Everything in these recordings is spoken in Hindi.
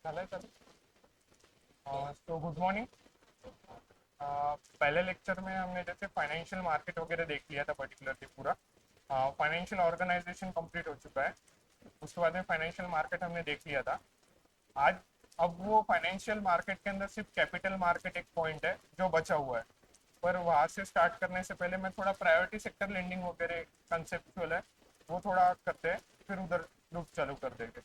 चले चले। तो गुड मॉर्निंग। पहले लेक्चर में हमने जैसे फाइनेंशियल मार्केट वगैरह देख लिया था, पर्टिकुलरली पूरा फाइनेंशियल ऑर्गेनाइजेशन कंप्लीट हो चुका है। उसके बाद में फाइनेंशियल मार्केट हमने देख लिया था। आज अब वो फाइनेंशियल मार्केट के अंदर सिर्फ कैपिटल मार्केट एक पॉइंट है जो बचा हुआ है। पर वहाँ से स्टार्ट करने से पहले मैं थोड़ा प्रायोरिटी सेक्टर लेंडिंग वगैरह कंसेप्चुअल है वो थोड़ा करते हैं, फिर उधर लूप चालू कर देंगे।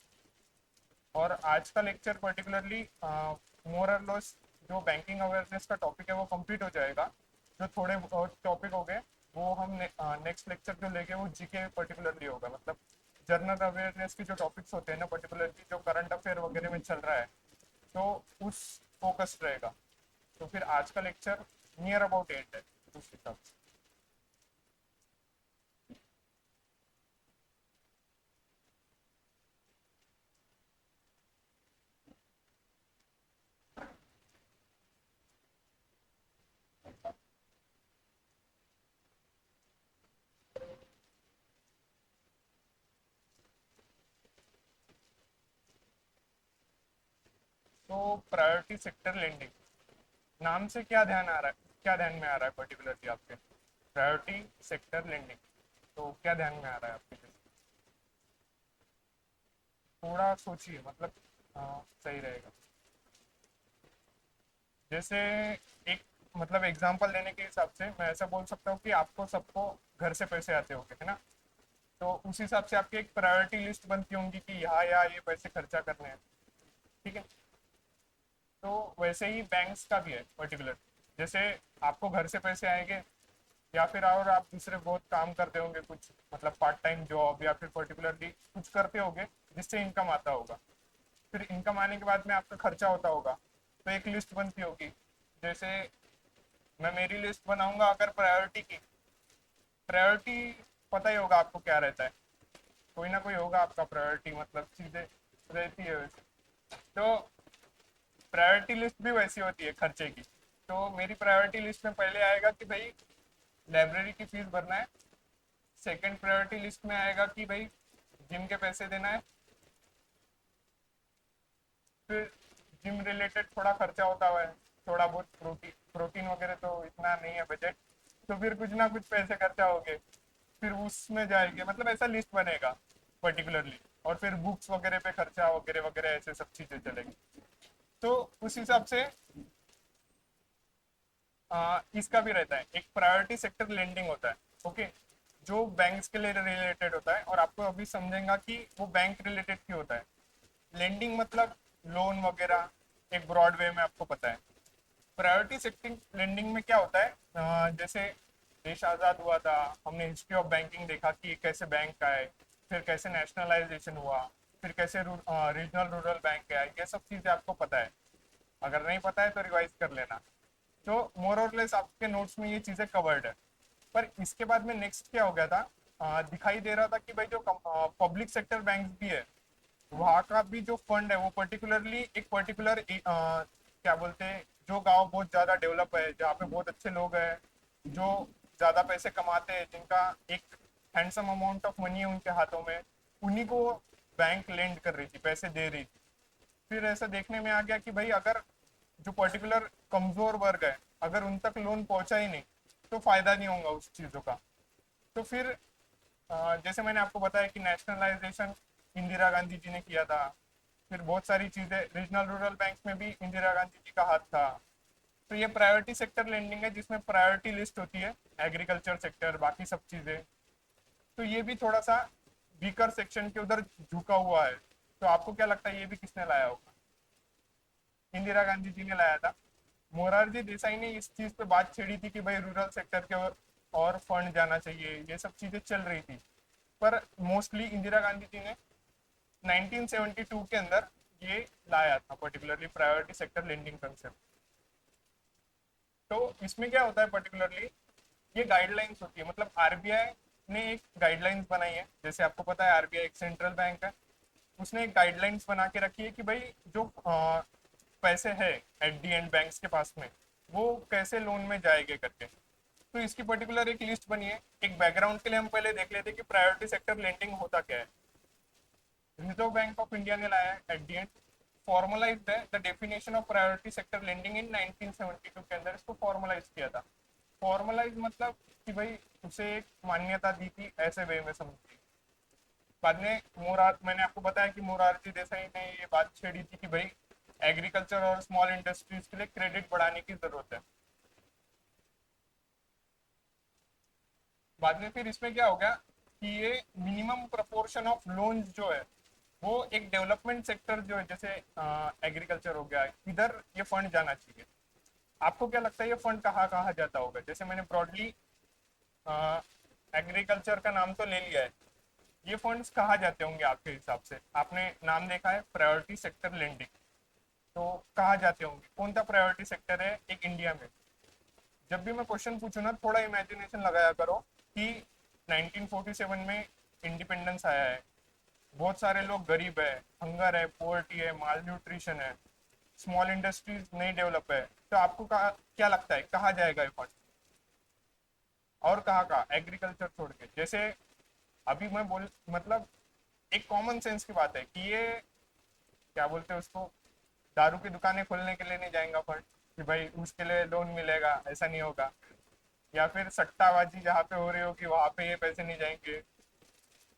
और आज का लेक्चर पर्टिकुलरली मोर और लेस जो बैंकिंग अवेयरनेस का टॉपिक है वो कंप्लीट हो जाएगा। जो थोड़े बहुत टॉपिक हो गए वो हम नेक्स्ट लेक्चर जो लेंगे वो जीके पर्टिकुलरली होगा, मतलब जनरल अवेयरनेस के जो टॉपिक्स होते हैं ना, पर्टिकुलरली जो करंट अफेयर वगैरह में चल रहा है, तो उस फोकस रहेगा। तो फिर आज का लेक्चर नियर अबाउट एंड है उस हिसाब से। तो प्रायोरिटी सेक्टर लेंडिंग नाम से क्या ध्यान आ रहा है, क्या ध्यान में आ रहा है पर्टिकुलरली आपके? प्रायोरिटी सेक्टर लेंडिंग, तो क्या ध्यान में आ रहा है आपके? थोड़ा सोचिए, मतलब सही रहेगा। जैसे एक, मतलब एग्जांपल देने के हिसाब से मैं ऐसा बोल सकता हूँ कि आपको सबको घर से पैसे आते होंगे, है ना? तो उस हिसाब से आपकी एक प्रायोरिटी लिस्ट बनती होंगी कि यहाँ ये पैसे खर्चा करने हैं। ठीक है। तो वैसे ही बैंक्स का भी है पर्टिकुलर। जैसे आपको घर से पैसे आएंगे, या फिर और आप दूसरे बहुत काम करते होंगे कुछ, मतलब पार्ट टाइम जॉब या फिर पर्टिकुलरली कुछ करते होंगे जिससे इनकम आता होगा। फिर इनकम आने के बाद में आपका खर्चा होता होगा, तो एक लिस्ट बनती होगी। जैसे मैं मेरी लिस्ट बनाऊंगा अगर प्रायोरिटी की, प्रायोरिटी पता ही होगा आपको क्या रहता है। कोई ना कोई होगा आपका प्रायोरिटी, मतलब चीजें रहती है वैसे। तो प्रायोरिटी लिस्ट भी वैसी होती है खर्चे की। तो मेरी प्रायोरिटी लिस्ट में पहले आएगा कि भाई लाइब्रेरी की फीस भरना है। सेकंड प्रायोरिटी लिस्ट में आएगा कि भाई जिम के पैसे देना है। फिर जिम रिलेटेड थोड़ा खर्चा होता है, थोड़ा बहुत प्रोटीन प्रोटीन वगैरह तो इतना नहीं है बजट, तो फिर कुछ ना कुछ पैसे खर्चा हो गए, फिर उसमें जाएंगे, मतलब ऐसा लिस्ट बनेगा पर्टिकुलरली। और फिर बुक्स वगैरह पे खर्चा वगैरह वगैरह ऐसे सब चीजें चलेंगी। तो उस हिसाब से इसका भी रहता है, एक प्रायोरिटी सेक्टर लेंडिंग होता है। ओके। जो बैंक्स के लिए रिलेटेड होता है, और आपको अभी समझेंगा कि वो बैंक रिलेटेड क्यों होता है। लेंडिंग मतलब लोन वगैरह, एक ब्रॉड वे में आपको पता है। प्रायोरिटी सेक्टिंग लेंडिंग में क्या होता है, जैसे देश आज़ाद हुआ था, हमने हिस्ट्री ऑफ बैंकिंग देखा कि कैसे बैंक आए, फिर कैसे नेशनलाइजेशन हुआ, फिर कैसे रीजनल रूरल बैंक आए, ये सब चीज़ें आपको पता है। अगर नहीं पता है तो रिवाइज कर लेना। तो मोर और लेस आपके नोट्स में ये चीज़ें कवर्ड है। पर इसके बाद में नेक्स्ट क्या हो गया था, दिखाई दे रहा था कि भाई जो पब्लिक सेक्टर बैंक भी है, वहाँ का भी जो फंड है वो पर्टिकुलरली एक पर्टिकुलर क्या बोलते हैं, जो गांव बहुत ज़्यादा डेवलप है, जहाँ पे बहुत अच्छे लोग हैं, जो ज़्यादा पैसे कमाते हैं, जिनका एक हैंडसम अमाउंट ऑफ मनी है उनके हाथों में, उन्हीं को बैंक लेंड कर रही थी, पैसे दे रही थी। फिर ऐसा देखने में आ गया कि भाई अगर जो पर्टिकुलर कमजोर वर्ग है, अगर उन तक लोन पहुंचा ही नहीं तो फायदा नहीं होगा उस चीज़ों का। तो फिर जैसे मैंने आपको बताया कि नेशनलाइजेशन इंदिरा गांधी जी ने किया था। फिर बहुत सारी चीज़ें रीजनल रूरल बैंक में भी इंदिरा गांधी जी का हाथ था। तो ये प्रायोरिटी सेक्टर लेंडिंग है जिसमें प्रायोरिटी लिस्ट होती है, एग्रीकल्चर सेक्टर बाकी सब चीज़ें। तो ये भी थोड़ा सा वीकर सेक्शन के उधर झुका हुआ है। तो आपको क्या लगता है ये भी किसने लाया होगा? इंदिरा गांधी जी ने लाया था। मोरारजी देसाई ने इस चीज पे बात छेड़ी थी कि भाई रूरल सेक्टर के और फंड जाना चाहिए, ये सब चीजें चल रही थी। पर मोस्टली इंदिरा गांधी जी ने 1972 के अंदर ये लाया था, particularly priority sector lending concept. तो इसमें क्या होता है पर्टिकुलरली, ये गाइडलाइंस होती है, मतलब आरबीआई ने एक गाइडलाइंस बनाई है। जैसे आपको पता है आरबीआई एक सेंट्रल बैंक है, उसने एक गाइडलाइंस बना के रखी है कि भाई जो पैसे है एट दी एंड बैंक्स के पास में, वो कैसे लोन में जाएंगे करके। तो इसकी पर्टिकुलर एक लिस्ट बनी है। एक बैकग्राउंड के लिए हम पहले देख लेते हैं कि प्रायोरिटी सेक्टर लेंडिंग होता क्या है। रिजर्व बैंक ऑफ इंडिया ने लाया है एट दी एंड। फॉर्मलाइज्ड है, the definition of priority sector lending in 1972 के अंदर इसको फॉर्मलाइज किया था। फॉर्मलाइज मतलब कि भाई उसे एक मान्यता दी थी, ऐसे वे में समझी। बाद में मोरार, मैंने आपको बताया कि मोरारजी देसाई ने ये बात छेड़ी थी कि भाई एग्रीकल्चर और स्मॉल इंडस्ट्रीज के लिए क्रेडिट बढ़ाने की जरूरत है। बाद में फिर इसमें क्या हो गया कि ये मिनिमम प्रोपोर्शन ऑफ लोन्स जो है वो एक डेवलपमेंट सेक्टर जो है, जैसे एग्रीकल्चर हो गया, इधर ये फंड जाना चाहिए। आपको क्या लगता है ये फंड कहाँ कहाँ जाता होगा? जैसे मैंने ब्रॉडली एग्रीकल्चर का नाम तो ले लिया है, ये फंड्स कहाँ जाते होंगे आपके हिसाब से? आपने नाम देखा है प्रायोरिटी सेक्टर लेंडिंग, तो कहाँ जाते होंगे? कौन सा प्रायोरिटी सेक्टर है एक इंडिया में? जब भी मैं क्वेश्चन पूछूं ना, थोड़ा इमेजिनेशन लगाया करो कि 1947 में इंडिपेंडेंस आया है, बहुत सारे लोग गरीब है, हंगर है, पोवर्टी है, माल न्यूट्रिशन है, स्मॉल इंडस्ट्रीज नहीं डेवलप है, तो आपको क्या लगता है कहाँ जाएगा ये फंड? और कहाँ कहाँ? एग्रीकल्चर छोड़ के, जैसे अभी मैं बोल मतलब एक कॉमन सेंस की बात है कि ये क्या बोलते हैं उसको, दारू की दुकानें खोलने के लिए नहीं जाएगा फंड कि भाई उसके लिए लोन मिलेगा, ऐसा नहीं होगा। या फिर सट्टाबाजी जहाँ पे हो रही होगी वहां पे ये पैसे नहीं जाएंगे।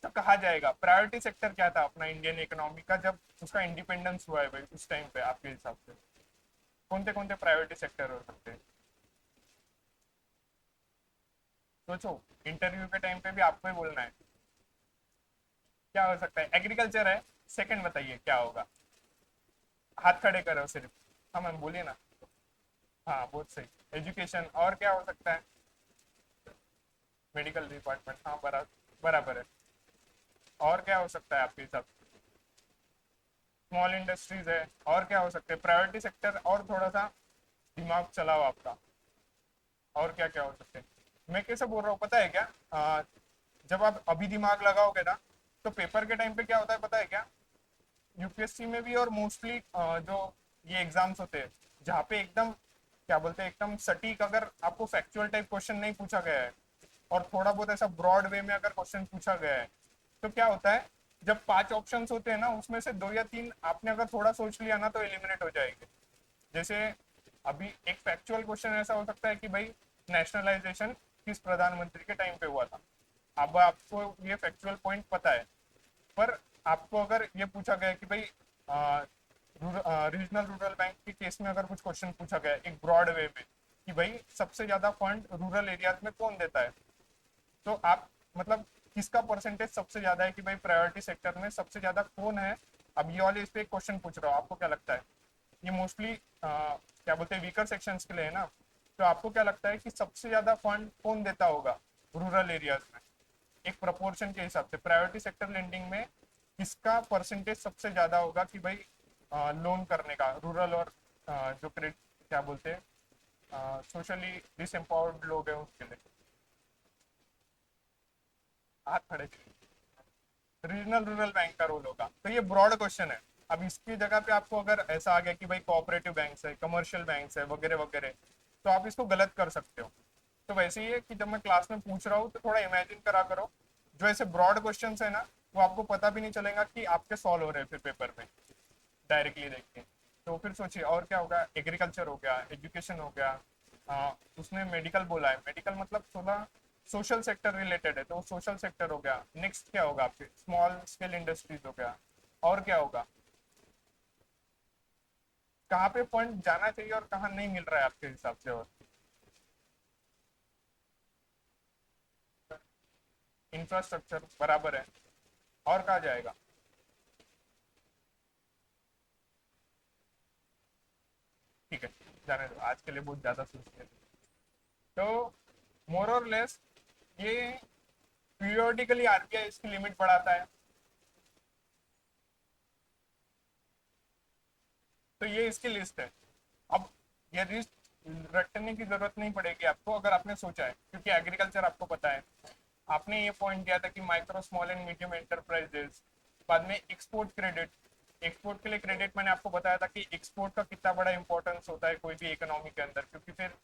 तो कहा जाएगा? प्रायोरिटी सेक्टर क्या था अपना इंडियन इकोनॉमी का जब उसका इंडिपेंडेंस हुआ है भाई उस टाइम पे? आपके हिसाब से कौन से प्रायोरिटी सेक्टर हो सकते हैं? सोचो, इंटरव्यू के टाइम पे भी आपको ही बोलना है। क्या हो सकता है? एग्रीकल्चर है, सेकंड बताइए क्या होगा? हाथ खड़े करो सिर्फ। हाँ मैम बोलिए ना। हाँ बहुत सही। एजुकेशन, और क्या हो सकता है? मेडिकल डिपार्टमेंट, हाँ बराबर, बराबर है। और क्या हो सकता है आपके हिसाब से? स्मॉल इंडस्ट्रीज है। और क्या हो सकते हैं प्रायोरिटी सेक्टर? और थोड़ा सा दिमाग चलाओ आपका। और क्या क्या हो सकते हैं? मैं कैसे बोल रहा हूँ पता है क्या? जब आप अभी दिमाग लगाओगे ना, तो पेपर के टाइम पे क्या होता है पता है क्या? यूपीएससी में भी और मोस्टली जो ये एग्जाम्स होते हैं जहाँ पे एकदम क्या बोलते हैं एकदम सटीक, अगर आपको फैक्चुअल टाइप क्वेश्चन नहीं पूछा गया है और थोड़ा बहुत ऐसा ब्रॉड वे में अगर क्वेश्चन पूछा गया है, तो क्या होता है, जब 5 ऑप्शंस होते हैं ना उसमें से 2 या 3 आपने अगर थोड़ा सोच लिया ना तो एलिमिनेट हो जाएंगे। जैसे अभी एक फैक्चुअल क्वेश्चन ऐसा हो सकता है कि भाई नेशनलाइजेशन किस प्रधानमंत्री के टाइम पे हुआ था? अब आपको ये फैक्चुअल पॉइंट पता है, पर आपको अगर ये पूछा गया कि भाई रीजनल रूरल बैंक के केस में अगर कुछ क्वेश्चन पूछा गया एक ब्रॉड वे में कि भाई सबसे ज्यादा फंड रूरल एरियाज में कौन देता है, तो आप मतलब किसका परसेंटेज सबसे ज्यादा है कि भाई प्रायोरिटी सेक्टर में सबसे ज्यादा कौन है? अब ये वाले इस पे क्वेश्चन पूछ रहा हूँ, आपको क्या लगता है? ये मोस्टली क्या बोलते हैं वीकर सेक्शंस के लिए है ना, तो आपको क्या लगता है कि सबसे ज्यादा फंड कौन देता होगा रूरल एरियाज में? एक प्रोपोर्शन के हिसाब से प्रायोरिटी सेक्टर लेंडिंग में किसका परसेंटेज सबसे ज्यादा होगा कि भाई लोन करने का रूरल और जो क्रेडिट क्या बोलते हैं सोशली डिसएम्पावर्ड लोग हैं उसके लिए? हाथ खड़े। रीजनल रूरल बैंक का रोल होगा, तो ये ब्रॉड क्वेश्चन है। अब इसकी जगह पे आपको अगर ऐसा आ गया कि भाई कोऑपरेटिव बैंक्स है, कमर्शियल बैंक्स है, वगैरह वगैरह, तो आप इसको गलत कर सकते हो। तो वैसे ही है कि जब मैं क्लास में पूछ रहा हूँ तो थोड़ा इमेजिन करा करो। जो ऐसे ब्रॉड क्वेश्चन है ना, वो आपको पता भी नहीं चलेगा कि आपके सॉल्व हो रहे हैं फिर पेपर में डायरेक्टली देख के। तो फिर सोचिए और क्या होगा? एग्रीकल्चर हो गया, एजुकेशन हो गया, उसने मेडिकल बोला है, मेडिकल मतलब थोड़ा सोशल सेक्टर रिलेटेड है, तो सोशल सेक्टर हो गया। नेक्स्ट क्या होगा आपके? स्मॉल स्केल इंडस्ट्रीज हो गया। और क्या होगा? कहाँ पे फंड जाना चाहिए और कहाँ नहीं मिल रहा है आपके हिसाब से? और इंफ्रास्ट्रक्चर बराबर है। और कहाँ जाएगा? ठीक है, जाने दो, आज के लिए बहुत ज्यादा सोच लिया। तो मोर और लेस ये पीरियोडिकली आरबीआई इसकी लिमिट बढ़ाता है। तो ये इसकी लिस्ट है। अब ये लिस्ट रटने की जरूरत नहीं पड़ेगी आपको अगर आपने सोचा है, क्योंकि एग्रीकल्चर आपको पता है। आपने ये पॉइंट दिया था कि micro small and medium enterprises, बाद में एक्सपोर्ट क्रेडिट। एक्सपोर्ट के लिए क्रेडिट मैंने आपको बताया था कि एक्सपोर्ट का कितना बड़ा इंपॉर्टेंस होता है कोई भी इकोनॉमी के अंदर, क्योंकि फिर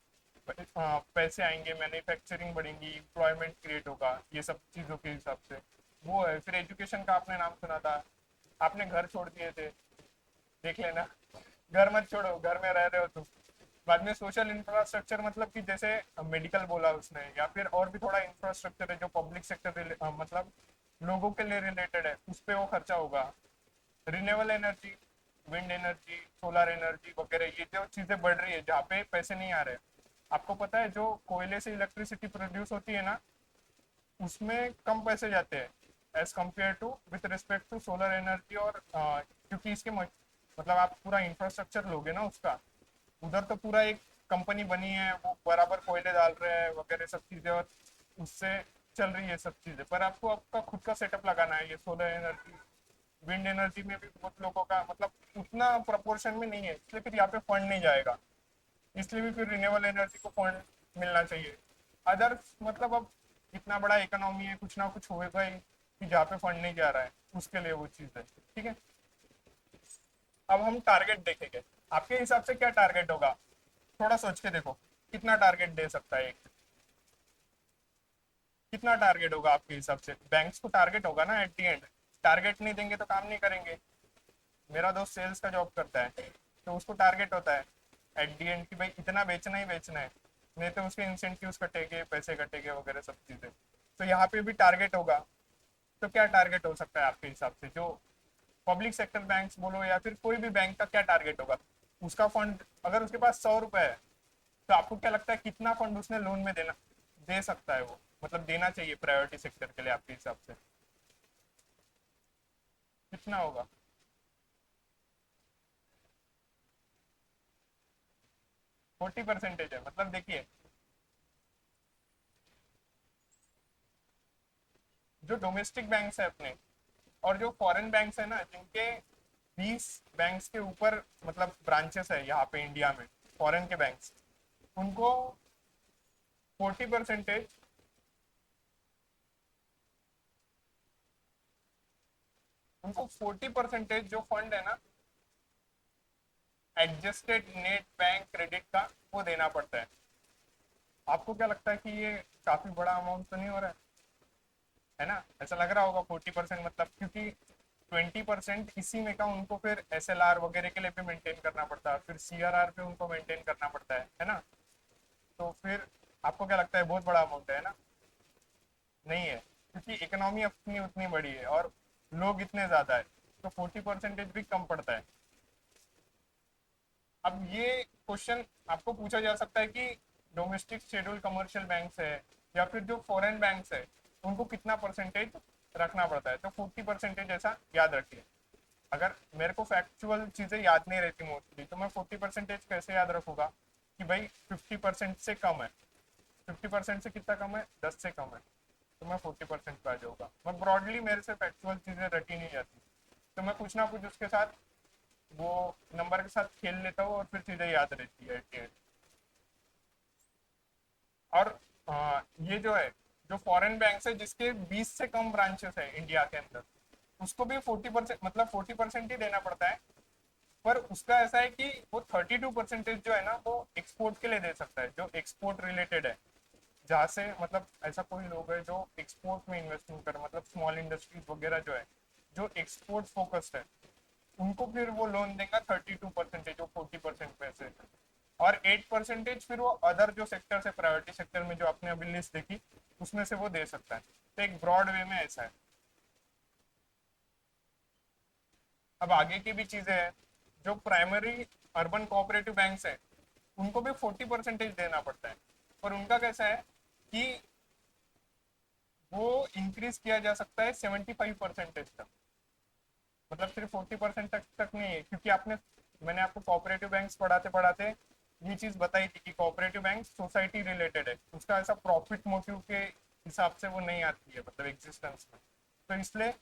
पैसे आएंगे, मैन्युफैक्चरिंग बढ़ेंगी, एम्प्लॉयमेंट क्रिएट होगा, ये सब चीज़ों के हिसाब से। वो है। फिर एजुकेशन का आपने नाम सुना था, आपने घर छोड़ दिए थे। देख लेना। घर मत छोड़ो, घर में रह रहे हो तुम। बाद में सोशल इंफ्रास्ट्रक्चर मतलब कि जैसे मेडिकल बोला उसने, या फिर और भी थोड़ा इंफ्रास्ट्रक्चर है जो पब्लिक सेक्टर मतलब लोगों के लिए रिलेटेड है, उस पे वो खर्चा होगा। Renewable energy, wind energy, solar energy वगैरह, ये जो चीजें बढ़ रही है जहाँ पे पैसे नहीं आ रहे। आपको पता है जो कोयले से इलेक्ट्रिसिटी प्रोड्यूस होती है ना, उसमें कम पैसे जाते हैं as compare to with respect to solar energy. और क्योंकि इसके मतलब आप पूरा इंफ्रास्ट्रक्चर लोगे ना उसका, उधर तो पूरा एक कंपनी बनी है, वो बराबर कोयले डाल रहे हैं वगैरह सब चीजें, और उससे चल रही है सब चीजें। पर आपको आपका खुद का सेटअप लगाना है। ये सोलर एनर्जी, विंड एनर्जी में भी बहुत लोगों का मतलब उतना प्रपोर्शन में नहीं है, इसलिए फिर यहाँ पे फंड नहीं जाएगा। इसलिए भी फिर रिन्यूएबल एनर्जी को फंड मिलना चाहिए। अदर्स मतलब अब इतना बड़ा इकोनॉमी है, कुछ ना कुछ होगा ही कि जहाँ पे फंड नहीं जा रहा है, उसके लिए वो चीज़ है। ठीक है, अब हम टारगेट देखेंगे। आपके हिसाब से क्या टारगेट होगा? थोड़ा सोच के देखो, कितना टारगेट दे सकता है एक? कितना टारगेट होगा आपके हिसाब से? बैंक्स को टारगेट होगा ना एट दी एंड। टारगेट नहीं देंगे तो काम नहीं करेंगे। मेरा दोस्त सेल्स का जॉब करता है, तो उसको टारगेट होता है एट दी एंड कि भाई इतना बेचना ही बेचना है, नहीं तो उसके इंसेंटिव्स कटेंगे, पैसे कटेंगे वगैरह सब चीज़ें। तो यहाँ पे भी टारगेट होगा। तो क्या टारगेट हो सकता है आपके हिसाब से? जो पब्लिक सेक्टर बैंक्स बोलो या फिर कोई भी बैंक का क्या टारगेट होगा? उसका फंड अगर उसके पास 100 रुपए है, तो आपको क्या लगता है कितना फंड उसने लोन में देना दे सकता है वो, मतलब देना चाहिए प्रायोरिटी सेक्टर के लिए आपके हिसाब से? कितना होगा? 40% है। मतलब देखिए, जो डोमेस्टिक बैंक्स है अपने, और जो फॉरेन बैंक्स है ना, जिनके 20 बैंक्स के ऊपर मतलब ब्रांचेस है यहाँ पे इंडिया में, फॉरेन के बैंक्स, उनको 40%, उनको 40% जो फंड है ना, एडजस्टेड नेट बैंक क्रेडिट का, वो देना पड़ता है। आपको क्या लगता है कि ये काफी बड़ा अमाउंट तो नहीं हो रहा है ना? ऐसा लग रहा होगा 40% मतलब, क्योंकि 20% इसी में का उनको फिर SLR वगैरह के लिए भी मेंटेन करना पड़ता है, फिर CRR पे उनको मेंटेन करना पड़ता है ना? तो फिर आपको क्या लगता है, बहुत बड़ा अमाउंट है ना? नहीं है, क्योंकि इकोनॉमी अपनी उतनी बड़ी है और लोग इतने ज्यादा है, तो 40% भी कम पड़ता है। अब ये क्वेश्चन आपको पूछा जा सकता है कि डोमेस्टिक शेड्यूल कमर्शियल बैंक्स है या फिर जो फॉरेन बैंक्स है, उनको कितना परसेंटेज रखना पड़ता है? तो 40% ऐसा याद रखिए। अगर मेरे को फैक्चुअल चीजें याद नहीं रहती मोस्टली, तो मैं 40% कैसे याद रखूंगा कि भाई 50% से कम है। 50% से कितना कम है? 10 से कम है, तो मैं 40% पे आ जाऊंगा। मैं ब्रॉडली, मेरे से फैक्चुअल चीजें रटी नहीं जाती, तो मैं कुछ ना कुछ उसके साथ, वो नंबर के साथ खेल लेता हूँ और फिर चीजें याद रहती है at the end। और ये जो है, जो फॉरेन बैंक है जिसके 20 से कम ब्रांचेस है इंडिया के अंदर, उसको भी 40% मतलब 40% ही देना पड़ता है। पर उसका ऐसा है कि वो 32% जो है ना, वो एक्सपोर्ट के लिए दे सकता है, जो एक्सपोर्ट रिलेटेड है। जहाँ से मतलब ऐसा कोई लोग है जो एक्सपोर्ट में इन्वेस्टमेंट कर, मतलब स्मॉल इंडस्ट्रीज वगैरह जो है, जो एक्सपोर्ट फोकस्ड है, उनको फिर वो लोन देगा 32%, जो 40% पैसे। और 8% फिर वो अदर जो सेक्टर है, प्रायोरिटी सेक्टर में जो आपने अभी लिस्ट देखी, उसमें से वो दे सकता है। तो एक ब्रॉड वे में ऐसा है। अब आगे की भी चीजें हैं। जो प्राइमरी अर्बन कोऑपरेटिव बैंक्स हैं, उनको भी 40% देना पड़ता है। और उनका कैसा है कि वो इंक्रीज किया जा सकता है 75% तक। मतलब सिर्फ 40% तक नहीं है, क्योंकि आपने, मैंने आपको कोऑपरेटिव बैंक्स पढ़ाते पढ़ाते ये चीज बताई थी कि कोऑपरेटिव बैंक सोसाइटी रिलेटेड है, उसका ऐसा प्रॉफिट मोटिव के हिसाब से वो नहीं आती है मतलब एग्जिस्टेंस में। तो इसलिए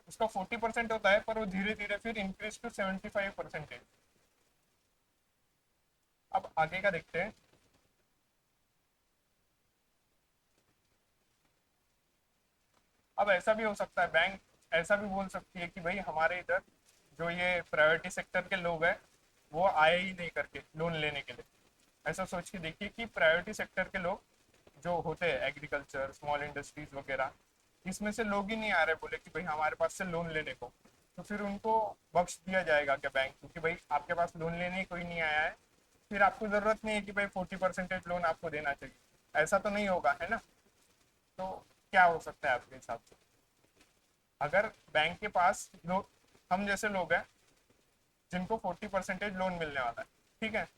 उसका 40% होता है, पर वो धीरे धीरे फिर इंक्रीज टू 75%। अब आगे का देखते हैं। अब ऐसा भी हो सकता है, बैंक ऐसा भी बोल सकती है कि भाई हमारे इधर जो ये प्रायोरिटी सेक्टर के लोग हैं, वो आए ही नहीं करके लोन लेने के लिए। ऐसा सोच के देखिए कि प्रायोरिटी सेक्टर के लोग जो होते हैं, एग्रीकल्चर, स्मॉल इंडस्ट्रीज वगैरह, इसमें से लोग ही नहीं आ रहे बोले कि भाई हमारे पास से लोन लेने को। तो फिर उनको बख्श दिया जाएगा क्या बैंक, क्योंकि भाई आपके पास लोन लेने कोई नहीं आया है, फिर आपको जरूरत नहीं है कि भाई 40% लोन आपको देना चाहिए, ऐसा तो नहीं होगा है ना। तो क्या हो सकता है आपके हिसाब से, अगर बैंक के पास लोग, हम जैसे लोग हैं जिनको 40% लोन मिलने वाला है, ठीक है,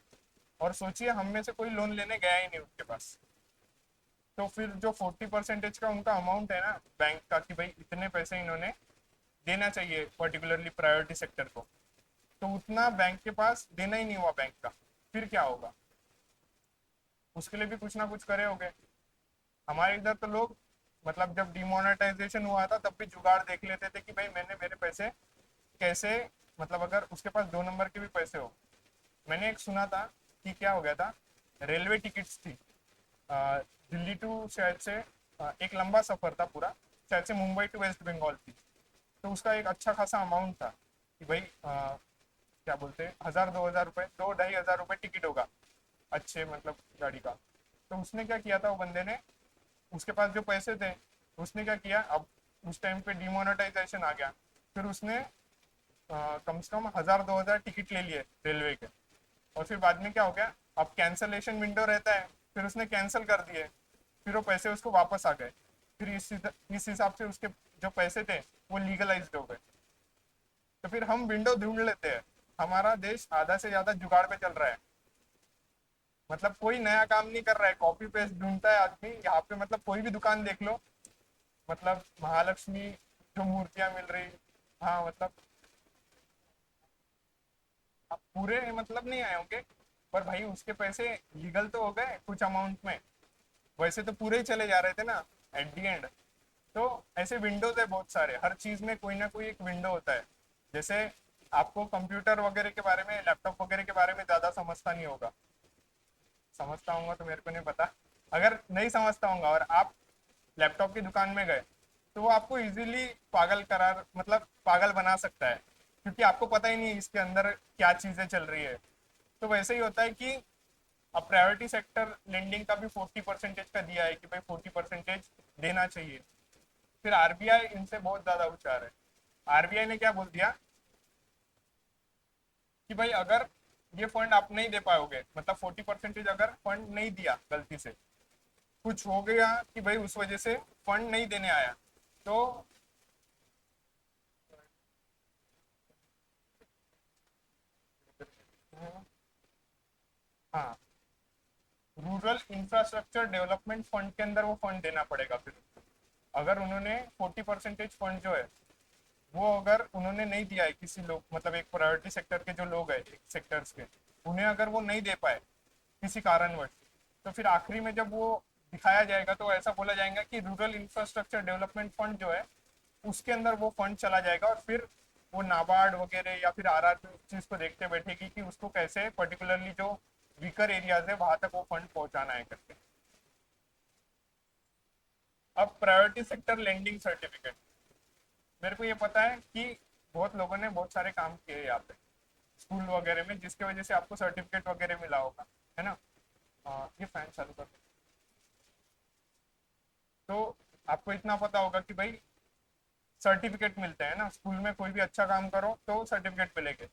और सोचिए हम में से कोई लोन लेने गया ही नहीं उनके पास, तो फिर जो 40% का उनका अमाउंट है ना बैंक का, कि भाई इतने पैसे इन्होंने देना चाहिए पर्टिकुलरली प्रायोरिटी सेक्टर को, तो उतना बैंक के पास देना ही नहीं हुआ बैंक का, फिर क्या होगा, उसके लिए भी कुछ ना कुछ करे होगे। हमारे इधर तो लोग, मतलब जब डिमोनेटाइजेशन हुआ था तब भी जुगाड़ देख लेते थे कि भाई मैंने मेरे पैसे कैसे, मतलब अगर उसके पास 2 नंबर के भी पैसे हो। मैंने एक सुना था कि क्या हो गया था, रेलवे टिकट्स थी, दिल्ली टू शायद से, एक लंबा सफर था पूरा, शायद से मुंबई टू वेस्ट बंगाल थी, तो उसका एक अच्छा खासा अमाउंट था कि भाई क्या बोलते हैं, 1,000 2,000 रुपये, 2 ढाई हज़ार रुपये टिकट होगा अच्छे मतलब गाड़ी का। तो उसने क्या किया था वो बंदे ने, उसके पास जो पैसे थे, उसने क्या किया, अब उस टाइम पे डिमोनेटाइजेशन आ गया, फिर उसने कम से कम 1,000 2,000 टिकट ले लिए रेलवे के, और फिर बाद में क्या हो गया, अब कैंसलेशन विंडो रहता है, फिर उसने कैंसिल कर दिए, फिर वो पैसे उसको वापस आ गए, फिर इस हिसाब से उसके जो पैसे थे वो लीगलाइज्ड हो गए। तो फिर हम विंडो ढूंढ लेते हैं, हमारा देश आधा से ज्यादा जुगाड़ पे चल रहा है, मतलब कोई नया काम नहीं कर रहा है, कॉपी पेस्ट ढूंढता है आदमी यहाँ पे, मतलब कोई भी दुकान देख लो, मतलब महालक्ष्मी जो मूर्तियां मिल रही, हाँ मतलब अब पूरे मतलब नहीं आए होंगे, पर भाई उसके पैसे लीगल तो हो गए कुछ अमाउंट में, वैसे तो पूरे ही चले जा रहे थे ना एट दी एंड। तो ऐसे विंडोज है बहुत सारे, हर चीज में कोई ना कोई एक विंडो होता है। जैसे आपको कंप्यूटर वगैरह के बारे में, लैपटॉप वगैरह के बारे में ज्यादा समझता नहीं होगा, समझता हूँ तो मेरे को नहीं पता, अगर नहीं समझता हूँ और आप लैपटॉप की दुकान में गए, तो वो आपको इजीली पागल करार, मतलब पागल बना सकता है, क्योंकि आपको पता ही नहीं इसके अंदर क्या चीजें चल रही है। तो वैसे ही होता है कि अब प्रायोरिटी सेक्टर लेंडिंग का भी 40% का दिया है कि भाई 40% देना चाहिए। फिर आरबीआई इनसे बहुत ज्यादा होशियार है, आरबीआई ने क्या बोल दिया कि भाई अगर ये फंड आप नहीं दे पाओगे, मतलब 40% अगर फंड नहीं दिया गलती से, कुछ हो गया कि भाई उस वजह से फंड नहीं देने आया, तो हाँ, रूरल इंफ्रास्ट्रक्चर डेवलपमेंट फंड के अंदर वो फंड देना पड़ेगा फिर, अगर उन्होंने 40% फंड जो है वो अगर उन्होंने नहीं दिया है किसी लोग, मतलब एक प्रायोरिटी सेक्टर के जो लोग हैं सेक्टर्स के, उन्हें अगर वो नहीं दे पाए किसी कारणवश, तो फिर आखिरी में जब वो दिखाया जाएगा तो ऐसा बोला जाएगा कि रूरल इंफ्रास्ट्रक्चर डेवलपमेंट फंड जो है उसके अंदर वो फंड चला जाएगा, और फिर वो नाबार्ड वगैरह या फिर आर चीज को देखते बैठेगी कि उसको कैसे पर्टिकुलरली जो वीकर एरियाज है वहां तक वो फंड पहुंचाना है करके। अब प्रायोरिटी सेक्टर लेंडिंग सर्टिफिकेट, मेरे को ये पता है कि बहुत लोगों ने बहुत सारे काम किए यहाँ पे स्कूल वगैरह में, जिसके वजह से आपको सर्टिफिकेट वगैरह मिला होगा, है ना। ये फैन चालू कर दो। तो आपको इतना पता होगा कि भाई सर्टिफिकेट मिलते हैं ना स्कूल में, कोई भी अच्छा काम करो तो सर्टिफिकेट मिलेंगे।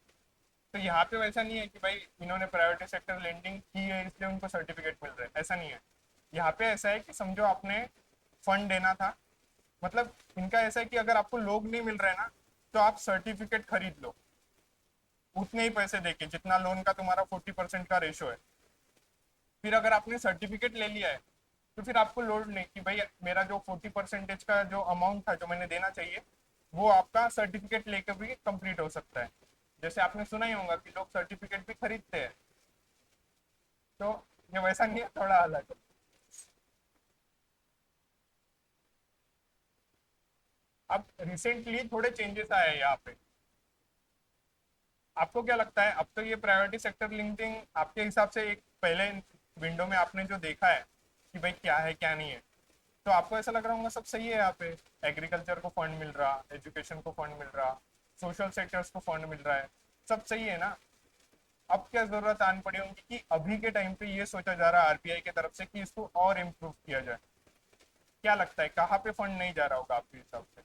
तो यहाँ पे वैसा नहीं है कि भाई इन्होंने प्रायोरिटी सेक्टर लेंडिंग की है इसलिए उनको सर्टिफिकेट मिल रहा है, ऐसा नहीं है। यहाँ पे ऐसा है कि समझो आपने फंड देना था, मतलब इनका ऐसा है कि अगर आपको लोग नहीं मिल रहे ना, तो आप सर्टिफिकेट खरीद लो उतने ही पैसे देके जितना लोन का तुम्हारा 40% का रेशो है। फिर अगर आपने सर्टिफिकेट ले लिया है, तो फिर आपको लोड नहीं कि भाई मेरा जो 40% का जो अमाउंट था जो मैंने देना चाहिए, वो आपका सर्टिफिकेट लेकर भी कंप्लीट हो सकता है। जैसे आपने सुना ही होगा कि लोग सर्टिफिकेट भी खरीदते हैं, तो ये वैसा नहीं है, थोड़ा अलग है। अब रिसेंटली थोड़े चेंजेस आए हैं यहाँ पे, आपको क्या लगता है, अब तो ये प्रायोरिटी सेक्टर लिंकिंग आपके हिसाब से एक पहले विंडो में आपने जो देखा है कि भाई क्या है क्या नहीं है, तो आपको ऐसा लग रहा होगा सब सही है यहाँ पे, एग्रीकल्चर को फंड मिल रहा, एजुकेशन को फंड मिल रहा, सोशल सेक्टर्स को फंड मिल रहा है, सब सही है ना। अब क्या जरूरत आन पड़ी होगी कि अभी के टाइम पे ये सोचा जा रहा है आरबीआई की तरफ से कि इसको और इम्प्रूव किया जाए, क्या लगता है कहाँ पे फंड नहीं जा रहा होगा आपके हिसाब से।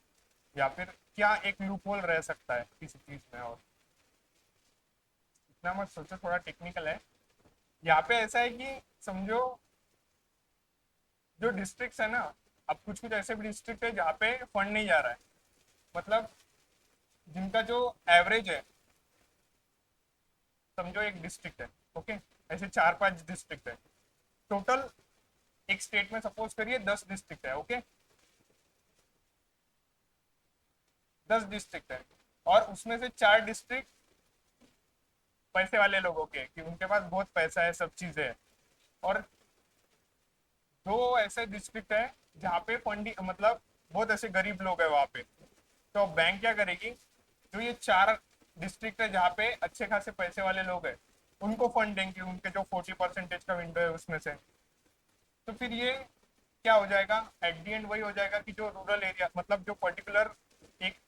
या फिर क्या एक लूप होल रह सकता है किसी चीज में। और इतना मत सोचो, थोड़ा टेक्निकल है। यहाँ पे ऐसा है कि समझो जो डिस्ट्रिक्ट है ना, अब कुछ कुछ ऐसे भी डिस्ट्रिक्ट है जहाँ पे फंड नहीं जा रहा है, मतलब जिनका जो एवरेज है, समझो एक डिस्ट्रिक्ट है, ओके, ऐसे 4-5 डिस्ट्रिक्ट है टोटल। एक स्टेट में सपोज करिए 10 डिस्ट्रिक्ट है, ओके, 10 डिस्ट्रिक्ट है, और उसमें से 4 डिस्ट्रिक्ट पैसे वाले लोगों के, कि उनके पास बहुत पैसा है, सब चीजें है, और दो ऐसे डिस्ट्रिक्ट है जहाँ पे फंडिंग, मतलब बहुत ऐसे गरीब लोग है वहाँ पे। तो बैंक क्या करेगी, जो ये 4 डिस्ट्रिक्ट है जहाँ पे अच्छे खासे पैसे वाले लोग हैं, उनको फंड देंगे, उनके जो 40% का विंडो है उसमें से। तो फिर ये क्या हो जाएगा, एट दी एंड वही हो जाएगा कि जो रूरल एरिया, मतलब जो पर्टिकुलर एक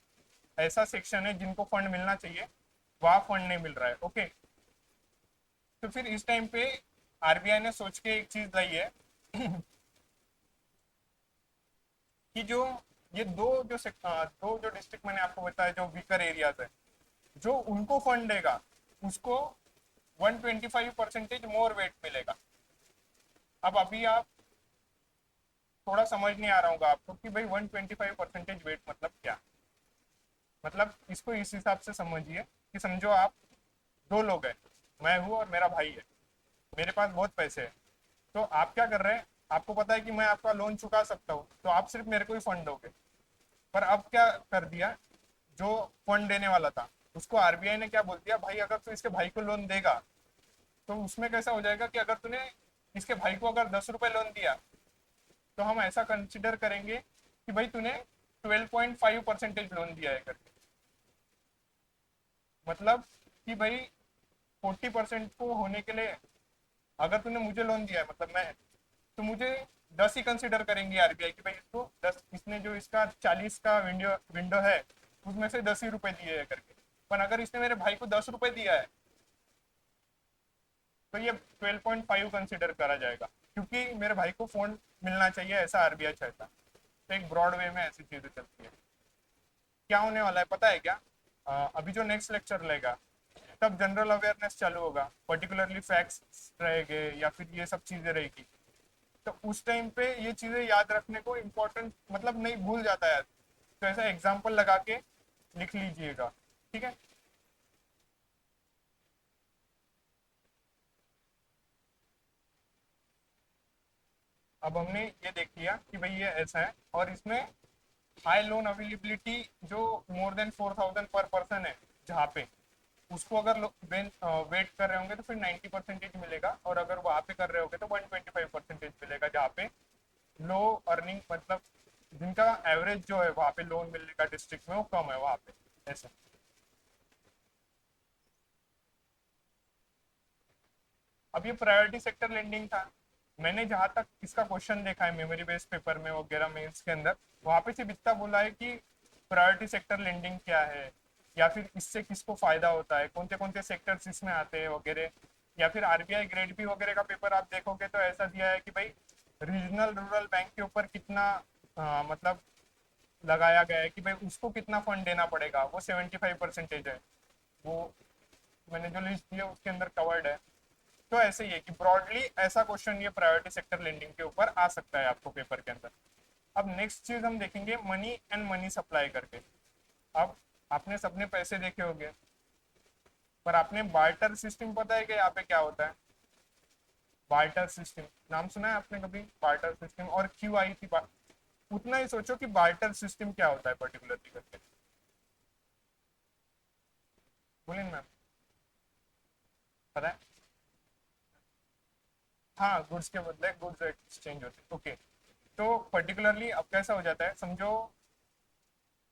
ऐसा सेक्शन है जिनको फंड मिलना चाहिए, वहाँ फंड नहीं मिल रहा है, ओके। तो फिर इस टाइम पे आरबीआई ने सोच के एक चीज लाई है कि जो ये दो जो डिस्ट्रिक्ट मैंने आपको बताया जो वीकर एरियाज है, जो उनको फंड देगा उसको 125% मोर वेट मिलेगा। अब अभी आप थोड़ा समझ नहीं आ रहा होगा आपको कि भाई 125% वेट मतलब क्या। मतलब इसको इस हिसाब से समझिए कि समझो आप दो लोग हैं, मैं हूँ और मेरा भाई है, मेरे पास बहुत पैसे हैं। तो आप क्या कर रहे हैं, आपको पता है कि मैं आपका लोन चुका सकता हूँ, तो आप सिर्फ मेरे को ही फंड दोगे। पर अब क्या कर दिया, जो फंड देने वाला था उसको आरबीआई ने क्या बोल दिया, भाई अगर तू इसके भाई को लोन देगा, तो उसमें कैसा हो जाएगा कि अगर तूने इसके भाई को अगर 10 रुपए लोन दिया, तो हम ऐसा कंसिडर करेंगे कि भाई तूने 12.5% लोन दिया है करके। मतलब कि भाई 40% को होने के लिए, अगर तूने मुझे लोन दिया है मतलब मैं, तो मुझे 10 ही कंसिडर करेंगे आरबीआई की, भाई इसको 10, इसने जो इसका 40 का विंडो विंडो है उसमें से 10 ही रुपए दिए है करके। पर अगर इसने मेरे भाई को 10 रुपए दिया है, तो ये 12.5 कंसिडर करा जाएगा, क्योंकि मेरे भाई को फोन मिलना चाहिए, ऐसा आरबीआई चाहता। तो एक ब्रॉड वे में ऐसी चीजें चलती है। क्या होने वाला है पता है क्या, अभी जो नेक्स्ट लेक्चर लेगा तब जनरल अवेयरनेस चालू होगा, पर्टिकुलरली फैक्ट्स रहेंगे या फिर ये सब चीजें रहेगी। तो उस टाइम पे ये चीजें याद रखने को इम्पोर्टेंट, मतलब नहीं भूल जाता है, तो ऐसा एग्जाम्पल लगा के लिख लीजिएगा, ठीक है। अब हमने ये देख लिया कि भाई ये ऐसा है, और इसमें हाई लोन अवेलेबिलिटी जो मोर देन 4,000 पर पर्सन है जहाँ पे, उसको अगर वेट कर रहे होंगे तो फिर 90% मिलेगा, और अगर वहाँ पे कर रहे होंगे तो 125% मिलेगा, जहाँ पे लो अर्निंग, मतलब जिनका एवरेज जो है वहाँ पे लोन मिलने का डिस्ट्रिक्ट में वो कम है वहाँ पे, ऐसा। अब ये प्रायोरिटी सेक्टर लेंडिंग था। मैंने जहां तक इसका क्वेश्चन देखा है मेमोरी बेस्ड पेपर में वगैरह मेंस के अंदर, वहां पे सिर्फ इतना बोला है कि प्रायोरिटी सेक्टर लेंडिंग क्या है, या फिर इससे किसको फायदा होता है, कौन से सेक्टर्स इसमें आते हैं वगैरह। या फिर आरबीआई ग्रेड बी वगैरह का पेपर आप देखोगे तो ऐसा दिया है कि भाई रीजनल रूरल बैंक के ऊपर कितना मतलब लगाया गया है कि भाई उसको कितना फंड देना पड़ेगा, वो 75% है। वो मैंने जो लिस्ट दी है उसके अंदर कवर्ड है। तो ऐसे ही है कि ब्रॉडली ऐसा क्वेश्चन ये प्रायोरिटी सेक्टर लेंडिंग के ऊपर आ सकता है आपको पेपर के अंदर। अब नेक्स्ट चीज हम देखेंगे मनी एंड मनी सप्लाई करके। अब आपने सबने पैसे देखे होंगे, पर आपने बार्टर सिस्टम पता है कि यहाँ पे क्या होता है। बार्टर सिस्टम नाम सुना है आपने कभी, बार्टर सिस्टम और क्यों आई थी उतना ही सोचो कि बार्टर सिस्टम क्या होता है पर्टिकुलरली करके, बोलिए मैम, पता है। हाँ, गुड्स के बदले गुड्स एक्सचेंज होते, ओके। तो पर्टिकुलरली अब कैसा हो जाता है, समझो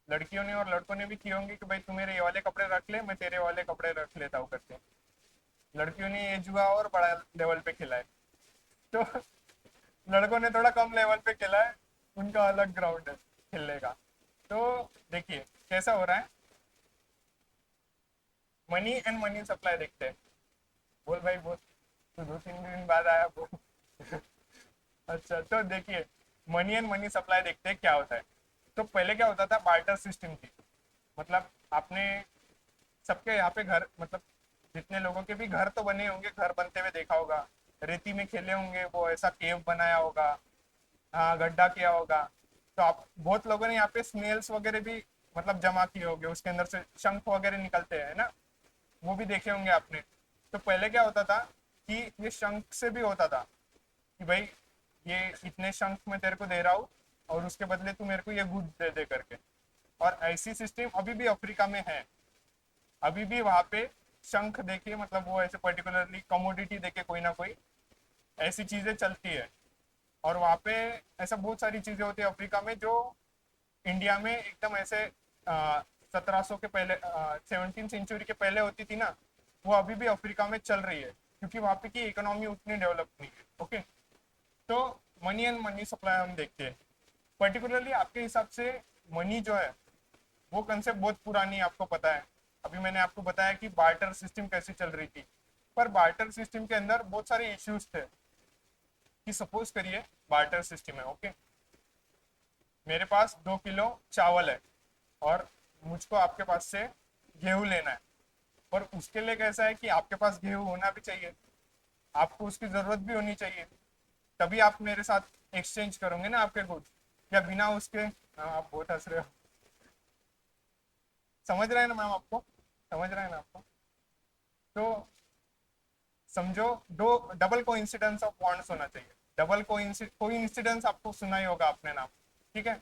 लड़कियों ने और लड़कों ने भी किए होंगे कि भाई तू मेरे ये वाले कपड़े रख ले, मैं तेरे वाले कपड़े रख लेता हूँ करके। लड़कियों ने ये जुआ और बड़ा लेवल पे खेला है, तो लड़कों ने थोड़ा कम लेवल पे खेला है, उनका अलग ग्राउंड है खेलने का। तो देखिए कैसा हो रहा है, मनी एंड मनी सप्लाई देखते हैं। बोल भाई बोल, तू 2-3 दिन बाद आया बोल अच्छा तो देखिए, मनी एंड मनी सप्लाई देखते हैं क्या होता है। तो पहले क्या होता था, बार्टर सिस्टम थी। मतलब आपने सबके यहाँ पे घर, मतलब जितने लोगों के भी घर तो बने होंगे, घर बनते हुए देखा होगा, रेती में खेले होंगे, वो ऐसा केव बनाया होगा, हाँ गड्ढा किया होगा। तो आप बहुत लोगों ने यहाँ पे स्नेल्स वगैरह भी मतलब जमा किए होंगे, उसके अंदर से शंख वगैरह निकलते हैं ना, वो भी देखे होंगे आपने। तो पहले क्या होता था कि ये शंख से भी होता था कि भाई ये इतने शंख मैं तेरे को दे रहा हूँ और उसके बदले तू मेरे को ये गुड दे दे करके। और ऐसी सिस्टम अभी भी अफ्रीका में है। अभी भी वहां पे शंख देखिए, मतलब वो ऐसे पर्टिकुलरली कमोडिटी देके कोई ना कोई ऐसी चीजें चलती है। और वहां पे ऐसा बहुत सारी चीजें होती है अफ्रीका में जो इंडिया में एकदम ऐसे 1700 के पहले, 17th सेंचुरी के पहले होती थी ना, वो अभी भी अफ्रीका में चल रही है, क्योंकि वहां पे की इकोनॉमी उतनी डेवलप नहीं है। ओके, तो मनी एंड मनी सप्लाई हम देखते हैं पर्टिकुलरली। आपके हिसाब से मनी जो है वो कंसेप्ट बहुत पुरानी है, आपको पता है। अभी मैंने आपको बताया कि बार्टर सिस्टम कैसे चल रही थी, पर बार्टर सिस्टम के अंदर बहुत सारे इश्यूज थे। कि सपोज करिए बार्टर सिस्टम है, ओके, मेरे पास 2 किलो चावल है और मुझको आपके पास से गेहूं लेना है। पर उसके लिए कैसा है कि आपके पास गेहूं होना भी चाहिए, आपको उसकी जरूरत भी होनी चाहिए, तभी आप मेरे साथ एक्सचेंज करोगे ना आपके गुड्स। या बिना उसके, हाँ, आप बहुत हंस रहे हो, समझ रहे हैं ना मैम आपको, समझ रहे हैं ना आपको। तो समझो दो डबल कोइंसिडेंस ऑफ बॉन्ड्स होना चाहिए। डबल कोइंसिडेंस आपको सुना ही होगा आपने नाम, ठीक है।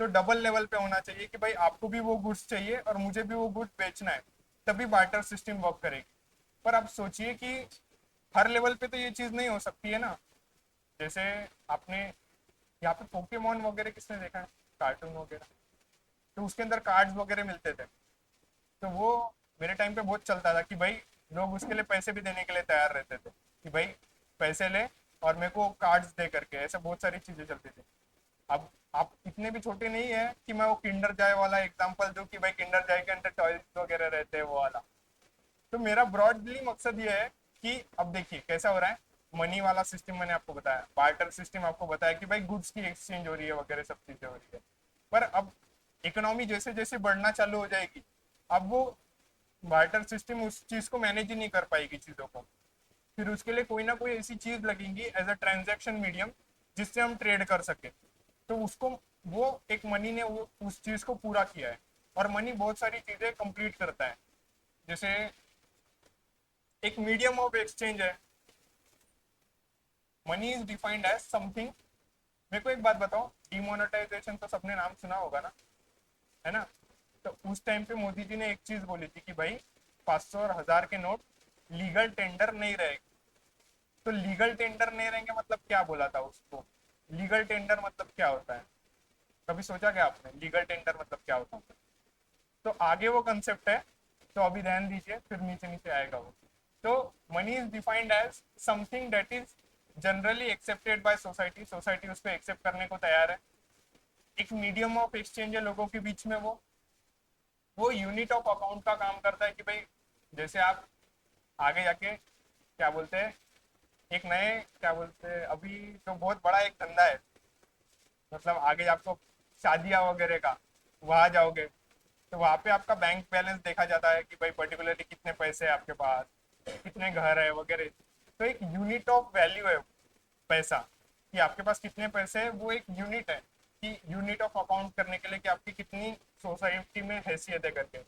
तो डबल लेवल पे होना चाहिए कि भाई आपको भी वो गुड्स चाहिए और मुझे भी वो गुड्स बेचना है, तभी बार्टर सिस्टम वर्क करेगी। पर आप सोचिए कि हर लेवल पे तो ये चीज नहीं हो सकती है ना। जैसे आपने यहाँ पे पोकेमोन वगैरह किसने देखा है, कार्टून वगैरह, तो उसके अंदर कार्ड्स वगैरह मिलते थे। तो वो मेरे टाइम पे बहुत चलता था कि भाई लोग उसके लिए पैसे भी देने के लिए तैयार रहते थे कि भाई पैसे ले और मेरे को कार्ड्स दे करके, ऐसे बहुत सारी चीजें चलती थी। अब आप इतने भी छोटे नहीं है कि मैं वो किंडर जॉय वाला एग्जांपल दूं कि भाई किंडर जॉय के अंदर टॉयज वगैरह रहते हैं वो वाला। तो मेरा ब्रॉडली मकसद ये है कि अब देखिए कैसा हो रहा है। मनी वाला सिस्टम मैंने आपको बताया, बार्टर सिस्टम आपको बताया कि भाई गुड्स की एक्सचेंज हो रही है वगैरह सब चीजें हो रही है। पर अब इकोनॉमी जैसे जैसे बढ़ना चालू हो जाएगी, अब वो बार्टर सिस्टम उस चीज को मैनेज ही नहीं कर पाएगी चीजों को। फिर उसके लिए कोई ना कोई ऐसी चीज लगेगी एज अ ट्रांजैक्शन मीडियम, जिससे हम ट्रेड कर सके। तो उसको, वो एक मनी ने वो उस चीज को पूरा किया है। और मनी बहुत सारी चीजें कंप्लीट करता है। जैसे एक मीडियम ऑफ एक्सचेंज है। Money is defined as something. मेरे को एक बात बताओ, डिमोनेटाइजेशन तो सबने नाम सुना होगा ना, है ना। तो उस टाइम पे मोदी जी ने एक चीज बोली थी कि भाई 500 और 1000 के नोट लीगल टेंडर नहीं रहेगा। तो लीगल टेंडर नहीं रहेंगे मतलब क्या बोला था उसको, लीगल टेंडर मतलब क्या होता है, कभी सोचा क्या आपने लीगल टेंडर मतलब क्या होता है। तो आगे वो कंसेप्ट है, तो अभी ध्यान दीजिए, फिर नीचे नीचे आएगा वो। तो money is defined as something that is generally accepted by society, society उसको एक्सेप्ट करने को तैयार है। एक मीडियम ऑफ एक्सचेंज है लोगों के बीच में। वो यूनिट ऑफ अकाउंट का काम करता है कि भाई जैसे आप आगे जाके क्या बोलते हैं, एक नए क्या बोलते हैं, अभी तो बहुत बड़ा एक धंधा है, मतलब आगे आपको शादियां वगैरह का, वहां जाओगे तो वहां पे आपका बैंक बैलेंस देखा जाता है कि भाई पर्टिकुलरली कितने पैसे हैं आपके पास, कितने घर है वगैरह। तो एक यूनिट ऑफ वैल्यू है पैसा, कि आपके पास कितने पैसे हैं, वो एक यूनिट है कि यूनिट ऑफ अकाउंट करने के लिए कि आपकी कितनी सोसाइटी में हैसियत है करके।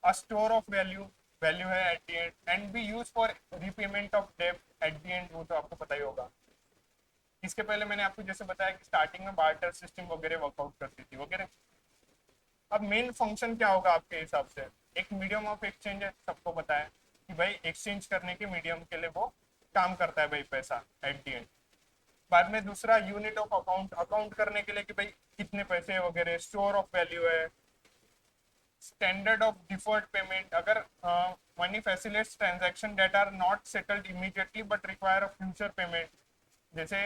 A store of value, value है at the end, and be use for repayment of debt at the end, वो तो आपको पता ही होगा। इसके पहले मैंने आपको जैसे बताया कि स्टार्टिंग में बार्टर सिस्टम वगैरह वर्कआउट करती थी वगैरह। अब मेन फंक्शन क्या होगा आपके हिसाब से, एक मीडियम ऑफ एक्सचेंज है, सबको पता है कि भाई एक्सचेंज करने के मीडियम के लिए वो काम करता है भाई पैसा एट दी एंड। बाद में दूसरा यूनिट ऑफ अकाउंट, अकाउंट करने के लिए कि भाई कितने पैसे वगैरह, स्टोर ऑफ वैल्यू है। स्टैंडर्ड ऑफ डिफर्ड पेमेंट, अगर money facilitates transaction debt are not settled immediately but require a future payment. जैसे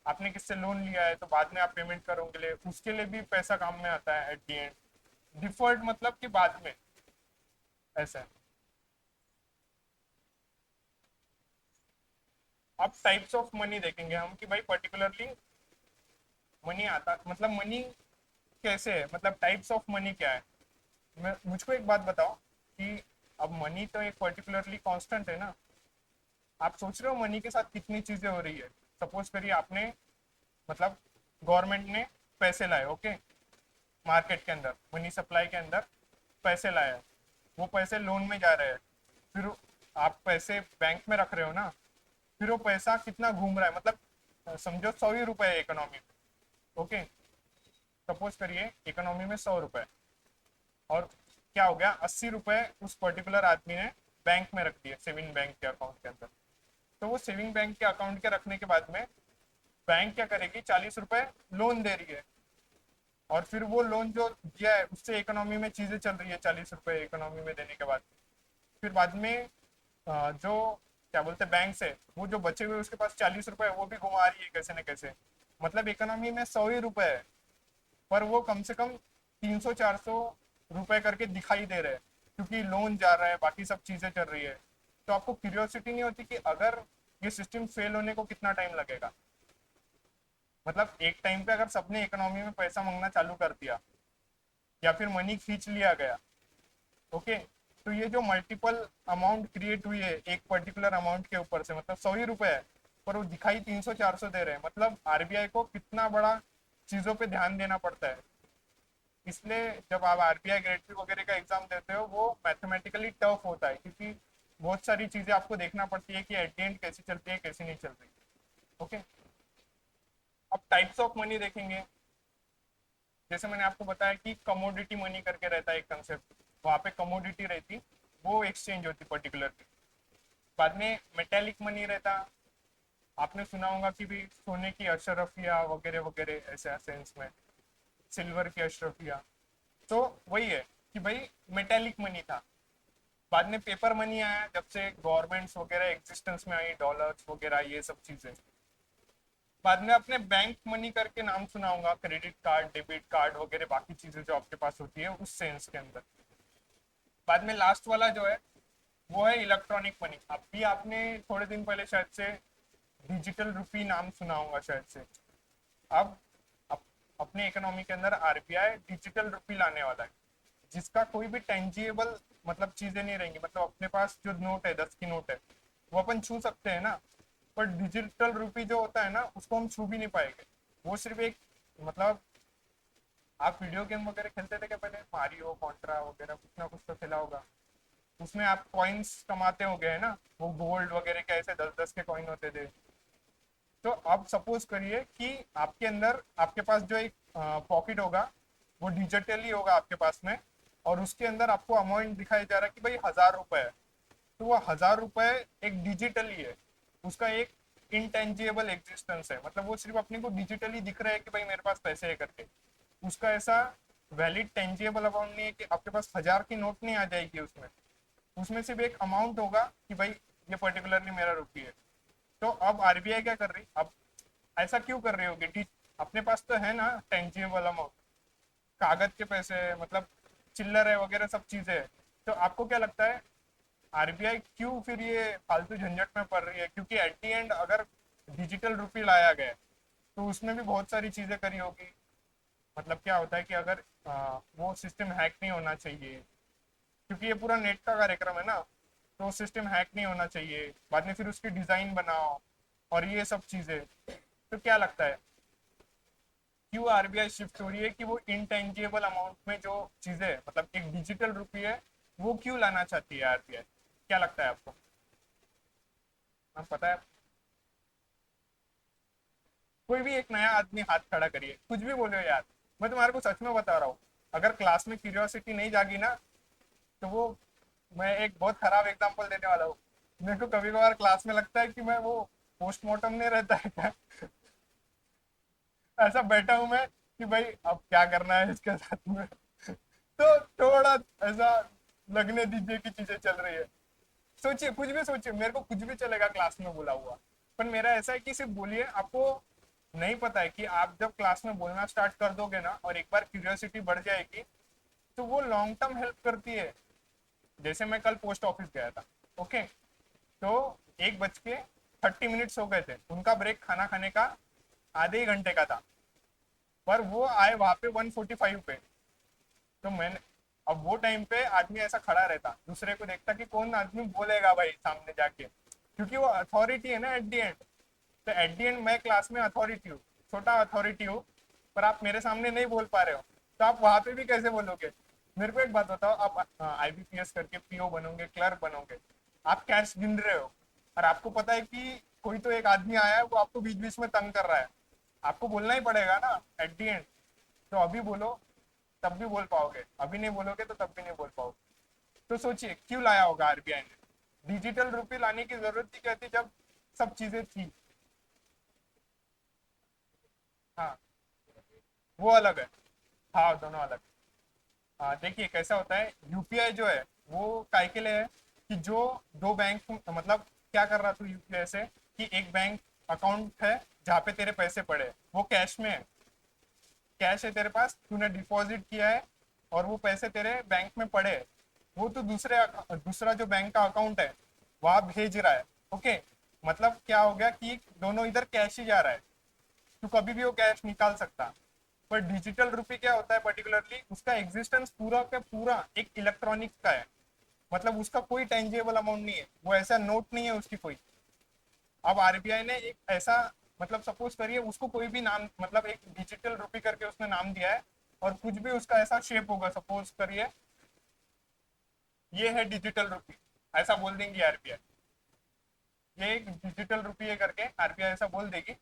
आपने किससे लोन लिया है तो बाद में आप पेमेंट करोगे, उसके लिए भी पैसा काम में आता है एट दी एंड। डिफर्ड मतलब कि बाद में, ऐसा है। अब टाइप्स ऑफ मनी देखेंगे हम कि भाई पर्टिकुलरली मनी आता, मतलब मनी कैसे है, मतलब टाइप्स ऑफ मनी क्या है। मुझको एक बात बताओ कि अब मनी तो एक पर्टिकुलरली कांस्टेंट है ना। आप सोच रहे हो मनी के साथ कितनी चीजें हो रही है। सपोज करिए आपने, मतलब गवर्नमेंट ने पैसे लाए, ओके, मार्केट के अंदर मनी सप्लाई के अंदर पैसे लाए, वो पैसे लोन में जा रहे हैं, फिर आप पैसे बैंक में रख रहे हो ना, फिर वो पैसा कितना घूम रहा है, मतलब समझो 100 ही रुपए है इकोनॉमी में, ओके। सपोज करिए इकोनॉमी में 100 रुपए, और क्या हो गया, 80 रुपए उस पर्टिकुलर आदमी ने बैंक में रख दिए, सेविंग बैंक के अकाउंट के अंदर। तो वो सेविंग बैंक के अकाउंट के रखने के बाद में बैंक क्या करेगी, 40 रुपए लोन दे रही है, और फिर वो लोन जो दिया है उससे इकोनॉमी में चीजें चल रही है, 40 रुपए इकोनॉमी में देने के बाद फिर बाद में जो क्या बोलते हैं बैंक से वो जो बचे हुए उसके पास 40 रुपए है, वो भी घुमा रही है कैसे न कैसे। मतलब इकोनॉमी में 100 ही रुपए है, पर वो कम से कम 300-400 रुपए करके दिखाई दे रहे हैं, क्योंकि लोन जा रहा है, बाकी सब चीजें चल रही है। तो आपको क्यूरियोसिटी नहीं होती कि अगर ये सिस्टम फेल होने को कितना टाइम लगेगा। मतलब एक टाइम पे अगर सबने इकोनॉमी में पैसा मांगना चालू कर दिया, या फिर मनी खींच लिया गया, ओके, तो ये जो मल्टीपल अमाउंट क्रिएट हुई है एक पर्टिकुलर अमाउंट के ऊपर से, मतलब 100 ही रुपए है, पर वो दिखाई 300-400 दे रहे हैं, मतलब आरबीआई को कितना बड़ा चीजों पे ध्यान देना पड़ता है। इसलिए जब आप आरबीआई ग्रेड थ्री वगैरह का एग्जाम देते हो वो मैथमेटिकली टफ होता है, क्योंकि बहुत सारी चीजें आपको देखना पड़ती है कि एट द एंड कैसी चलती है कैसी नहीं चल रही। ओके, अब टाइप्स ऑफ मनी देखेंगे। जैसे मैंने आपको बताया कि कमोडिटी मनी करके रहता है एक कंसेप्ट, वहाँ पे कमोडिटी रहती, वो एक्सचेंज होती पर्टिकुलरली। बाद में मेटेलिक मनी रहता, आपने सुना होगा कि भी सोने की अशरफिया वगैरह वगैरह, ऐसे सेंस में सिल्वर की अशरफिया। तो वही है कि भाई मेटेलिक मनी था। बाद में पेपर मनी आया जब से गवर्नमेंट्स वगैरह एग्जिस्टेंस में आई, डॉलर्स वगैरह ये सब चीजें। बाद में अपने बैंक मनी करके नाम सुना होगा, क्रेडिट कार्ड डेबिट कार्ड वगैरह बाकी चीजें जो आपके पास होती है उस सेंस के अंदर। बाद में लास्ट वाला जो है वो है इलेक्ट्रॉनिक मनी। अभी आपने थोड़े दिन पहले शायद से डिजिटल रुपी नाम सुना होगा शायद से। अब अप, अपने इकोनॉमी के अंदर आरबीआई डिजिटल रुपी लाने वाला है, जिसका कोई भी टेंजिबल मतलब चीजें नहीं रहेंगी। मतलब अपने पास जो नोट है, 10 की नोट है, वो अपन छू सकते हैं ना, पर डिजिटल रुपी जो होता है ना उसको हम छू भी नहीं पाएंगे। वो सिर्फ एक, मतलब आप वीडियो गेम वगैरह खेलते थे क्या पहले, मारियो कॉन्ट्रा वगैरह, कुछ ना कुछ तो खेला होगा। उसमें आप कॉइन्स कमाते हो गए ना, वो गोल्ड वगैरह के ऐसे 10-10 के कॉइन होते थे। तो अब सपोज करिए कि आपके अंदर, आपके पास जो एक पॉकेट होगा वो डिजिटली होगा आपके पास में, और उसके अंदर आपको अमाउंट दिखाई जा रहा है कि भाई 1000 रुपए है। तो वो 1000 रुपए एक डिजिटली है, उसका एक इनटेंजिबल एग्जिस्टेंस है, मतलब वो सिर्फ अपने को डिजिटली दिख रहा है कि भाई मेरे पास पैसे है करके। उसका ऐसा वैलिड टेंजिबल अमाउंट नहीं है कि आपके पास 1000 की नोट नहीं आ जाएगी उसमें। उसमें सिर्फ एक अमाउंट होगा कि भाई ये पर्टिकुलरली मेरा रुपी है। तो अब आरबीआई क्या कर रही, अब ऐसा क्यों कर रही होगी कि अपने पास तो है ना टेंजिबल अमाउंट, कागज के पैसे है, मतलब चिल्लर है वगैरह सब चीजें है। तो आपको क्या लगता है आरबीआई क्यों फिर ये फालतू झंझट में पड़ रही है, क्योंकि एट दी एंड अगर डिजिटल रुपी लाया गया तो उसमें भी बहुत सारी चीजें करी होगी। मतलब क्या होता है कि अगर वो सिस्टम हैक नहीं होना चाहिए, क्योंकि ये पूरा नेट का कार्यक्रम है ना, तो सिस्टम हैक नहीं होना चाहिए। बाद में फिर उसकी डिजाइन बनाओ और ये सब चीजें। तो क्या लगता है क्यों आरबीआई शिफ्ट हो रही है कि वो इनटेंजिबल अमाउंट में जो चीजें है, मतलब एक डिजिटल रुपी है, वो क्यों लाना चाहती है आरबीआई, क्या लगता है आपको। हाँ पता है। कोई भी एक नया आदमी हाथ खड़ा करिए, कुछ भी बोलो यार, मैं तुम्हारे को सच में बता रहा हूँ। अगर क्लास में क्यूरियोसिटी नहीं जागी ना, तो वो, मैं एक बहुत खराब एग्जांपल देने वाला हूँ। मेरे को कभी कभार क्लास में लगता है कि मैं वो पोस्टमार्टम नहीं रहता है क्या, ऐसा बैठा हूँ मैं कि भाई अब क्या करना है इसके साथ में। तो थोड़ा ऐसा लगने दीजिए कि चीजें चल रही है। सोचिए, कुछ भी सोचिए, मेरे को कुछ भी चलेगा क्लास में बोला हुआ। पर मेरा ऐसा है कि सिर्फ बोलिए। आपको नहीं पता है कि आप जब क्लास में बोलना स्टार्ट कर दोगे ना और एक बार क्यूरियोसिटी बढ़ जाएगी, तो वो लॉन्ग टर्म हेल्प करती है। जैसे मैं कल पोस्ट ऑफिस गया था, ओके, तो 1 बज के 30 मिनट्स हो गए थे, उनका ब्रेक खाना खाने का आधे ही घंटे का था। पर वो आए वहां पे 145 पे। तो मैंने, अब वो टाइम पे आदमी ऐसा खड़ा रहता, दूसरे को देखता कि कौन आदमी बोलेगा भाई सामने जाके, क्योंकि वो अथॉरिटी है ना एट दी एंड। तो एट दी एंड मैं क्लास में अथॉरिटी हूँ, छोटा अथॉरिटी हूँ, पर आप मेरे सामने नहीं बोल पा रहे हो, तो आप वहां पे भी कैसे बोलोगे? मेरे को एक बात बताओ, आप आईबीपीएस करके पीओ बनोगे, क्लर्क बनोगे, आप कैश गिन रहे हो, और आपको पता है कि कोई तो एक आदमी आया है वो आपको बीच बीच में तंग कर रहा है, आपको बोलना ही पड़ेगा ना एट दी एंड। तो अभी बोलो तब भी बोल पाओगे, अभी नहीं बोलोगे तो तब भी नहीं बोल पाओगे। तो सोचिए क्यों लाया होगा आरबीआई ने? डिजिटल रुपये लाने की जरूरत थी क्या थी जब सब चीजें थी? हाँ, वो अलग है। हाँ, दोनों अलग। हाँ, देखिए कैसा होता है, यूपीआई जो है वो काय के लिए है कि जो दो बैंक, मतलब क्या कर रहा तू यूपीआई से, कि एक बैंक अकाउंट है जहाँ पे तेरे पैसे पड़े हैं, वो कैश में है, कैश है तेरे पास, तूने डिपॉजिट किया है और वो पैसे तेरे बैंक में पड़े हैं, वो तो दूसरा जो बैंक का अकाउंट है वहां भेज रहा है। ओके, मतलब क्या हो गया कि दोनों इधर कैश ही जा रहा है, तू कभी भी वो कैश निकाल सकता। पर डिजिटल रुपये क्या होता है पर्टिकुलरली, उसका एग्जिस्टेंस पूरा का पूरा एक इलेक्ट्रॉनिक का है, मतलब उसका कोई टेंजेबल अमाउंट नहीं है, वो ऐसा नोट नहीं है उसकी कोई। अब आरबीआई ने एक ऐसा, मतलब सपोज करिए उसको कोई भी नाम, मतलब एक डिजिटल रुपी करके उसने नाम दिया है, और कुछ भी उसका ऐसा शेप होगा, सपोज करिए ये है डिजिटल रुपी, ऐसा बोल देंगी आरबीआई, ये एक डिजिटल रुपी है करके आरबीआई ऐसा बोल देगी।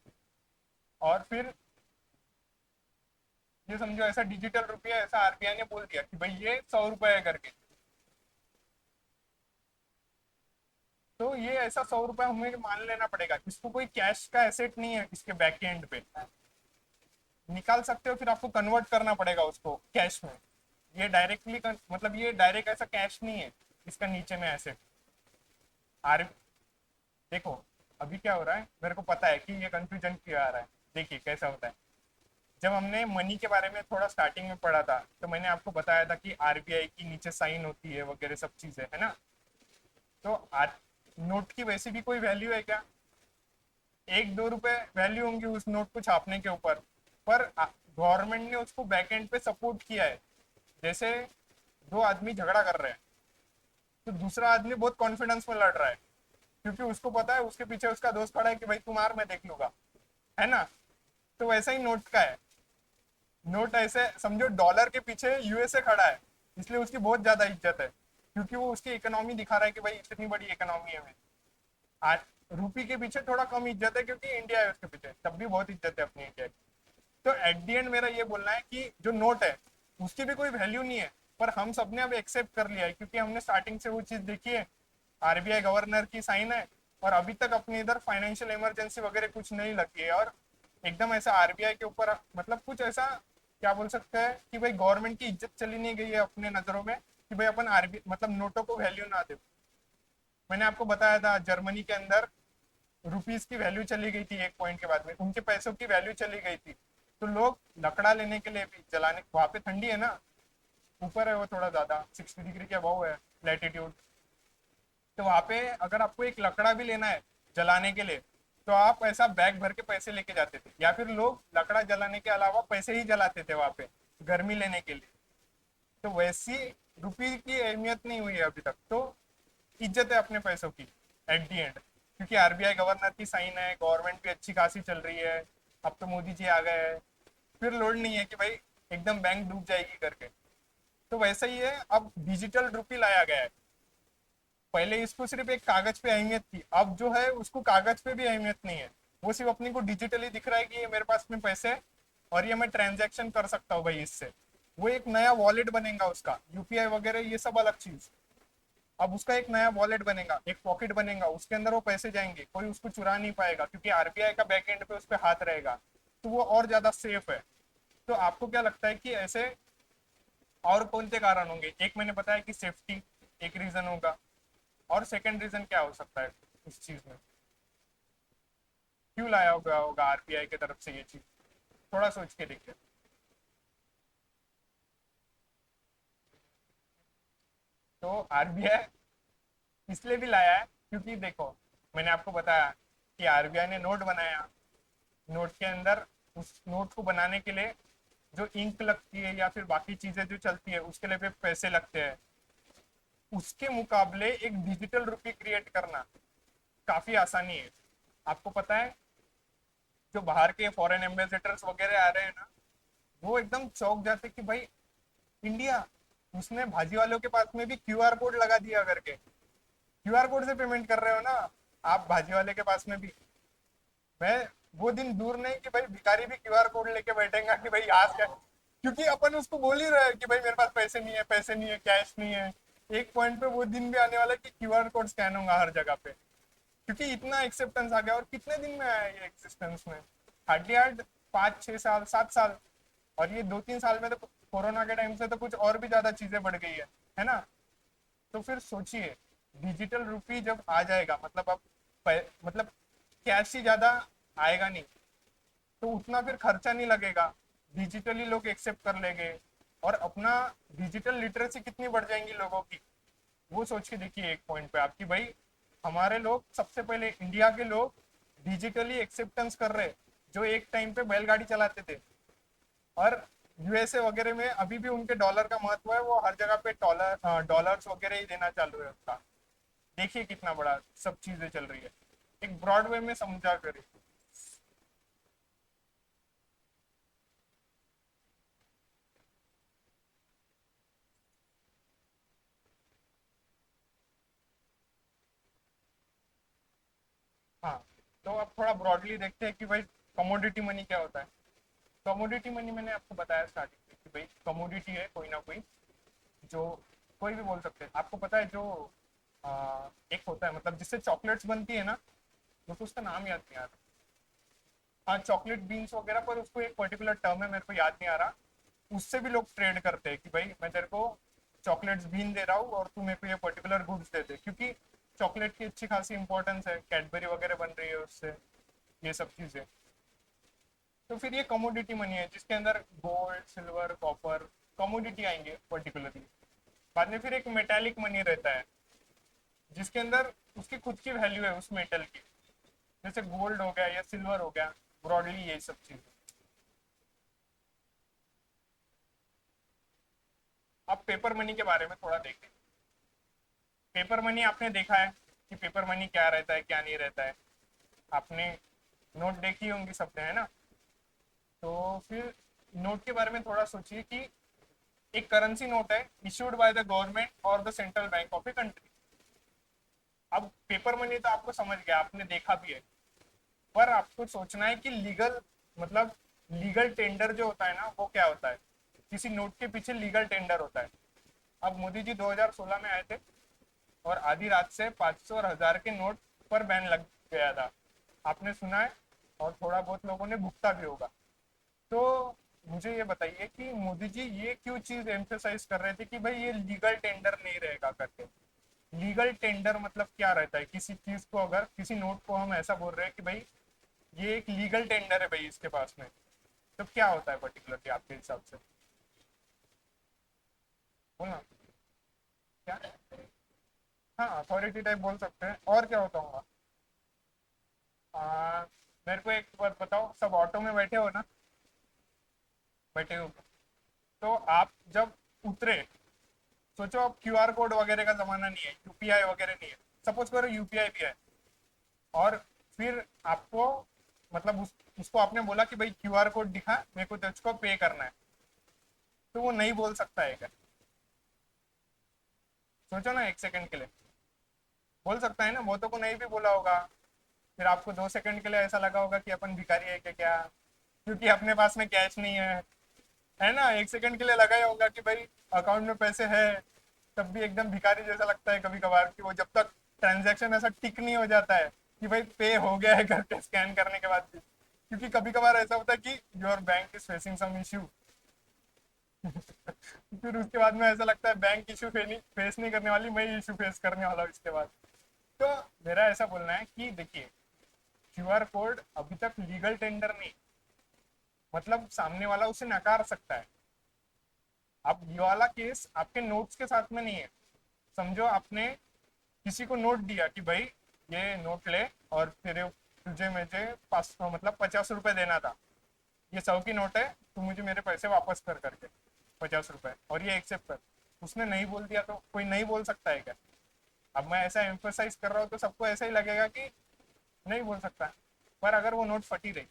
और फिर ये समझो ऐसा डिजिटल रुपया, ऐसा आरबीआई ने बोल दिया कि भाई ये 100 रुपए है करके, तो ये ऐसा 100 रुपए हमें मान लेना पड़ेगा, इसको कोई कैश का एसेट नहीं है, इसके बैक एंड पे निकाल सकते हो, फिर आपको कन्वर्ट करना पड़ेगा उसको कैश में। ये डायरेक्टली, मतलब ये डायरेक्ट ऐसा कैश नहीं है, इसका नीचे में एसेट। आर देखो, अभी क्या हो रहा है, मेरे को पता है कि ये कंफ्यूजन क्यों आ रहा है। देखिए कैसा होता है, जब हमने मनी के बारे में थोड़ा स्टार्टिंग में पढ़ा था, तो मैंने आपको बताया था कि आरबीआई की नीचे साइन होती है वगैरह सब चीजें है ना। तो नोट की वैसे भी कोई वैल्यू है क्या? 1-2 रुपए वैल्यू होंगी उस नोट को छापने के ऊपर, पर गवर्नमेंट ने उसको बैकएंड पे सपोर्ट किया है। जैसे दो आदमी झगड़ा कर रहे हैं, तो दूसरा आदमी बहुत कॉन्फिडेंस में लड़ रहा है, क्योंकि उसको पता है उसके पीछे उसका दोस्त खड़ा है कि भाई तुम मार मैं देख लूंगा, है ना। तो वैसा ही नोट का है, नोट ऐसे समझो डॉलर के पीछे यूएसए खड़ा है, इसलिए उसकी बहुत ज्यादा इज्जत है, क्योंकि वो उसकी इकोनॉमी दिखा रहा है कि भाई इतनी बड़ी इकोनॉमी है मेरी। आज रूपी के पीछे थोड़ा कम इज्जत है क्योंकि इंडिया है उसके पीछे, तब भी बहुत इज्जत है अपनी इंडिया की। तो एट दी एंड मेरा ये बोलना है कि जो नोट है उसकी भी कोई वैल्यू नहीं है, पर हम सबने अब एक्सेप्ट कर लिया है, क्योंकि हमने स्टार्टिंग से वो चीज देखी है, आरबीआई गवर्नर की साइन है, और अभी तक अपने इधर फाइनेंशियल इमरजेंसी वगैरह कुछ नहीं लगी है, और एकदम ऐसा आरबीआई के ऊपर, मतलब कुछ ऐसा क्या बोल सकते हैं कि भाई गवर्नमेंट की इज्जत चली नहीं गई है अपने नजरों में, कि भाई अपन आरबी मतलब नोटों को वैल्यू ना दे। मैंने आपको बताया था जर्मनी के अंदर रुपीस की वैल्यू चली गई थी, एक पॉइंट के बाद में उनके पैसों की वैल्यू चली गई थी, तो लोग लकड़ा लेने के लिए भी जलाने, वहां पे ठंडी है ना, ऊपर है वो थोड़ा ज्यादा, 60 डिग्री के अबव है लैटिट्यूड, तो वहां पे अगर आपको एक लकड़ा भी लेना है जलाने के लिए, तो आप ऐसा बैग भर के पैसे लेके जाते थे, या फिर लोग लकड़ा जलाने के अलावा पैसे ही जलाते थे वहां पे गर्मी लेने के लिए। तो वैसी रुपी की अहमियत नहीं हुई है अभी तक, तो इज्जत है अपने पैसों की एट दी एंड, क्योंकि आरबीआई गवर्नर की साइन है, गवर्नमेंट भी अच्छी खासी चल रही है, अब तो मोदी जी आ गए हैं, फिर लोड नहीं है कि भाई एकदम बैंक डूब जाएगी करके। तो वैसा ही है, अब डिजिटल रुपी लाया गया है, पहले इसको सिर्फ एक कागज पे अहमियत थी, अब जो है उसको कागज पे भी अहमियत नहीं है, वो सिर्फ अपने को डिजिटली दिख रहा है कि ये मेरे पास में पैसे है, और ये मैं ट्रांजेक्शन कर सकता हूँ भाई इससे। वो एक नया वॉलेट बनेगा उसका, यूपीआई वगैरह ये सब अलग चीज। अब उसका एक नया वॉलेट बनेगा, एक पॉकेट बनेगा, उसके अंदर वो पैसे जाएंगे, कोई उसको चुरा नहीं पाएगा, क्योंकि आरबीआई का बैक एंड पे उस पर हाथ रहेगा, तो वो और ज्यादा सेफ है। तो आपको क्या लगता है कि ऐसे और कौन से कारण होंगे? एक मैंने बताया कि सेफ्टी एक रीजन होगा, और सेकंड रीजन क्या हो सकता है इस चीज में, क्यों लाया होगा आरबीआई की तरफ से ये चीज? थोड़ा सोच के देखिए। तो आरबीआई इसलिए भी लाया है क्योंकि देखो, मैंने आपको बताया कि आरबीआई ने नोट बनाया, नोट के अंदर उस नोट को बनाने के लिए जो इंक लगती है या फिर बाकी चीजें जो चलती है उसके लिए भी पैसे लगते हैं। उसके मुकाबले एक डिजिटल रुपी क्रिएट करना काफी आसानी है। आपको पता है जो बाहर के फॉरेन एम्बेसडर्स वगैरह आ रहे हैं ना, वो एकदम चौंक जाते कि भाई इंडिया, उसने भाजी वालों के पास में भी क्यूआर कोड लगा दिया करके। क्यूआर कोड से पेमेंट कर रहे हो ना आप भाजी वाले के पास में भी। मैं वो दिन दूर नहीं कि भाई भिखारी भी क्यूआर कोड लेके बैठेगा कि भाई आज क्या, क्योंकि अपन उसको बोल ही रहे हैं कि भाई मेरे पास पैसे नहीं है, पैसे नहीं है, कैश नहीं है। एक पॉइंट पे वो दिन भी आने वाला है कि क्यूआर कोड स्कैन होगा हर जगह पे, क्योंकि इतना एक्सेप्टेंस आ गया। और कितने दिन में आया ये एक्सिस्टेंस में? हार्डली हार्ड 5 6 साल 7 साल। और ये 2 3 साल में तो कोरोना के टाइम से तो कुछ और भी ज्यादा चीजें बढ़ गई है ना? तो फिर सोचिए, डिजिटल रुपी जब आ जाएगा, मतलब अब मतलब कैश ही ज्यादा आएगा नहीं, तो उतना फिर खर्चा नहीं लगेगा, डिजिटली लोग एक्सेप्ट कर लेंगे। और अपना डिजिटल लिटरेसी कितनी बढ़ जाएंगी लोगों की, वो सोच के देखिए एक पॉइंट पे आपकी भाई। हमारे लोग सबसे पहले, इंडिया के लोग डिजिटली एक्सेप्टेंस कर रहे, जो एक टाइम पे बैलगाड़ी चलाते थे। और यूएसए वगैरह में अभी भी उनके डॉलर का महत्व है, वो हर जगह पे डॉलर्स वगैरह ही देना चालू है उनका। देखिए कितना बड़ा सब चीजें चल रही है, एक ब्रॉड वे में समझा करिए। हाँ, तो अब थोड़ा ब्रॉडली देखते हैं कि भाई कमोडिटी मनी क्या होता है। कमोडिटी मनी मैंने आपको बताया स्टार्टिंग में कि भाई कमोडिटी है कोई ना कोई, जो कोई भी बोल सकते हैं। आपको पता है जो एक होता है, मतलब जिससे चॉकलेट्स बनती है ना, मेरे को उसका नाम याद नहीं आ रहा। हाँ, चॉकलेट बीन्स वगैरह, पर उसको एक पर्टिकुलर टर्म है, मेरे को याद नहीं आ रहा। उससे भी लोग ट्रेड करते हैं कि भाई मैं तेरे को चॉकलेट्स बीन दे रहा हूँ और तू मेरे को ये पर्टिकुलर गुड्स दे दे, क्योंकि चॉकलेट की अच्छी खासी इंपॉर्टेंस है, कैडबरी वगैरह बन रही है उससे, ये सब चीजें। तो फिर ये कमोडिटी मनी है जिसके अंदर गोल्ड सिल्वर कॉपर कमोडिटी आएंगे पर्टिकुलरली। बाद में फिर एक मेटेलिक मनी रहता है जिसके अंदर उसकी खुद की वैल्यू है उस मेटल की, जैसे गोल्ड हो गया या सिल्वर हो गया, ब्रॉडली यही सब चीज। अब पेपर मनी के बारे में थोड़ा देखें। पेपर मनी आपने देखा है कि पेपर मनी क्या रहता है क्या नहीं रहता है, आपने नोट देखी होंगी सबने, है ना? तो फिर नोट के बारे में थोड़ा सोचिए कि एक करेंसी नोट है इशूड बाय द गवर्नमेंट और the central bank of a country. अब पेपर मनी तो आपको समझ गया, आपने देखा भी है। पर आपको सोचना है कि लीगल, मतलब लीगल टेंडर जो होता है ना, वो क्या होता है। किसी नोट के पीछे लीगल टेंडर होता है। अब मोदी जी 2016 में आए थे और आधी रात से 500 और 1000 के नोट पर बैन लग गया था, आपने सुना है। और थोड़ा बहुत लोगों ने भुगता भी होगा। तो मुझे ये बताइए कि मोदी जी ये क्यों चीज एम्फेसाइज कर रहे थे कि भाई ये लीगल टेंडर नहीं रहेगा करके। लीगल टेंडर मतलब क्या रहता है, किसी चीज को, अगर किसी नोट को हम ऐसा बोल रहे हैं कि भाई ये एक लीगल टेंडर है भाई इसके पास में, तो क्या होता है पर्टिकुलरली आपके हिसाब से? बोलना क्या। हाँ, अथॉरिटी टाइप बोल सकते हैं, और क्या होता होगा? मेरे को एक बात बताओ, सब ऑटो में बैठे हो ना? बैठे हो। तो आप जब उतरे, सोचो अब क्यूआर कोड वगैरह का जमाना नहीं है, यूपीआई वगैरह नहीं है। सपोज करो यूपीआई भी है, और फिर आपको, मतलब उसको आपने बोला कि भाई क्यूआर कोड दिखा मेरे को, तुझको पे करना है, तो वो नहीं बोल सकता है क्या? सोचो ना एक सेकंड के लिए। बोल सकता है ना, बहुतों को नहीं भी बोला होगा। फिर आपको 2 सेकंड के लिए ऐसा लगा होगा कि अपन भिखारी है क्या क्या, क्योंकि अपने पास में कैश नहीं है ना? 1 सेकंड के लिए लगा ही होगा कि भाई अकाउंट में पैसे है, तब भी एकदम भिखारी जैसा लगता है कभी कभार, कि वो जब तक ट्रांजैक्शन ऐसा टिक नहीं हो जाता है कि भाई पे हो गया है करके स्कैन करने के बाद भी। क्योंकि कभी कभार ऐसा होता है कि your bank is facing some issue, फिर उसके बाद में ऐसा लगता है बैंक इशू फेस नहीं करने वाली, मैं इशू फेस करने वाला हूँ इसके बाद। तो मेरा ऐसा बोलना है कि देखिए, क्यूआर कोड अभी तक लीगल टेंडर नहीं, मतलब सामने वाला उसे नकार सकता है। अब ये वाला केस आपके नोट्स के साथ में नहीं है। समझो आपने किसी को नोट दिया कि भाई ये नोट ले, और तेरे तुझे मुझे 500 मतलब 50 रुपए देना था, ये 100 की नोट है, तू मुझे मेरे पैसे वापस कर करके 50 रुपए, और ये एक्सेप्ट कर। उसने नहीं बोल दिया तो कोई नहीं बोल सकता है क्या? अब मैं ऐसा एम्फोसाइज कर रहा हूँ तो सबको ऐसा ही लगेगा कि नहीं बोल सकता। पर अगर वो नोट फटी रही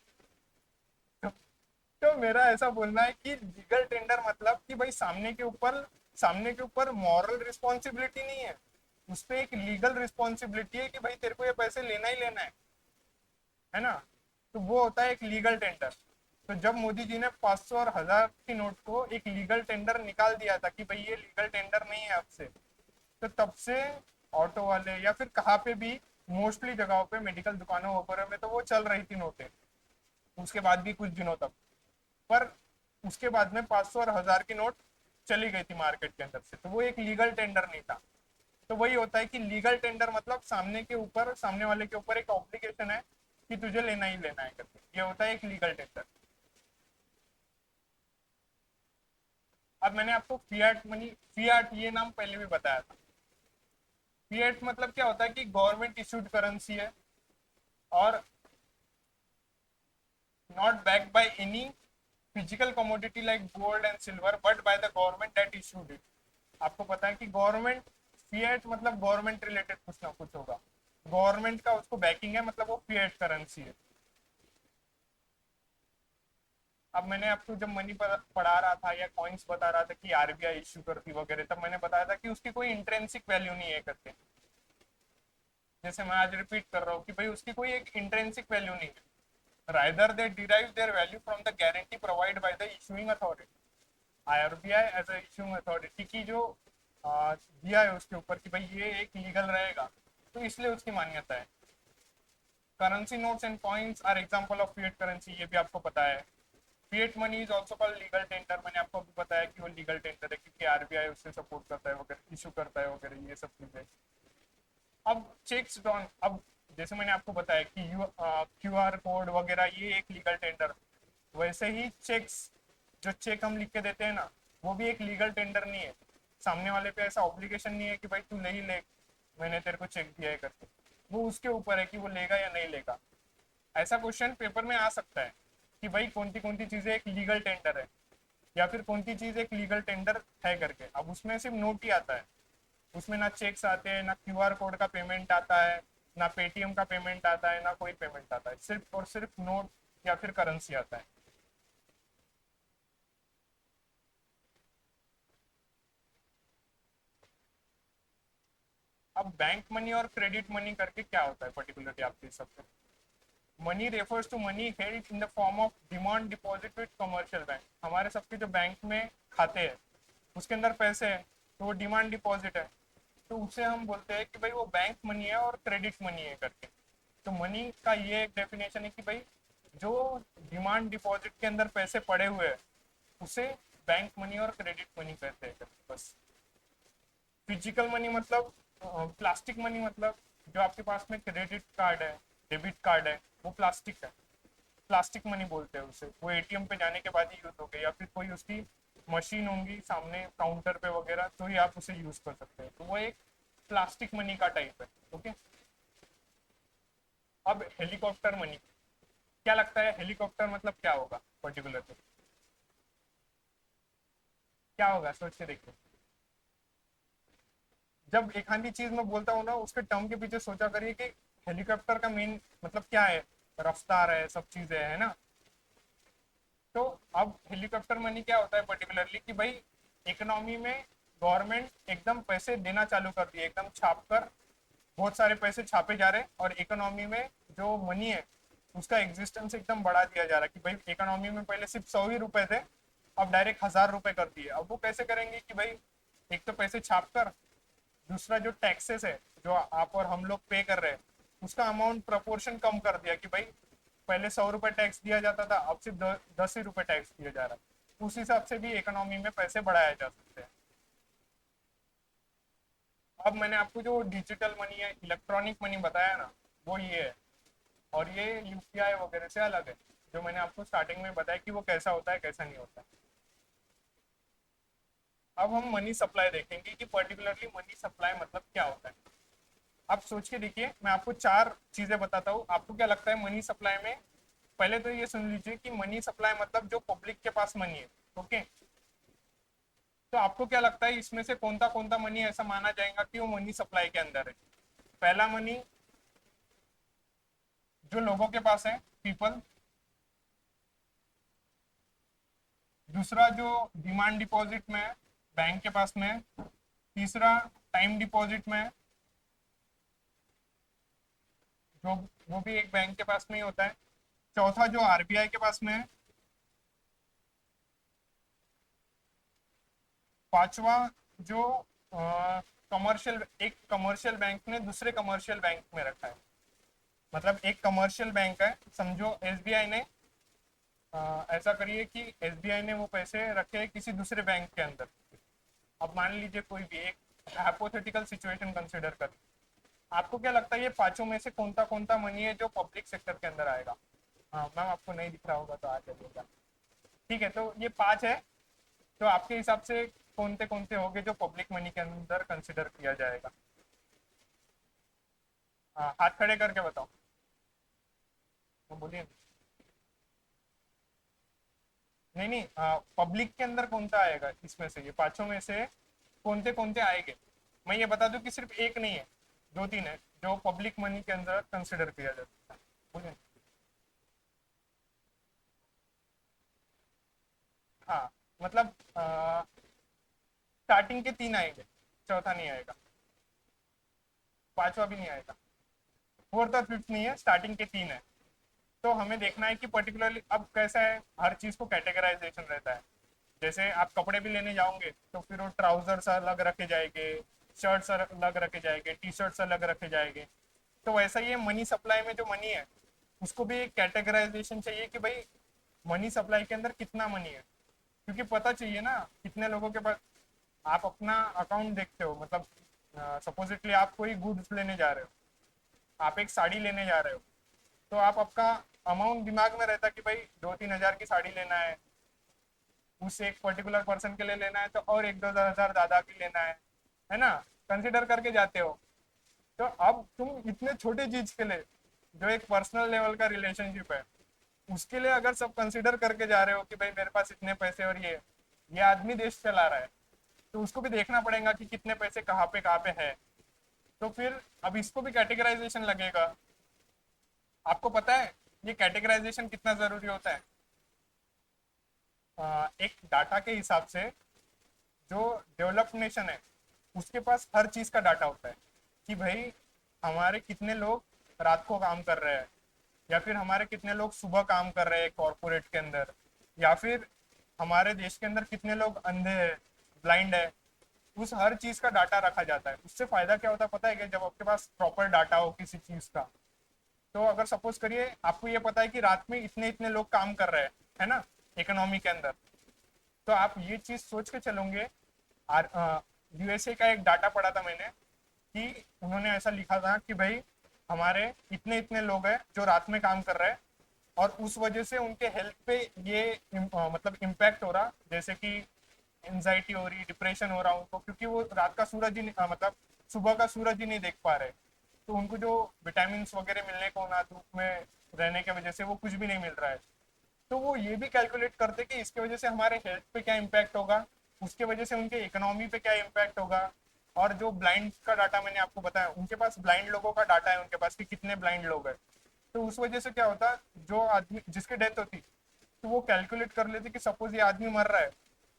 तो, मेरा ऐसा बोलना है कि लीगल टेंडर मतलब कि भाई सामने के ऊपर मॉरल रिस्पॉन्सिबिलिटी नहीं है, उस पर एक लीगल रिस्पॉन्सिबिलिटी है कि भाई तेरे को ये पैसे लेना ही लेना है ना। तो वो होता है एक लीगल टेंडर। तो जब मोदी जी ने 500 और 1000 की नोट को एक लीगल टेंडर निकाल दिया था कि भाई ये लीगल टेंडर नहीं है अब से, तो तब से ऑटो वाले या फिर कहाँ पे भी मोस्टली जगहों पे मेडिकल दुकानों वगैरह में तो वो चल रही थी नोटें, उसके बाद भी कुछ दिनों तक। पर उसके बाद में 500 और 1000 की नोट चली गई थी मार्केट के अंदर से, तो वो एक लीगल टेंडर नहीं था। तो वही होता है कि लीगल टेंडर मतलब सामने वाले के ऊपर एक ऑब्लिगेशन है कि तुझे लेना ही लेना है करके, ये होता है एक लीगल टेंडर। अब मैंने आपको फियाट ये नाम पहले भी बताया था। फिएट मतलब क्या होता है कि गवर्नमेंट इशूड करेंसी है, और not backed by any physical commodity like gold and silver but by the government that issued it. आपको पता है कि गवर्नमेंट, फिएट मतलब गवर्नमेंट रिलेटेड कुछ ना कुछ होगा, गवर्नमेंट का उसको बैकिंग है, मतलब वो फिएट करेंसी है। अब मैंने आपको जब मनी पढ़ा रहा था या कॉइन्स बता रहा था कि आरबीआई इश्यू करती वगैरह, तब मैंने बताया था कि उसकी कोई इंट्रेंसिक वैल्यू नहीं है करके। जैसे मैं आज रिपीट कर रहा हूँ कि भाई उसकी कोई एक इंट्रेंसिक वैल्यू नहीं है, rather they derive their value from the guarantee provide by the issuing authority. RBI as a issuing authority की जो दिया है उसके ऊपर कि भाई ये एक लीगल रहेगा, तो इसलिए उसकी मान्यता है। Currency notes and coins are example of fiat currency, ये भी आपको पता है। Fiat money is also called legal tender, मैंने आपको अभी बताया कि वो लीगल टेंडर है क्योंकि आरबीआई उससे सपोर्ट करता है वगैरह, इशू करता है वगैरह, ये सब चीजें। अब चेक्स डॉन, अब जैसे मैंने आपको बताया कि क्यूआर कोड वगैरह ये एक लीगल टेंडर, वैसे ही चेक्स, जो चेक हम लिख के देते हैं ना, वो भी एक लीगल टेंडर नहीं है। सामने वाले पे ऐसा ऑब्लिगेशन नहीं है कि भाई तू ले ही ले, मैंने तेरे को चेक दिया है करके। वो उसके ऊपर है कि वो लेगा या नहीं लेगा। ऐसा क्वेश्चन पेपर में आ सकता है कि भाई कौन सी चीजें एक लीगल टेंडर है, या फिर कौन सी चीज एक लीगल टेंडर है करके। अब उसमें सिर्फ नोट ही आता है, उसमें ना चेक्स आते हैं, ना क्यूआर कोड का पेमेंट आता है, ना पेटीएम का पेमेंट आता है, ना कोई पेमेंट आता है, सिर्फ और सिर्फ नोट या फिर करेंसी आता है। अब बैंक मनी और क्रेडिट मनी करके क्या होता है पर्टिकुलरली आपके सबसे? Money refers to money held in the form of demand deposit with commercial bank. हमारे सबके जो बैंक में खाते हैं उसके अंदर पैसे हैं, तो वो डिमांड डिपॉजिट है, तो उसे हम बोलते हैं कि भाई वो बैंक मनी है और क्रेडिट मनी है करके। तो मनी का ये एक डेफिनेशन है कि भाई जो डिमांड डिपॉजिट के अंदर पैसे पड़े हुए हैं उसे बैंक मनी और क्रेडिट मनी कहते हैं करके, बस। फिजिकल मनी मतलब प्लास्टिक मनी, मतलब जो आपके पास में क्रेडिट कार्ड है, डेबिट कार्ड है, वो प्लास्टिक है, प्लास्टिक मनी बोलते हैं उसे। वो एटीएम पे जाने के बाद ही यूज हो गई, या फिर कोई उसकी मशीन होंगी सामने काउंटर पे वगैरह, तो ही आप उसे यूज कर सकते हैं, तो वो एक प्लास्टिक मनी का टाइप है। ओके। अब हेलीकॉप्टर मनी, क्या लगता है हेलीकॉप्टर मतलब क्या होगा पर्टिकुलर? क्या होगा सोच के देखिए। जब एक आधी चीज मैं बोलता हूँ ना, उसके टर्म के पीछे सोचा करिए कि हेलीकॉप्टर का मेन मतलब क्या है। रफ्तार है, सब चीजें है ना। तो अब हेलीकॉप्टर मनी क्या होता है पर्टिकुलरली कि भाई इकोनॉमी में गवर्नमेंट एकदम पैसे देना चालू कर दिए, एकदम छाप कर बहुत सारे पैसे छापे जा रहे हैं, और इकोनॉमी में जो मनी है उसका एग्जिस्टेंस एकदम बढ़ा दिया जा रहा है कि भाई इकोनॉमी में पहले सिर्फ 100 ही रुपए थे, अब डायरेक्ट 1000 रुपए कर दिए। अब वो कैसे करेंगे कि भाई एक तो पैसे छाप कर, दूसरा जो टैक्सेस है जो आप और हम लोग पे कर रहे हैं उसका अमाउंट प्रपोर्शन कम कर दिया कि भाई पहले 100 रुपए टैक्स दिया जाता था, अब सिर्फ 10 ही रुपए टैक्स दिया जा रहा है। उस हिसाब से भी इकोनॉमी में पैसे बढ़ाए जा सकते हैं। अब मैंने आपको जो डिजिटल मनी है, इलेक्ट्रॉनिक मनी बताया ना, वो ये है, और ये यूपीआई वगैरह से अलग है, जो मैंने आपको स्टार्टिंग में बताया कि वो कैसा होता है कैसा नहीं होता। अब हम मनी सप्लाई देखेंगे कि पर्टिकुलरली मनी सप्लाई मतलब क्या होता है। आप सोच के देखिए, मैं आपको चार चीजें बताता हूँ, आपको क्या लगता है मनी सप्लाई में पहले तो ये सुन लीजिए कि मनी सप्लाई मतलब जो पब्लिक के पास मनी है। ओके, तो आपको क्या लगता है इसमें से कौन सा मनी ऐसा माना जाएगा कि वो मनी सप्लाई के अंदर है? पहला मनी जो लोगों के पास है, पीपल। दूसरा जो डिमांड डिपॉजिट में है, बैंक के पास में है। तीसरा टाइम डिपॉजिट में है, जो वो भी एक बैंक के पास में ही होता है। चौथा जो आरबीआई के पास में है। पांचवा जो कमर्शियल, एक कमर्शियल बैंक ने दूसरे कमर्शियल बैंक में रखा है। मतलब एक कमर्शियल बैंक है, समझो एसबीआई ने, ऐसा करिए कि एसबीआई ने वो पैसे रखे किसी दूसरे बैंक के अंदर। अब मान लीजिए कोई भी एक हाइपोथेटिकल सिचुएशन कंसिडर कर, आपको क्या लगता है ये पांचों में से कौन सा मनी है जो पब्लिक सेक्टर के अंदर आएगा? हाँ मैम, आपको नहीं दिख रहा होगा तो आ जाइएगा। ठीक है, तो ये पांच है। तो आपके हिसाब से कौन से होंगे जो पब्लिक मनी के अंदर कंसिडर किया जाएगा? हाँ, हाथ खड़े करके बताओ, तो बोलिए। नहीं नहीं, पब्लिक के अंदर कौन सा आएगा इसमें से, ये पांचों में से कौन से आएंगे? मैं ये बता दूं कि सिर्फ एक नहीं है, दो तीन है जो पब्लिक मनी के अंदर कंसिडर किया जाता है। बोलिए। हाँ, मतलब स्टार्टिंग के तीन आएंगे, चौथा नहीं आएगा, पांचवा भी नहीं आएगा, फोर्थ और फिफ्थ नहीं है, स्टार्टिंग के तीन है। तो हमें देखना है कि पर्टिकुलरली अब कैसा है, हर चीज को कैटेगराइजेशन रहता है। जैसे आप कपड़े भी लेने जाओगे तो फिर वो ट्राउजर्स अलग रखे जाएंगे, शर्ट्स अलग रखे जाएंगे, टी शर्ट्स अलग रखे जाएंगे। तो वैसा ही मनी सप्लाई में जो मनी है उसको भी एक कैटेगराइजेशन चाहिए कि भाई मनी सप्लाई के अंदर कितना मनी है, क्योंकि पता चाहिए ना कितने लोगों के पास। आप अपना अकाउंट देखते हो, मतलब सपोजिटली आप कोई गुड्स लेने जा रहे हो, आप एक साड़ी लेने जा रहे हो, तो आप आपका अमाउंट दिमाग में रहता कि भाई 2-3 हजार की साड़ी लेना है, उस एक पर्टिकुलर पर्सन के लिए लेना है, तो और 1-2 हजार दादा की लेना है ना, कंसिडर करके जाते हो। तो अब तुम इतने छोटे चीज के लिए, जो एक पर्सनल लेवल का रिलेशनशिप है, उसके लिए अगर सब कंसिडर करके जा रहे हो कि भाई मेरे पास इतने पैसे और ये आदमी देश चला रहा है, तो उसको भी देखना पड़ेगा कि कितने पैसे कहाँ पे है। तो फिर अब इसको भी कैटेगराइजेशन लगेगा। आपको पता है ये कैटेगराइजेशन कितना जरूरी होता है? एक डाटा के हिसाब से जो डेवलप्ड नेशन है उसके पास हर चीज का डाटा होता है कि भाई हमारे कितने लोग रात को काम कर रहे हैं, या फिर हमारे कितने लोग सुबह काम कर रहे हैं कॉरपोरेट के अंदर, या फिर हमारे देश के अंदर कितने लोग अंधे हैं, ब्लाइंड है। उस हर चीज का डाटा रखा जाता है। उससे फायदा क्या होता है पता है कि जब आपके पास प्रॉपर डाटा हो किसी चीज का, तो अगर सपोज करिए आपको ये पता है कि रात में इतने इतने लोग काम कर रहे हैं, है ना, इकोनॉमी के अंदर, तो आप ये चीज सोच के चलोगे। यूएसए का एक डाटा पढ़ा था मैंने कि उन्होंने ऐसा लिखा था कि भाई हमारे इतने इतने लोग हैं जो रात में काम कर रहे हैं, और उस वजह से उनके हेल्थ पे ये मतलब इम्पैक्ट हो रहा, जैसे कि एंजाइटी हो रही, डिप्रेशन हो रहा उनको, क्योंकि वो रात का सूरज ही मतलब सुबह का सूरज ही नहीं देख पा रहे। तो उनको जो विटामिन वगैरह मिलने को ना, धूप में रहने की वजह से वो कुछ भी नहीं मिल रहा है। तो वो ये भी कैलकुलेट करते कि इसके वजह से हमारे हेल्थ पे क्या इम्पैक्ट होगा, उसके वजह से उनके इकोनॉमी पे क्या इम्पैक्ट होगा। और जो ब्लाइंड का डाटा मैंने आपको बताया, उनके पास ब्लाइंड लोगों का डाटा है उनके पास कि कितने ब्लाइंड लोग हैं। तो उस वजह से क्या होता, जो आदमी जिसकी डेथ होती, तो वो कैलकुलेट कर लेते कि सपोज ये आदमी मर रहा है,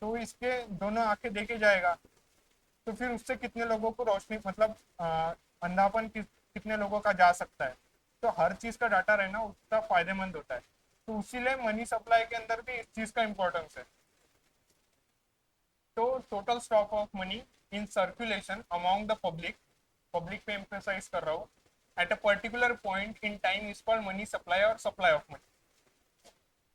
तो इसके दोनों आंखें देखे जाएगा, तो फिर उससे कितने लोगों को रोशनी मतलब अंधापन कितने लोगों का जा सकता है। तो हर चीज का डाटा रहना उतना फायदेमंद होता है। तो इसीलिए मनी सप्लाई के अंदर भी इस चीज का इंपॉर्टेंस है। तो total stock of money in circulation among the public, public पे एम्फेसाइज कर रहा हूँ, at a particular point in time is called money supply और supply of money.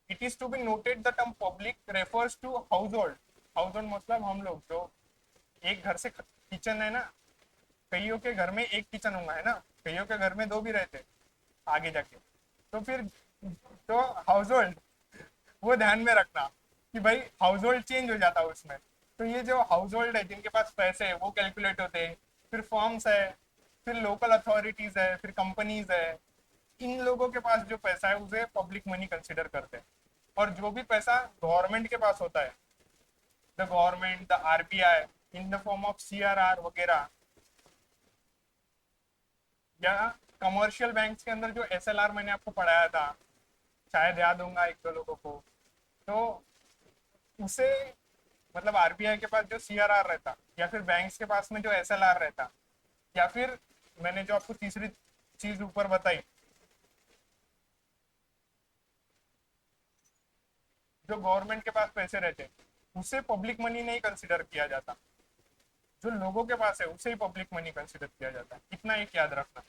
It is to be noted the term public refers to household. Household मतलब हम लोग जो एक घर से किचन है ना, कईयों के घर में एक किचन होगा, है ना, कईयों के घर में दो भी रहते आगे जाके। तो फिर तो हाउस होल्ड, वो ध्यान में रखना कि भाई हाउस होल्ड चेंज हो जाता है उसमें। तो ये जो हाउस होल्ड है जिनके पास पैसे है वो कैलकुलेट होते हैं, फिर फर्म्स है, फिर लोकल अथॉरिटीज है, फिर कंपनीज है, इन लोगों के पास जो पैसा है उसे पब्लिक मनी कंसिडर करते हैं। और जो भी पैसा गवर्नमेंट के पास होता है, the government, the RBI, in the form of CRR वगैरह, या कमर्शियल बैंक्स के अंदर जो एसएलआर मैंने आपको पढ़ाया था, शायद याद होगा एक दो लोगों को, तो उसे मतलब आरबीआई के पास जो सीआरआर रहता, या फिर बैंक्स के पास में जो एसएलआर रहता, या फिर मैंने जो आपको तीसरी चीज ऊपर बताई, जो गवर्नमेंट के पास पैसे रहते, उसे पब्लिक मनी नहीं कंसिडर किया जाता। जो लोगों के पास है उसे ही पब्लिक मनी कंसिडर किया जाता है। इतना एक याद रखना।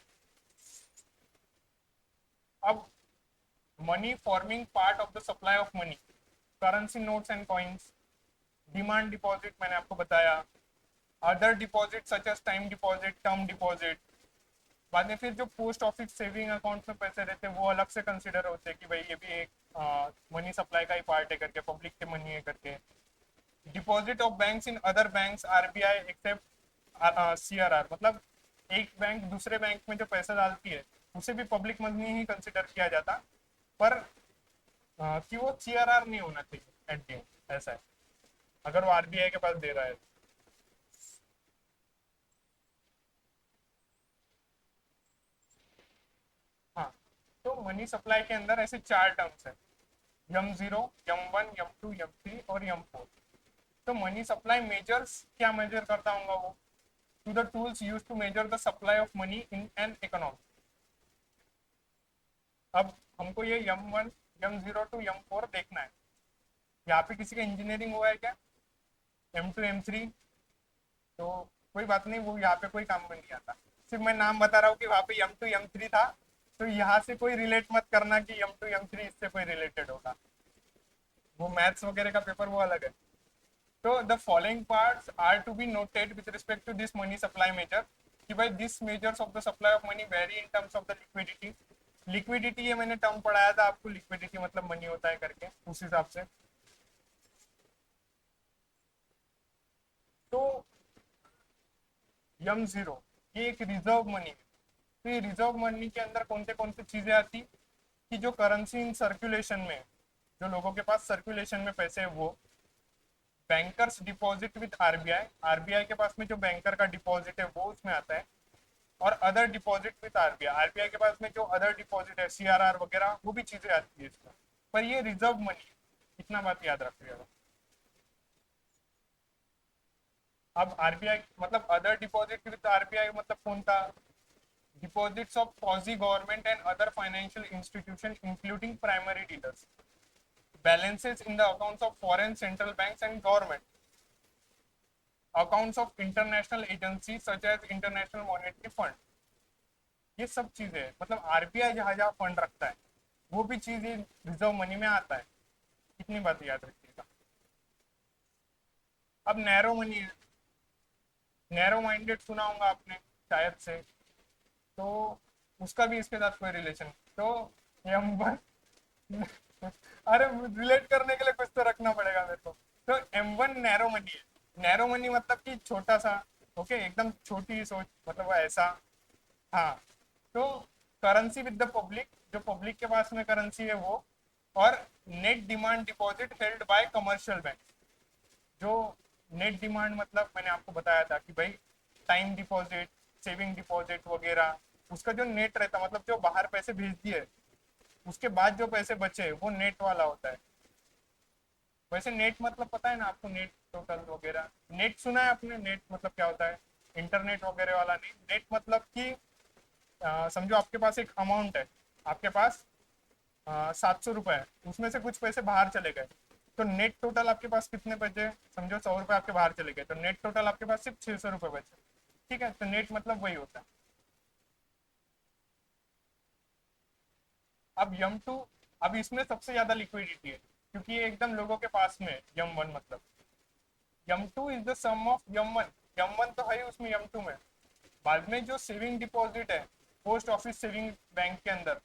अब money forming part of the supply of money, currency notes and coins, demand deposit मैंने आपको बताया, other deposit such as time deposit, term deposit. बाद में फिर जो पोस्ट ऑफिस सेविंग अकाउंट में पैसे रहते हैं वो अलग से कंसिडर होते हैं कि भाई ये भी एक मनी सप्लाई का ही पार्ट है करके, पब्लिक के मनी है करके। Deposit of banks in other banks, RBI except CRR, मतलब एक बैंक दूसरे बैंक में जो पैसा डालती है उसे भी पब्लिक मनी ही कंसिडर किया जाता, पर कि वो सीआरआर नहीं होना चाहिए एट द एंड, ऐसा है अगर वो आरबीआई के पास दे रहा है। हाँ, तो मनी सप्लाई के अंदर ऐसे चार टर्म्स है, यम जीरो, यम 1, यम 2, यम 3 और यम 4। तो मनी सप्लाई मेजर्स क्या मेजर करता होगा वो, to the tools use to measure the supply of money in an economy. अब हमको ये यम 1, यम 0 to यम 4 देखना है। यहाँ पे किसी का इंजीनियरिंग हुआ है क्या, M2 M3, तो कोई बात नहीं, वो यहाँ पे कोई काम में नहीं आता। सिर्फ मैं नाम बता रहा हूँ कि वहाँ पे M2 M3 था, तो यहाँ से कोई रिलेट मत करना कि M2 M3 इससे कोई रिलेटेड होगा। वो मैथ्स वगैरह का पेपर वो अलग है। तो the following parts are to be noted with respect to this money supply measure, कि भाई this measures of the supply of money vary in terms of the liquidity. Liquidity ये मैंने टर्म पढ़ाया था आपको, लिक्विडिटी मतलब मनी होता है करके, उस हिसाब से। तो यम 0 ये एक रिजर्व मनी है। तो ये रिजर्व मनी के अंदर कौन से चीजें आती, कि जो करेंसी इन सर्कुलेशन में, जो लोगों के पास सर्कुलेशन में पैसे है वो, bankers deposit with RBI, RBI के पास में जो बैंकर का डिपॉजिट है वो उसमें आता है, और other deposit with RBI, RBI के पास में जो अदर डिपॉजिट है सीआरआर वगैरह, वो भी चीजें आती है इसमें। पर ये रिजर्व मनी है, इतना बात याद रखिएगा। अब आरबीआई मतलब अदर डिपॉजिट विद आरबीआई मतलब कौन था, deposits of quasi government and other financial institutions including primary dealers, balances in the accounts of foreign central banks and government, accounts of international agencies such as international monetary fund। ये सब चीजें मतलब आरबीआई जहां जहां फंड रखता है वो भी चीज रिजर्व मनी में आता है। कितनी बात याद रखिएगा। अब नैरो मनी है, नैरो माइंडेड सुना होगा आपने शायद से, तो उसका भी इसके साथ कोई रिलेशन, तो M1 अरे रिलेट करने के लिए कुछ तो रखना पड़ेगा मेरे को। तो M1 नैरो मनी है। नैरो मनी मतलब कि छोटा सा, ओके, एकदम छोटी सोच, मतलब वो ऐसा। हाँ, तो करेंसी विद द पब्लिक, जो पब्लिक के पास में करेंसी है वो, और net demand deposit held by commercial bank. जो नेट डिमांड मतलब मैंने आपको बताया था कि भाई टाइम डिपॉजिट, सेविंग डिपॉजिट वगैरह, उसका जो नेट रहता मतलब जो बाहर पैसे भेज दिए उसके बाद जो पैसे बचे वो नेट वाला होता है। वैसे नेट मतलब पता है ना आपको, नेट टोटल वगैरह, नेट सुना है आपने, नेट मतलब क्या होता है, इंटरनेट वगैरह वाला नहीं। नेट मतलब कि समझो आपके पास एक अमाउंट है, आपके पास 700 रुपए है, उसमें से कुछ पैसे बाहर चले गए, तो नेट टोटल आपके पास कितने बचे, समझो 100 रुपए आपके बाहर चले गए, तो नेट टोटल आपके पास सिर्फ 600 रुपए बचे। ठीक है, तो नेट मतलब वही होता है। अब यम 2, अब इसमें सबसे ज्यादा लिक्विडिटी है क्योंकि ये एकदम लोगों के पास में है। यम 1 मतलब, यम 2 इज द सम ऑफ यम 1, यम 1 तो है ही उसमें यम 2 में। बाद में जो सेविंग डिपॉजिट है पोस्ट ऑफिस सेविंग बैंक के अंदर,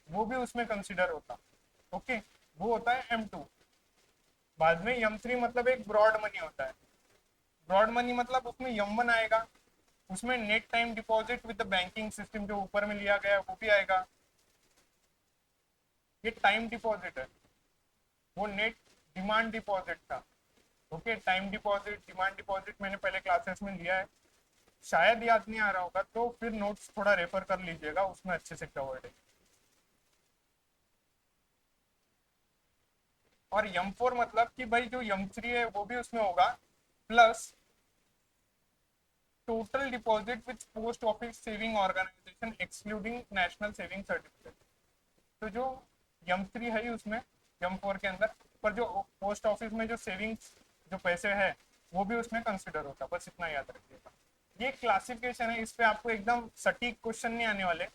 वो भी उसमें कंसिडर होता, ओके, वो होता है M2। बाद में यम 3 मतलब एक ब्रॉड मनी होता है। ब्रॉड मनी मतलब उसमें यम 1 आएगा, उसमें net time deposit with the banking system जो ऊपर में लिया गया है वो भी आएगा, ये टाइम डिपॉजिट है, वो नेट डिमांड डिपॉजिट था। Okay, time deposit demand deposit मैंने पहले क्लासेस में लिया है, शायद याद नहीं आ रहा होगा तो फिर नोट्स थोड़ा रेफर कर लीजिएगा, उसमें अच्छे से कवर्ड है। और यम फोर मतलब कि भाई जो यम थ्री है वो भी उसमें होगा, plus total deposit with post office saving organisation excluding national saving certificate. तो जो यम थ्री है ही उसमें, यम फोर के अंदर, पर जो पोस्ट ऑफिस में जो सेविंग्स जो पैसे है वो भी उसमें कंसिडर होता है, बस इतना याद रखिएगा। ये क्लासिफिकेशन है, इस पे आपको एकदम सटीक क्वेश्चन नहीं आने वाले,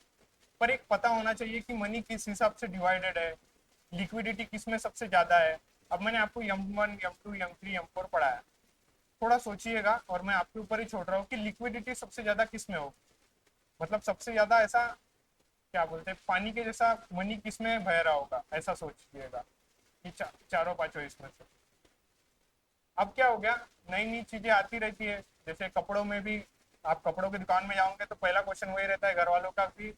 पर एक पता होना चाहिए कि मनी किस हिसाब से डिवाइडेड है, लिक्विडिटी किस में सबसे ज्यादा है। अब मैंने आपको M one M two M three M four पढ़ाया, थोड़ा सोचिएगा, और मैं आपके ऊपर ही छोड़ रहा हूँ कि लिक्विडिटी सबसे ज्यादा किस में हो, मतलब सबसे ज्यादा ऐसा क्या बोलते हैं पानी के जैसा मनी किस में बह रहा होगा, ऐसा सोचिएगा कि चारों पांचों इसमें से। अब क्या हो गया, नई नई चीजें आती रहती है, जैसे कपड़ों में भी, आप कपड़ों की दुकान में जाओगे तो पहला क्वेश्चन वही रहता है घर वालों का कि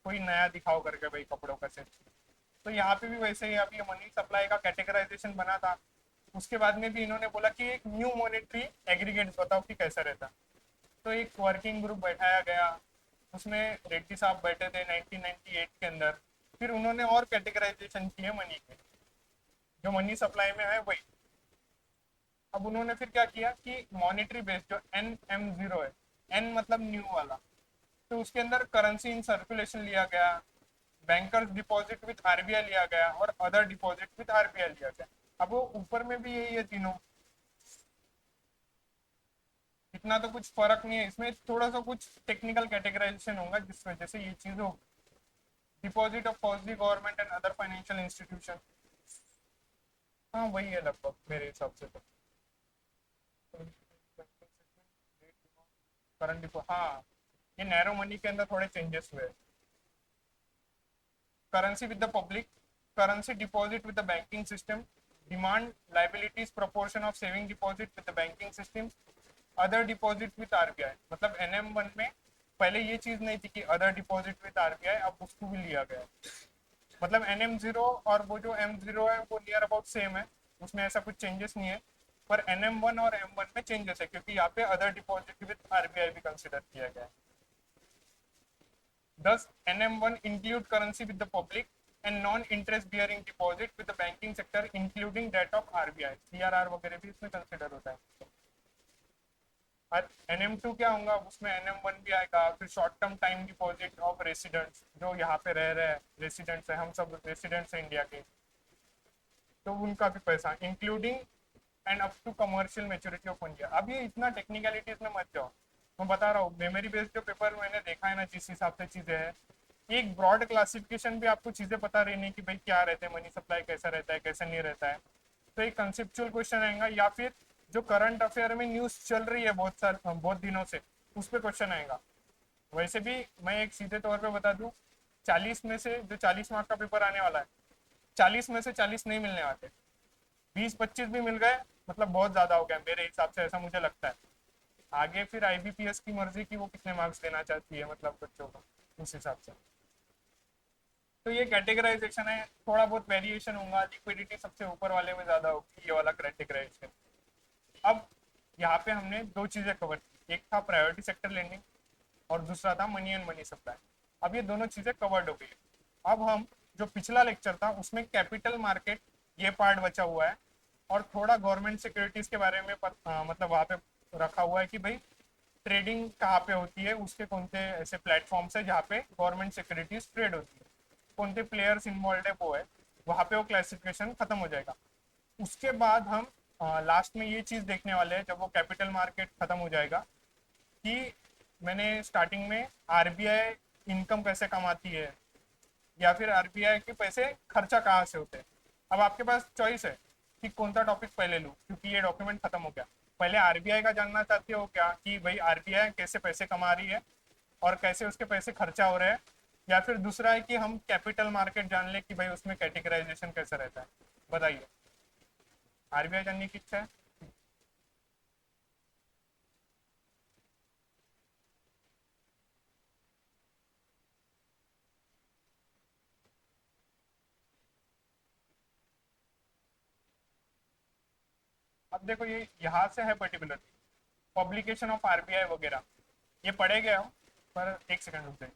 कोई नया दिखाओ करके भाई कपड़ों का सेट। तो यहाँ पे भी वैसे ही अभी मनी सप्लाई का कैटेगराइजेशन बना था, उसके बाद में भी इन्होंने बोला कि एक न्यू मॉनेटरी एग्रीगेट बताओ कि कैसा रहता। तो एक वर्किंग ग्रुप बैठाया गया, उसमें रेड्डी साहब बैठे थे 1998 के अंदर, फिर उन्होंने और कैटेगराइजेशन किए मनी के, जो मनी सप्लाई में है वही। अब उन्होंने फिर क्या किया कि मॉनेटरी बेस्ड जो NM0 है, एन मतलब न्यू वाला, तो उसके अंदर करेंसी इन सर्कुलेशन लिया गया, बैंकर्स डिपॉजिट विथ RBI लिया गया, और अदर डिपॉजिट विथ RBI लिया गया। अब वो ऊपर में भी यही है तीनों, इतना तो कुछ फर्क नहीं है, इसमें थोड़ा सा कुछ टेक्निकल कैटेगराइजेशन होगा जिस वजह से ये चीज हो। Deposit of for the government and other financial institution, हाँ वही है लगभग मेरे हिसाब से तो। करंट डिपो, हाँ, ये नैरो मनी के अंदर थोड़े चेंजेस हुए। Currency with the public, currency deposit with the banking system, demand liabilities proportion of saving deposit with the banking system, other deposit with RBI। मतलब NM1 में पहले ये चीज नहीं थी कि अदर डिपॉजिट विद RBI, अब उसको भी लिया गया। मतलब NM0 और वो जो M0 है वो नियर अबाउट सेम है, उसमें ऐसा कुछ चेंजेस नहीं है, पर NM1 और M1 में चेंजेस है क्योंकि यहाँ पे अदर डिपॉजिट विद RBI भी कंसिडर किया गया है। Thus, NM1 include currency with the public and non-interest bearing deposit with the banking sector, including that of RBI. CRR वगैरह भी इसमें कंसिडर होता है। और NM2 क्या होगा, उसमें NM1 भी आएगा, फिर short term time deposit of residents, जो यहाँ पे रह रहे हैं रेसिडेंट्स है, हम सब रेसिडेंट्स हैं इंडिया के, तो उनका भी पैसा including and up to commercial maturity of India. अब ये इतना टेक्निकलिटीज में मत जाओ, मैं बता रहा हूँ मेमोरी बेस्ड जो पेपर मैंने देखा है ना, जिस हिसाब से चीजें हैं, एक ब्रॉड क्लासिफिकेशन भी आपको चीजें पता रहनी कि भाई क्या रहते हैं, मनी सप्लाई कैसा रहता है कैसा नहीं रहता है। तो एक कंसेप्चुअल क्वेश्चन आएगा, या फिर जो करंट अफेयर में न्यूज चल रही है बहुत दिनों से, उस पर क्वेश्चन आएगा। वैसे भी मैं एक सीधे तौर पे बता दूं, 40 में से जो 40 मार्क का पेपर आने वाला है, 40 में से 40 नहीं मिलने वाले, 20-25 भी मिल गए मतलब बहुत ज्यादा हो गया मेरे हिसाब से, ऐसा मुझे लगता है। आगे फिर IBPS की मर्जी की वो कितने मार्क्स देना चाहती है मतलब बच्चों को, उस हिसाब से। तो ये कैटेगराइजेशन है, थोड़ा बहुत वेरिएशन होगा, लिक्विडिटी सबसे ऊपर वाले में ज्यादा होगी, ये वाला कैटेगराइजेशन। अब यहाँ पे हमने दो चीजें कवर की, एक था प्रायोरिटी सेक्टर लेंडिंग और दूसरा था मनी एंड मनी सप्लाई। अब ये दोनों चीजें कवर्ड हो गई। अब हम जो पिछला लेक्चर था उसमें कैपिटल मार्केट ये पार्ट बचा हुआ है, और थोड़ा गवर्नमेंट सिक्योरिटीज के बारे में मतलब वहाँ पे रखा हुआ है कि भाई ट्रेडिंग कहाँ पे होती है, उसके कौन से ऐसे प्लेटफॉर्म्स है जहाँ पे गवर्नमेंट सिक्योरिटीज ट्रेड होती है, कौन से प्लेयर्स इन्वॉल्व है वो है, वहाँ पे वो क्लासिफिकेशन खत्म हो जाएगा। उसके बाद हम लास्ट में ये चीज देखने वाले हैं जब वो कैपिटल मार्केट खत्म हो जाएगा, कि मैंने स्टार्टिंग में RBI इनकम कैसे कमाती है, या फिर RBI के पैसे खर्चा कहाँ से होते हैं। अब आपके पास चॉइस है कि कौन सा टॉपिक पहले लूँ, क्योंकि ये डॉक्यूमेंट खत्म हो गया। पहले RBI का जानना चाहते हो क्या, कि भाई RBI कैसे पैसे कमा रही है और कैसे उसके पैसे खर्चा हो रहे हैं, या फिर दूसरा है कि हम कैपिटल मार्केट जान ले कि भाई उसमें कैटेगराइजेशन कैसा रहता है। बताइए, RBI जानने की इच्छा है? अब देखो ये यहाँ से है पर्टिकुलर पब्लिकेशन ऑफ आरबीआई वगैरह, ये पढ़े गए हो, पर एक सेकंड रुक जाए।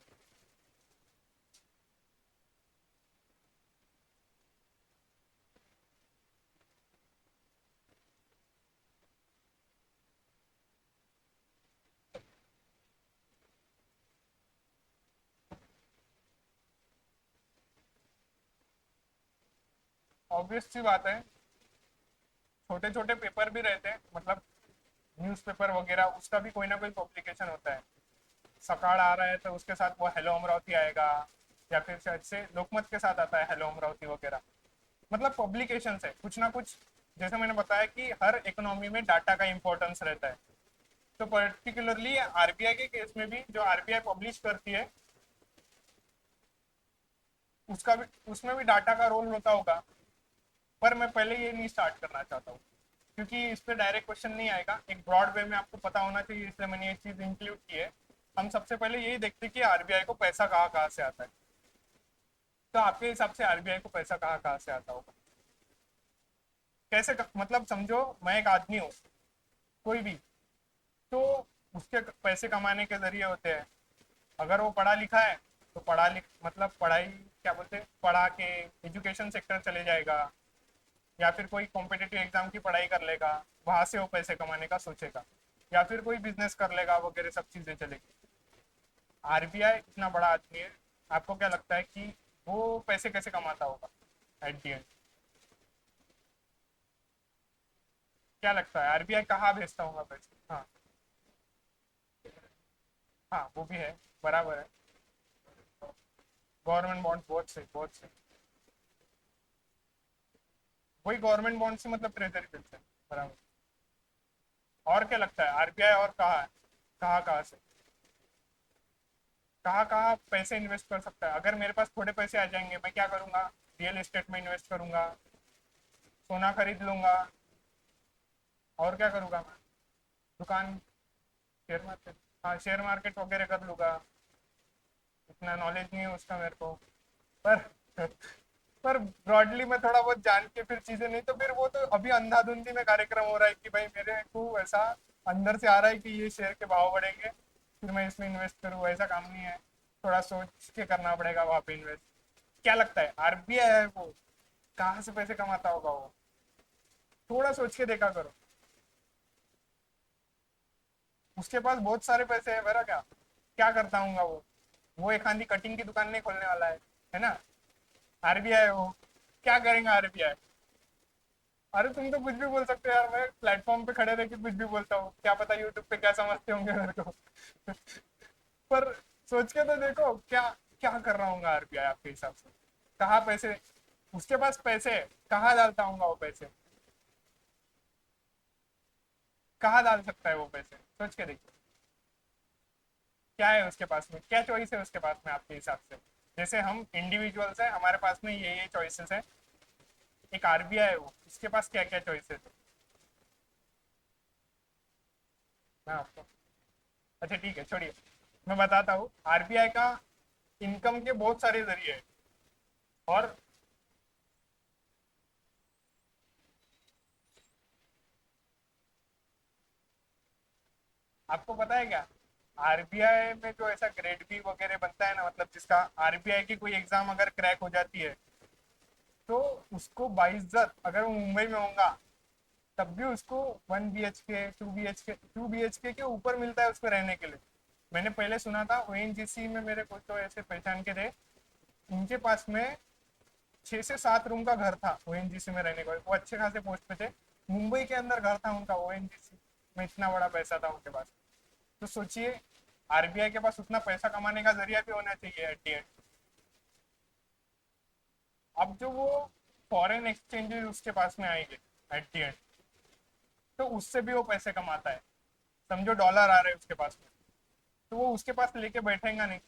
ऑब्वियस सी बात है, छोटे छोटे पेपर भी रहते हैं, मतलब न्यूज़पेपर वगैरह, उसका भी कोई ना कोई पब्लिकेशन होता है। सकाळ आ रहा है तो उसके साथ वो हेलो अमरावती आएगा, या फिर शायद से लोकमत के साथ आता है हेलो अमरावती वगैरह। मतलब पब्लिकेशन है कुछ ना कुछ। जैसे मैंने बताया कि हर इकोनॉमी में डाटा का इंपॉर्टेंस रहता है, तो पर्टिकुलरली आरबीआई के केस में भी जो आरबीआई पब्लिश करती है, उसका भी, उसमें भी डाटा का रोल होता होगा। पर मैं पहले ये नहीं स्टार्ट करना चाहता हूँ, क्योंकि इस पर डायरेक्ट क्वेश्चन नहीं आएगा, एक ब्रॉड वे में आपको पता होना चाहिए, इसलिए मैंने ये चीज इंक्लूड की है। हम सबसे पहले यही देखते हैं कि आरबीआई को पैसा कहाँ कहाँ से आता है। तो आपके हिसाब से आरबीआई को पैसा कहाँ कहाँ से आता होगा? कैसे मतलब समझो, मैं एक आदमी हूँ, कोई भी, तो उसके पैसे कमाने के जरिए होते हैं। अगर वो पढ़ा लिखा है तो पढ़ा लिख मतलब पढ़ाई, क्या बोलते हैं, पढ़ा के एजुकेशन सेक्टर चले जाएगा, या फिर कोई कॉम्पिटिटिव एग्जाम की पढ़ाई कर लेगा, वहां से वो पैसे कमाने का सोचेगा, या फिर कोई बिजनेस कर लेगा वगैरह, सब चीजें चलेगी। आरबीआई इतना बड़ा आदमी है, आपको क्या लगता है कि वो पैसे कैसे कमाता होगा एट दी एंड? क्या लगता है आरबीआई कहाँ भेजता होगा पैसे? हाँ, हाँ वो भी है, बराबर है। गवर्नमेंट बॉन्ड, बहुत सही बहुत सही। वही गवर्नमेंट बॉन्ड से मतलब ट्रेजरी बिल्स है, बराबर। और क्या लगता है आरबीआई और कहाँ है, कहाँ कहाँ से, कहाँ कहाँ पैसे इन्वेस्ट कर सकता है? अगर मेरे पास थोड़े पैसे आ जाएंगे, मैं क्या करूंगा? रियल एस्टेट में इन्वेस्ट करूंगा, सोना खरीद लूंगा, और क्या करूंगा मैं? दुकान, शेयर मार्केट, हाँ शेयर मार्केट वगैरह कर लूंगा। इतना नॉलेज नहीं है उसका मेरे को, पर पर ब्रॉडली मैं थोड़ा बहुत जान के फिर चीजें, नहीं तो फिर वो तो अभी अंधाधुंधी में कार्यक्रम हो रहा है कि भाई मेरे को ऐसा अंदर से आ रहा है कि ये शेयर के भाव बढ़ेंगे, फिर मैं इसमें इन्वेस्ट करूँ, ऐसा काम नहीं है। थोड़ा सोच के करना पड़ेगा वहां पे इन्वेस्ट। क्या लगता है आरबीआई है वो, कहाँ से पैसे कमाता होगा वो? थोड़ा सोच के देखा करो। उसके पास बहुत सारे पैसे है, मेरा क्या क्या करता हूँ वो एक आंधी कटिंग की दुकान नहीं खोलने वाला है ना? आरबीआई वो क्या करेंगे आरबीआई? अरे तुम तो कुछ भी बोल सकते हो यार, मैं प्लेटफॉर्म पे खड़े रह के कुछ भी बोलता हूँ, क्या पता यूट्यूब पे क्या समझते होंगे मेरे को। पर सोच के तो देखो, क्या क्या कर रहा हूँ आरबीआई आपके हिसाब से? कहाँ पैसे, उसके पास पैसे है, कहाँ डालता हूँ वो पैसे? कहाँ डाल सकता है वो पैसे? सोच के देखिए, क्या है उसके पास में, क्या चॉइस है उसके पास में आपके हिसाब से? जैसे हम इंडिविजुअल्स हैं, हमारे पास में ये चॉइसेस है, एक आरबीआई है वो, उसके पास क्या क्या चॉइसेस है? मैं आपको, अच्छा ठीक है छोड़िए, मैं बताता हूँ। आरबीआई का इनकम के बहुत सारे जरिए हैं, और आपको पता है क्या, आरबीआई में जो ऐसा ग्रेड बी वगैरह बनता है ना, मतलब जिसका आरबीआई की कोई एग्जाम अगर क्रैक हो जाती है, तो उसको बाइज्जत, अगर वो मुंबई में होगा तब भी उसको 1 BHK 2 BHK के ऊपर मिलता है उसको रहने के लिए। मैंने पहले सुना था ओएनजीसी में, मेरे कुछ तो ऐसे पहचान के थे, उनके पास में 6 से 7 रूम का घर था ओएनजीसी में रहने का, वो अच्छे खासे पोस्ट पे थे, मुंबई के अंदर घर था उनका ओएनजीसी में, इतना बड़ा पैसा था उनके पास। तो सोचिए, आरबीआई के पास उतना पैसा कमाने का जरिया भी होना चाहिए एट दी एंड। अब जो वो फॉरेन एक्सचेंजेस उसके पास में आएंगे एट दी एंड, तो उससे भी वो पैसे कमाता है। समझो डॉलर आ रहे हैं उसके पास में, तो वो उसके पास लेके बैठेगा नहीं।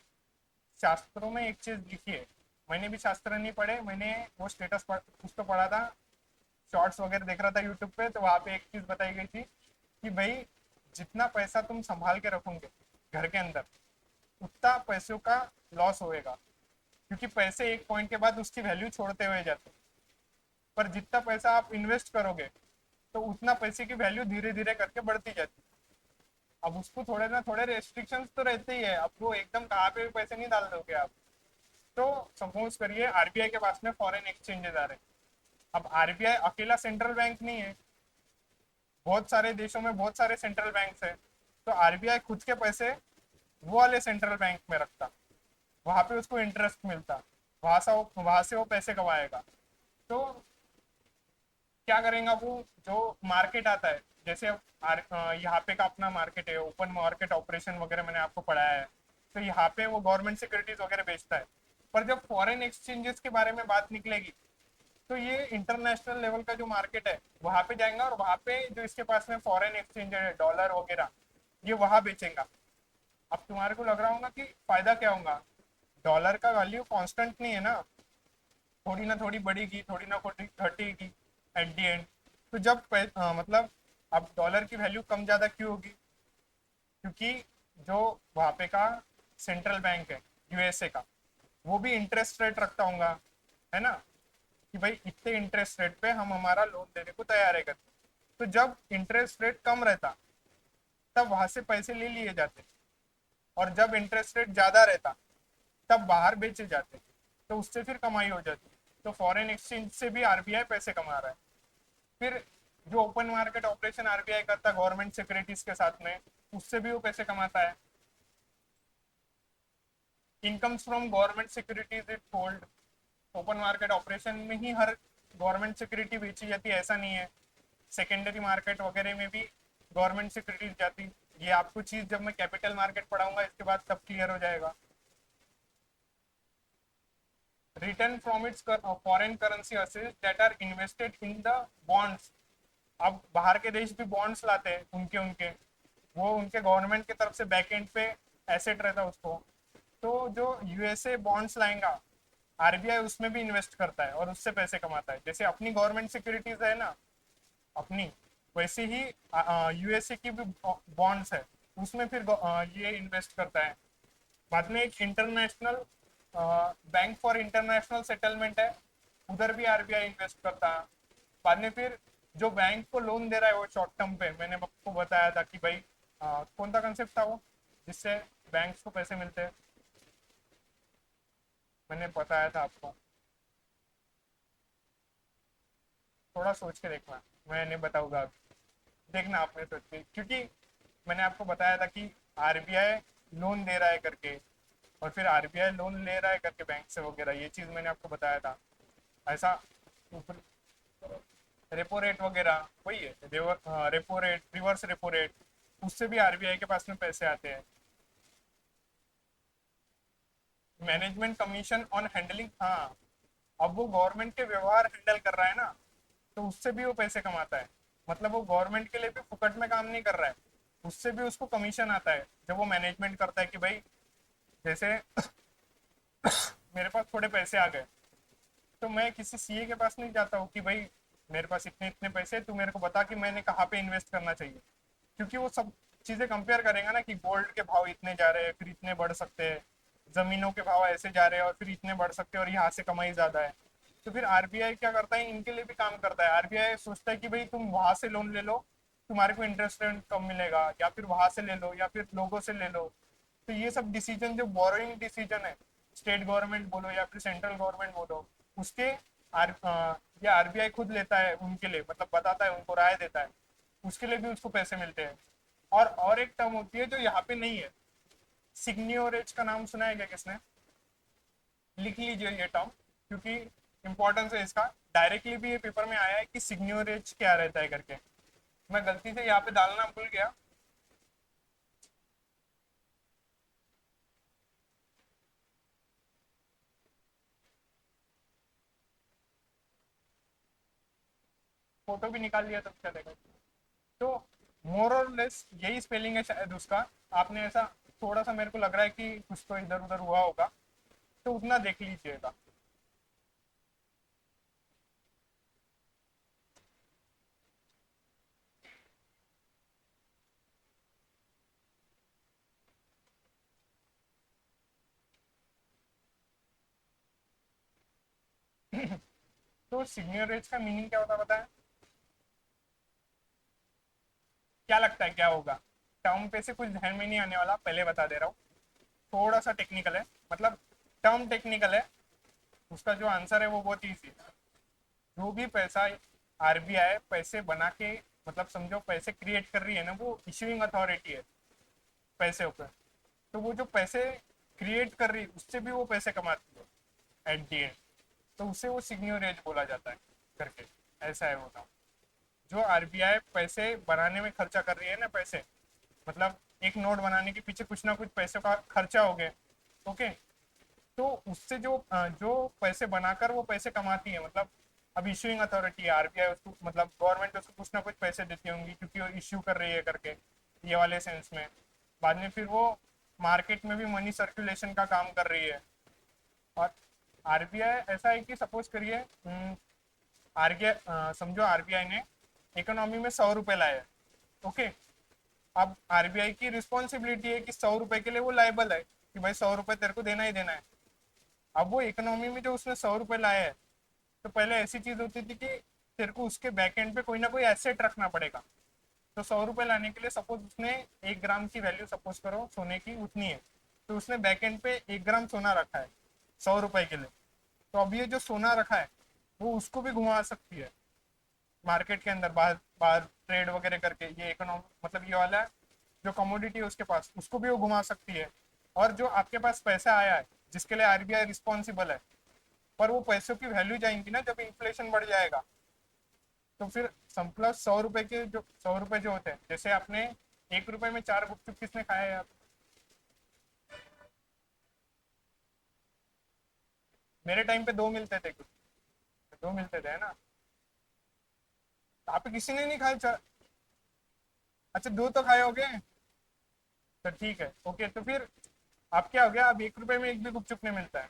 शास्त्रों में एक चीज लिखी है, मैंने भी शास्त्र नहीं पढ़े, मैंने वो स्टेटस कुछ तो पढ़ा था, शॉर्ट्स वगैरह देख रहा था यूट्यूब पे, तो वहां पे एक चीज बताई गई थी कि भाई जितना पैसा तुम संभाल के रखोगे घर के अंदर, उतना पैसों का लॉस होएगा, क्योंकि पैसे एक पॉइंट के बाद उसकी वैल्यू छोड़ते हुए जाते हैं। पर जितना पैसा आप इन्वेस्ट करोगे, तो उतना पैसे की वैल्यू धीरे धीरे करके बढ़ती जाती है। अब उसको थोड़े ना थोड़े रेस्ट्रिक्शंस तो रहते ही है, अब वो एकदम कहाँ पे भी पैसे नहीं डाल दोगे आप। तो सपोज करिए आरबीआई के पास में फॉरेन एक्सचेंजेस आ रहे हैं। अब आरबीआई अकेला सेंट्रल बैंक नहीं है, बहुत सारे देशों में बहुत सारे सेंट्रल बैंक है। तो आरबीआई खुद के पैसे वो वाले सेंट्रल बैंक में रखता, वहां पे उसको इंटरेस्ट मिलता, वहां से वो पैसे कमाएगा। तो क्या करेगा वो, जो मार्केट आता है, जैसे यहाँ पे का अपना मार्केट है, ओपन मार्केट ऑपरेशन वगैरह मैंने आपको पढ़ाया है। तो यहाँ पे वो गवर्नमेंट सिक्योरिटीज वगैरह बेचता है। पर जब फॉरेन एक्सचेंजेस के बारे में बात निकलेगी, तो ये इंटरनेशनल लेवल का जो मार्केट है वहां पे जाएगा, और वहां पे जो इसके पास में फॉरेन एक्सचेंज है, डॉलर वगैरह, ये वहां बेचेगा। अब तुम्हारे को लग रहा होगा कि फायदा क्या होगा। डॉलर का वैल्यू कांस्टेंट नहीं है ना, थोड़ी ना थोड़ी बढ़ेगी, थोड़ी ना थोड़ी घटेगी एट दी एंड। तो जब मतलब अब डॉलर की वैल्यू कम ज्यादा क्यों होगी, क्योंकि जो वहां पे का सेंट्रल बैंक है यूएसए का, वो भी इंटरेस्ट रेट रखता होगा, है ना, कि भाई इतने इंटरेस्ट रेट पे हम हमारा लोन देने को तैयार है करके। तो जब इंटरेस्ट रेट कम रहता, तब वहां से पैसे ले लिए जाते, और जब इंटरेस्ट रेट ज्यादा रहता, तब बाहर बेचे जाते, तो उससे फिर कमाई हो जाती। तो फॉरेन एक्सचेंज से भी आरबीआई पैसे कमा रहा है। फिर जो ओपन मार्केट ऑपरेशन आरबीआई करता है गवर्नमेंट सिक्योरिटीज के साथ में, उससे भी वो पैसे कमाता है। Incomes from government securities it hold. Open market operation में ही हर गवर्नमेंट सिक्योरिटी बेची जाती है ऐसा नहीं है, सेकेंडरी मार्केट वगैरह में भी गवर्नमेंट सिक्योरिटीज जाती। ये आपको चीज जब मैं कैपिटल मार्केट पढ़ाऊंगा इसके बाद तब क्लियर हो जाएगा। Return from its foreign currency assets that are invested in the bonds. अब बाहर के देश भी बॉन्ड्स लाते हैं उनके उनके, वो उनके गवर्नमेंट की तरफ से बैक एंड पे एसेट रहता है उसको। तो जो यूएसए बॉन्ड्स लाएगा, आरबीआई उसमें भी इन्वेस्ट करता है और उससे पैसे कमाता है। जैसे अपनी गवर्नमेंट सिक्योरिटीज है ना अपनी, वैसे ही यूएसए की भी बॉन्ड्स है, उसमें फिर ये इन्वेस्ट करता है। बाद में एक international bank for international settlement है, उधर भी आरबीआई इन्वेस्ट करता है। बाद में फिर जो बैंक को लोन दे रहा है वो शॉर्ट टर्म पे, मैंने आपको बताया था कि भाई कौन सा कंसेप्ट था वो जिससे बैंक्स को पैसे मिलते हैं, मैंने बताया था आपको। थोड़ा सोच के देखना, मैं नहीं बताऊंगा अभी, देखना आपने सोच के, क्योंकि मैंने आपको बताया था कि आरबीआई लोन दे रहा है करके, और फिर आरबीआई लोन ले रहा है करके बैंक से वगैरह, ये चीज मैंने आपको बताया था। ऐसा ऊपर रेपो रेट वगैरह वही है, repo rate, reverse repo rate, उससे भी आरबीआई के पास में पैसे आते हैं। मैनेजमेंट कमीशन ऑन हैंडलिंग, हाँ, अब वो गवर्नमेंट के व्यवहार हैंडल कर रहा है ना, तो उससे भी वो पैसे कमाता है। मतलब वो गवर्नमेंट के लिए भी फुकट में काम नहीं कर रहा है, उससे भी उसको कमीशन आता है जब वो मैनेजमेंट करता है कि भाई जैसे मेरे पास थोड़े पैसे आ गए, तो मैं किसी सीए के पास नहीं जाता हूँ कि भाई मेरे पास इतने इतने पैसे, तू मेरे को बता कि मैंने कहाँ पे इन्वेस्ट करना चाहिए। क्योंकि वो सब चीजें कंपेयर करेगा ना कि गोल्ड के भाव इतने जा रहे हैं फिर इतने बढ़ सकते हैं, जमीनों के भाव ऐसे जा रहे हैं और फिर इतने बढ़ सकते हैं और यहाँ से कमाई ज्यादा है। तो फिर आरबीआई क्या करता है, इनके लिए भी काम करता है। आरबीआई सोचता है कि भाई तुम वहां से लोन ले लो, तुम्हारे को इंटरेस्ट रेट कम मिलेगा, या फिर वहां से ले लो या फिर लोगों से ले लो। तो ये सब डिसीजन जो बोरोइंग डिसीजन है, स्टेट गवर्नमेंट बोलो या फिर सेंट्रल गवर्नमेंट बोलो, उसके ये आरबीआई खुद लेता है उनके लिए, मतलब बताता है उनको, राय देता है, उसके लिए भी उसको पैसे मिलते हैं। और एक टर्म होती है जो यहाँ पे नहीं है, सिग्नियोरेज का नाम सुना है क्या किसने, लिख लीजिए ये टर्म, क्योंकि इंपॉर्टेंस है इसका। डायरेक्टली भी ये पेपर में आया है कि सिग्नियोरेज क्या रहता है करके, मैं गलती से यहाँ पे डालना भूल गया। फोटो भी निकाल लिया तब चलेगा। तो मोर और लेस यही स्पेलिंग है शायद उसका। आपने ऐसा थोड़ा सा मेरे को लग रहा है कि कुछ तो इधर उधर हुआ होगा, तो उतना देख लीजिएगा। तो सिग्नियोरेज का मीनिंग क्या होता है बताएं। क्या लगता है क्या होगा? टर्म पे से कुछ ध्यान में नहीं आने वाला, पहले बता दे रहा हूँ। थोड़ा सा टेक्निकल है, मतलब टर्म टेक्निकल है। उसका जो आंसर है वो बहुत ईजी है। जो भी पैसा आरबीआई पैसे बना के, मतलब समझो पैसे क्रिएट कर रही है ना, वो इशूइंग अथॉरिटी है पैसे ऊपर। तो वो जो पैसे क्रिएट कर रही है उससे भी वो पैसे कमाती है एट दी एंड। तो उसे वो सिग्न्योरेज बोला जाता है करके, ऐसा है वो नाम। जो आरबीआई पैसे बनाने में खर्चा कर रही है ना, पैसे मतलब एक नोट बनाने के पीछे कुछ ना कुछ पैसों का खर्चा हो गया, ओके। तो उससे जो पैसे बनाकर वो पैसे कमाती है, मतलब अब इशूइंग अथॉरिटी है आरबीआई, उसको मतलब गवर्नमेंट उसको कुछ ना कुछ पैसे देती होंगी क्योंकि वो इश्यू कर रही है करके, ये वाले सेंस में। बाद में फिर वो मार्केट में भी मनी सर्कुलेशन का काम कर रही है। और आरबीआई ऐसा है कि सपोज करिए, आरबीआई समझो आरबीआई ने इकोनॉमी में 100 रुपए लाए, ओके। अब आरबीआई की रिस्पॉन्सिबिलिटी है कि 100 रुपए के लिए वो लाइबल है कि भाई 100 रुपए तेरे को देना ही देना है। अब वो इकोनॉमी में जो उसने 100 रुपए लाए हैं, तो पहले ऐसी चीज होती थी कि तेरे को उसके बैक एंड पे कोई ना कोई एसेट रखना पड़ेगा। तो 100 रुपए लाने के लिए सपोज उसने 1 ग्राम की वैल्यू सपोज करो सोने की उतनी है, तो उसने बैक एंड पे 1 ग्राम सोना रखा है 100 रुपए के लिए। तो अब ये जो सोना रखा है वो उसको भी घुमा सकती है मार्केट के अंदर, बाहर बाहर ट्रेड वगैरह करके। ये इकोनॉमी मतलब ये वाला जो कमोडिटी है उसके पास, उसको भी वो घुमा सकती है। और जो आपके पास पैसा आया है जिसके लिए आरबीआई रिस्पॉन्सिबल है, पर वो पैसों की वैल्यू जाएंगी ना जब इन्फ्लेशन बढ़ जाएगा। तो फिर प्लस 100 रुपए के जो 100 रुपए जो होते हैं, जैसे आपने 1 रुपए में 4 गुपचुप किसने खाया है? आप मेरे टाइम पे 2 मिलते थे कुछ, 2 मिलते थे है ना। आप किसी ने नहीं खाया अच्छा 2 तो खाए हो गए। तो ठीक है, ओके। तो फिर आप क्या हो गया, अब 1 रुपए में एक भी गुपचुप नहीं मिलता है।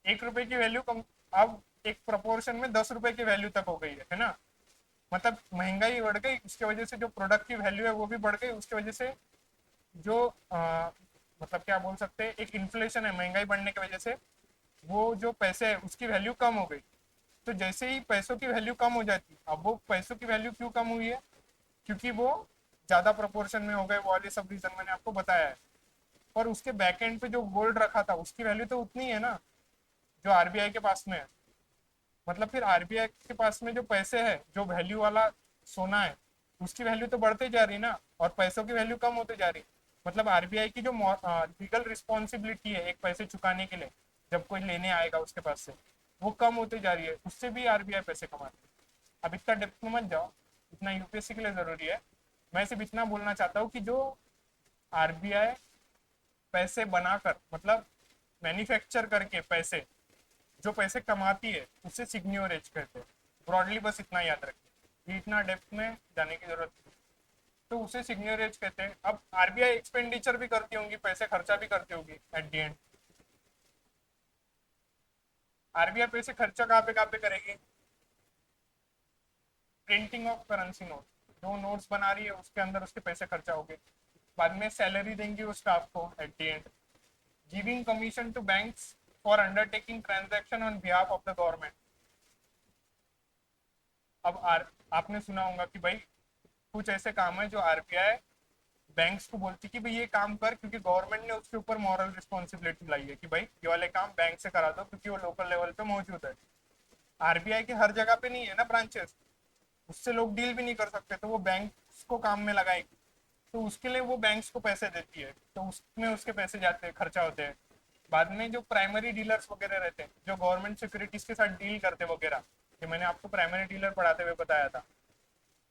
1 रुपए की वैल्यू कम, अब एक प्रोपोर्शन में 10 रुपए की वैल्यू तक हो गई है ना। मतलब महंगाई बढ़ गई, उसकी वजह से जो प्रोडक्ट की वैल्यू है वो भी बढ़ गई, उसकी वजह से जो मतलब क्या बोल सकते हैं, एक इन्फ्लेशन है महंगाई बढ़ने की वजह से, वो जो पैसे है उसकी वैल्यू कम हो गई। तो जैसे ही पैसों की वैल्यू कम हो जाती, अब वो पैसों की वैल्यू क्यों कम हुई है? क्योंकि वो ज्यादा प्रोपोर्शन में हो गए, वो वाले सब रीजन मैंने आपको बताया है। पर उसके बैक एंड पे जो गोल्ड रखा था उसकी वैल्यू तो उतनी है ना जो आरबीआई के पास में है। मतलब फिर आरबीआई के पास में जो पैसे है, जो वैल्यू वाला सोना है, उसकी वैल्यू तो बढ़ती जा रही ना, और पैसों की वैल्यू कम होती जा रही। मतलब आरबीआई की जो लीगल रिस्पॉन्सिबिलिटी है एक पैसे चुकाने के लिए, जब कोई लेने आएगा उसके पास से, वो कम होती जा रही है, उससे भी आरबीआई पैसे कमाती है। अब इतना डेप्थ में मत जाओ, इतना यूपीएससी के लिए जरूरी है। मैं सिर्फ इतना बोलना चाहता हूँ कि जो आरबीआई पैसे बनाकर, मतलब मैन्युफैक्चर करके पैसे, जो पैसे कमाती है उससे सिग्न्योरेज कहते हैं। ब्रॉडली बस इतना याद रखिए, ये इतना डेप्थ में जाने की जरूरत नहीं। तो उसे सिग्न्योरेज कहते हैं। अब आरबीआई एक्सपेंडिचर भी करती होंगी, पैसे खर्चा भी करती होगी एट दी एंड। आरबीआई पैसे खर्चा कहाँ पे करेगी? प्रिंटिंग ऑफ करेंसी नोट, जो नोट्स बना रही है उसके अंदर उसके पैसे खर्चा हो गए। बाद में सैलरी देंगी उस स्टाफ को at the end. Giving commission to banks for undertaking transaction on behalf of the government. अब आपने सुना होगा कि भाई कुछ ऐसे काम है जो आरबीआई बैंक्स को बोलती कि भाई ये काम कर, क्योंकि गवर्नमेंट ने उसके ऊपर मॉरल रिस्पॉन्सिबिलिटी लाई है कि भाई ये वाले काम बैंक से करा दो क्योंकि वो लोकल लेवल पे मौजूद है। आरबीआई के हर जगह पे नहीं है ना ब्रांचेस, उससे लोग डील भी नहीं कर सकते, तो वो बैंक्स को काम में लगाएगी। तो उसके लिए वो बैंक्स को पैसे देती है, तो उसमें उसके पैसे जाते हैं, खर्चा होते हैं। बाद में जो प्राइमरी डीलर्स वगैरह रहते हैं जो गवर्नमेंट सिक्योरिटीज के साथ डील करते वगैरह, कि मैंने आपको प्राइमरी डीलर पढ़ाते हुए बताया था,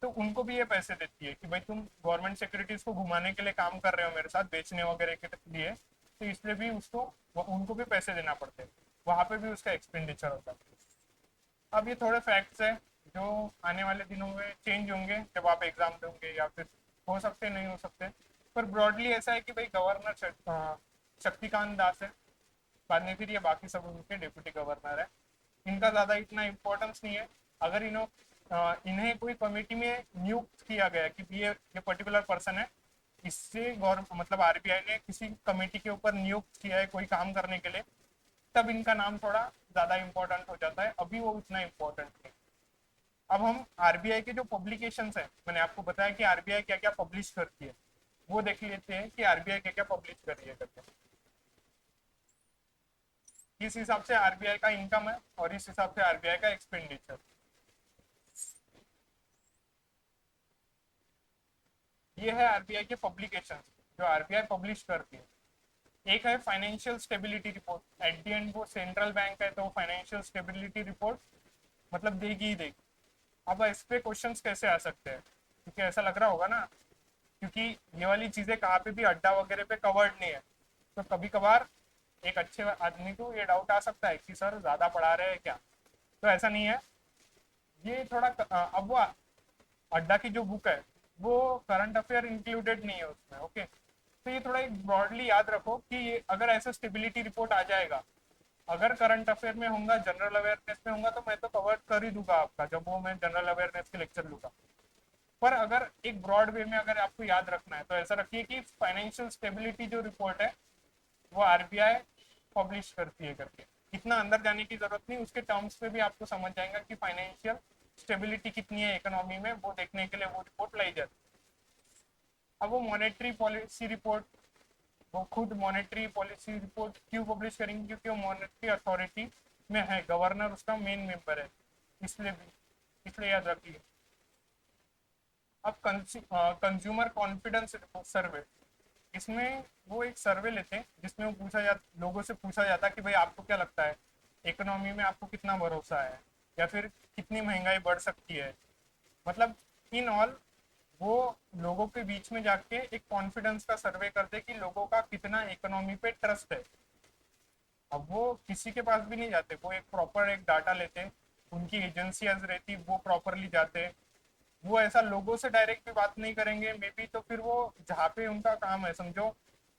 तो उनको भी ये पैसे देती है कि भाई तुम गवर्नमेंट सिक्योरिटीज को घुमाने के लिए काम कर रहे हो मेरे साथ बेचने वगैरह के लिए, तो इसलिए भी उसको उनको भी पैसे देना पड़ते हैं, वहां पे भी उसका एक्सपेंडिचर होता है। अब ये थोड़े फैक्ट्स हैं जो आने वाले दिनों में चेंज होंगे जब आप एग्जाम दोगे, या फिर हो सकते नहीं हो सकते। पर ब्रॉडली ऐसा है कि भाई गवर्नर शक्तिकांत दास है, बाद में फिर ये बाकी सब उनके डिप्यूटी गवर्नर है। इनका ज़्यादा इतना इम्पोर्टेंस नहीं है। अगर इन्हें कोई कमेटी में नियुक्त किया गया कि ये पर्टिकुलर पर्सन है, इससे गौर मतलब आरबीआई ने किसी कमेटी के ऊपर नियुक्त किया है कोई काम करने के लिए, तब इनका नाम थोड़ा ज़्यादा इम्पोर्टेंट हो जाता है, अभी वो उतना इम्पोर्टेंट नहीं। अब हम आरबीआई के जो पब्लिकेशंस है, मैंने आपको बताया कि आरबीआई क्या क्या पब्लिश करती है, वो देख लेते हैं कि आरबीआई क्या क्या पब्लिश कर रही है करके। इस हिसाब से आरबीआई का इनकम है और इस हिसाब से आरबीआई का एक्सपेंडिचर। ये है आरबीआई के पब्लिकेशन जो आरबीआई पब्लिश करती है। एक है financial stability report, eight the and वो सेंट्रल बैंक है तो फाइनेंशियल स्टेबिलिटी रिपोर्ट मतलब देगी ही देगी। अब इस पे क्वेश्चंस कैसे आ सकते हैं, क्योंकि ऐसा लग रहा होगा ना, क्योंकि ये वाली चीजें कहाँ पे भी अड्डा वगैरह पे कवर्ड नहीं है, तो कभी कभार एक अच्छे आदमी को ये डाउट आ सकता है कि सर ज्यादा पढ़ा रहे हैं क्या। तो ऐसा नहीं है, ये थोड़ा अब वो अड्डा की जो बुक है वो करंट अफेयर इंक्लूडेड नहीं है उसमें, ओके। तो ये थोड़ा एक ब्रॉडली याद रखो कि ये अगर ऐसा स्टेबिलिटी रिपोर्ट आ जाएगा, अगर करंट अफेयर में होगा, जनरल अवेयरनेस में होगा, तो मैं तो कवर कर ही दूंगा आपका जब वो मैं जनरल अवेयरनेस के लेक्चर लूंगा। पर अगर एक ब्रॉड वे में अगर आपको याद रखना है तो ऐसा रखिए कि फाइनेंशियल स्टेबिलिटी जो रिपोर्ट है वो आरबीआई पब्लिश करती है करके। इतना अंदर जाने की जरूरत नहीं, उसके टर्म्स पे भी आपको समझ जाएगा कि फाइनेंशियल स्टेबिलिटी कितनी है इकोनॉमी में, वो देखने के लिए वो रिपोर्ट लाई जाती है। अब वो मॉनेटरी पॉलिसी रिपोर्ट, वो खुद मॉनेटरी पॉलिसी रिपोर्ट क्यों पब्लिश करेंगे, क्योंकि वो मॉनेटरी अथॉरिटी में है, गवर्नर उसका मेन मेंबर है, इसलिए भी, इसलिए याद रखिए। अब कंज्यूमर कॉन्फिडेंस सर्वे, इसमें वो एक सर्वे लेते हैं जिसमें वो लोगों से पूछा जाता है कि भाई आपको क्या लगता है, इकोनॉमी में आपको कितना भरोसा है, या फिर कितनी महंगाई बढ़ सकती है, मतलब इन ऑल वो लोगों के बीच में जाके एक कॉन्फिडेंस का सर्वे करते हैं कि लोगों का कितना इकोनॉमी पे ट्रस्ट है। अब वो किसी के पास भी नहीं जाते, वो एक प्रॉपर एक डाटा लेते हैं, उनकी एजेंसियां रहती वो प्रॉपरली जाते हैं। वो ऐसा लोगों से डायरेक्ट भी बात नहीं करेंगे मे बी, तो फिर वो जहाँ पे उनका काम है, समझो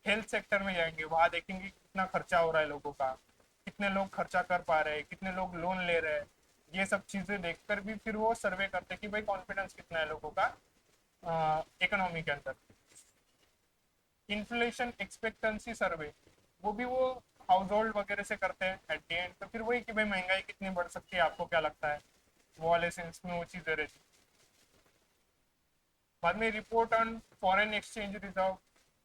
हेल्थ सेक्टर में जाएंगे, वहां देखेंगे कितना खर्चा हो रहा है लोगों का, कितने लोग खर्चा कर पा रहे हैं, कितने लोग लोन ले रहे हैं। ये सब चीजें देखकर भी फिर वो सर्वे करते हैं कि भाई कॉन्फिडेंस कितना है लोगों का इकोनॉमी के अंदर। इन्फ्लेशन एक्सपेक्टेंसी सर्वे, वो भी वो हाउस होल्ड वगैरह से करते हैं एट दी एंड, तो फिर वही कि भाई महंगाई कितनी बढ़ सकती है, आपको क्या लगता है, वो वाले सेंस में वो चीजें रहती। बाद में report on foreign exchange reserve.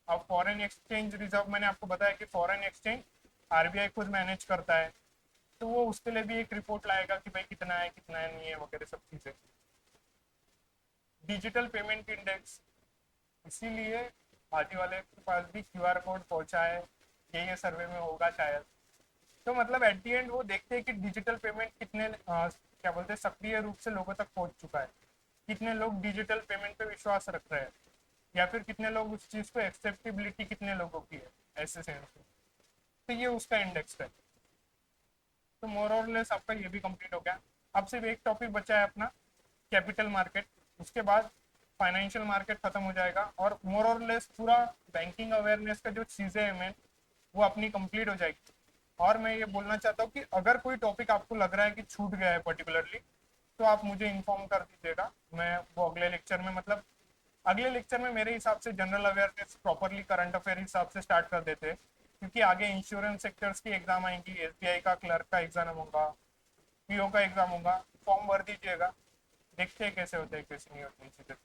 अब फॉरेन एक्सचेंज रिजर्व मैंने आपको बताया कि फॉरेन एक्सचेंज आरबीआई खुद मैनेज करता है, तो वो उसके लिए भी एक रिपोर्ट लाएगा कि भाई कितना है नहीं है वगैरह सब चीजें। डिजिटल पेमेंट इंडेक्स, इसीलिए भाटी वाले के पास भी क्यूआर कोड पहुंचा है, ये सर्वे में होगा शायद। तो मतलब एट दी एंड वो देखते हैं कि डिजिटल पेमेंट कितने क्या बोलते हैं सक्रिय रूप से लोगों तक पहुंच चुका है, कितने लोग डिजिटल पेमेंट पे विश्वास रख रहे हैं, या फिर कितने लोग उस चीज को एक्सेप्टेबिलिटी कितने लोगों की है, ऐसे सेंस में। तो ये उसका इंडेक्स है। तो मोर और लेस आपका ये भी कंप्लीट हो गया। अब सिर्फ एक टॉपिक बचा है अपना, कैपिटल मार्केट। उसके बाद फाइनेंशियल मार्केट खत्म हो जाएगा और मोर और लेस पूरा बैंकिंग अवेयरनेस का जो चीज़ें हैं मेन, वो अपनी कंप्लीट हो जाएगी। और मैं ये बोलना चाहता हूँ कि अगर कोई टॉपिक आपको लग रहा है कि छूट गया है पर्टिकुलरली, तो आप मुझे इन्फॉर्म कर दीजिएगा, मैं वो अगले लेक्चर में, मतलब अगले लेक्चर में मेरे हिसाब से general awareness properly current affair हिसाब से स्टार्ट कर देते हैं, क्योंकि आगे इंश्योरेंस सेक्टर्स की एग्जाम आएंगी, एसबीआई का क्लर्क का एग्जाम होगा, पीओ का एग्जाम होगा, फॉर्म भर दीजिएगा, देखते हैं कैसे होते हैं कैसे नहीं होते हैं चीजें।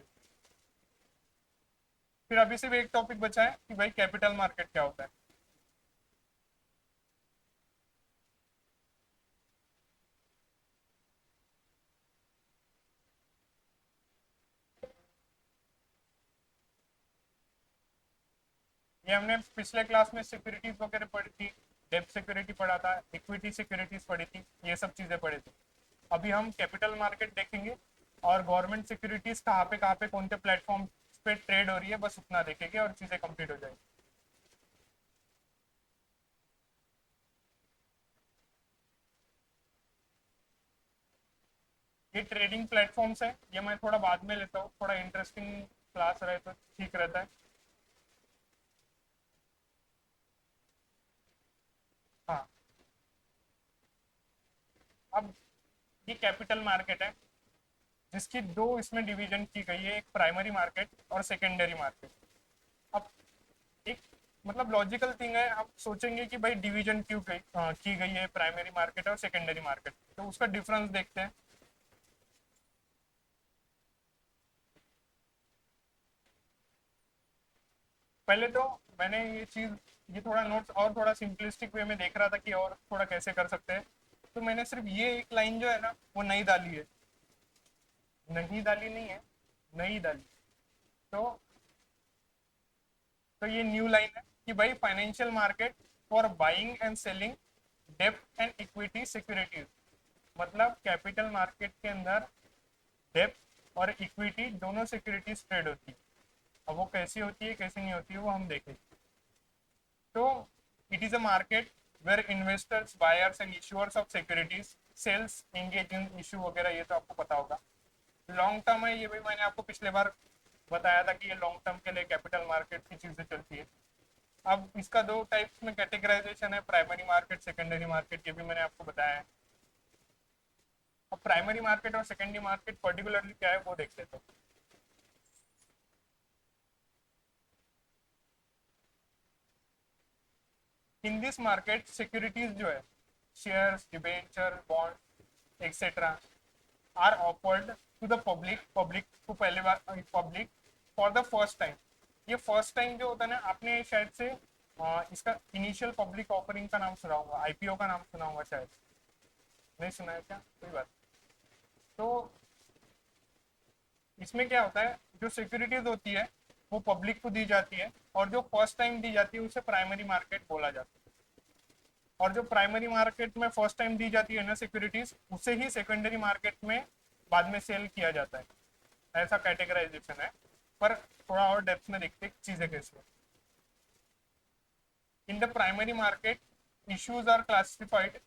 फिर अभी सिर्फ एक टॉपिक बचा है कि भाई कैपिटल मार्केट क्या होता है। ये हमने पिछले क्लास में सिक्योरिटीज वगैरह पढ़ी थी, डेब्ट सिक्योरिटी पढ़ा था, इक्विटी सिक्योरिटीज पढ़ी थी, ये सब चीजें पढ़ी थी। अभी हम कैपिटल मार्केट देखेंगे और गवर्नमेंट सिक्योरिटीज कहाँ पे कौन से प्लेटफॉर्म पे ट्रेड हो रही है, बस उतना देखेंगे और चीजें कंप्लीट हो जाएगी। ये ट्रेडिंग प्लेटफॉर्म्स है, ये मैं थोड़ा बाद में लेता हूँ, थोड़ा इंटरेस्टिंग क्लास रहे तो ठीक रहता है। हाँ। अब ये कैपिटल मार्केट है, जिसकी दो इसमें डिवीजन की गई है, एक प्राइमरी मार्केट और सेकेंडरी मार्केट। अब एक मतलब लॉजिकल थिंग है, आप सोचेंगे कि भाई डिवीजन क्यों की गई है प्राइमरी मार्केट और सेकेंडरी मार्केट, तो उसका डिफरेंस देखते हैं। पहले तो मैंने ये थोड़ा नोट्स और थोड़ा सिंपलिस्टिक वे में देख रहा था कि और थोड़ा कैसे कर सकते हैं, तो मैंने सिर्फ ये एक लाइन जो है ना वो नई डाली है, नहीं डाली नहीं है, नई डाली। तो ये न्यू लाइन है कि भाई financial market for buying and selling डेब्ट एंड इक्विटी सिक्योरिटीज, मतलब कैपिटल मार्केट के अंदर डेब्ट और इक्विटी दोनों सिक्योरिटीज ट्रेड होती है। अब वो कैसी होती है कैसी नहीं होती है वो हम देखें। तो it is a market where investors buyers and issuers of securities sales engage in issue वगैरह, ये तो आपको पता होगा। लॉन्ग टर्म है, ये भी मैंने आपको पिछले बार बताया था कि ये लॉन्ग टर्म के लिए कैपिटल मार्केट की चीजें चलती है। अब इसका दो टाइप्स में कैटेगराइजेशन है, प्राइमरी मार्केट सेकेंडरी मार्केट, ये भी मैंने आपको बताया है। अब प्राइमरी मार्केट और सेकेंडरी मार्केट पर्टिकुलरली क्या है वो देख लेते हैं। इन दिस मार्केट सिक्योरिटीज जो है, shares debenture bond etcetera, are offered to the public, public को पहले बार public for the first time. ये फर्स्ट टाइम जो होता है ना, आपने शायद से इसका इनिशियल पब्लिक ऑफरिंग का नाम सुना होगा, आईपीओ का नाम सुना होगा, शायद नहीं सुना है क्या, कोई बात। तो इसमें क्या होता है, जो सिक्योरिटीज होती है वो पब्लिक को दी जाती है, और जो फर्स्ट टाइम दी जाती है उसे प्राइमरी मार्केट बोला जाता है। और जो प्राइमरी मार्केट में फर्स्ट टाइम दी जाती है ना सिक्योरिटीज, उसे ही सेकेंडरी मार्केट में बाद में सेल किया जाता है। ऐसा कैटेगराइजेशन है। पर थोड़ा और डेप्थ में देखते हैं चीजें कैसे। In the primary market issues are classified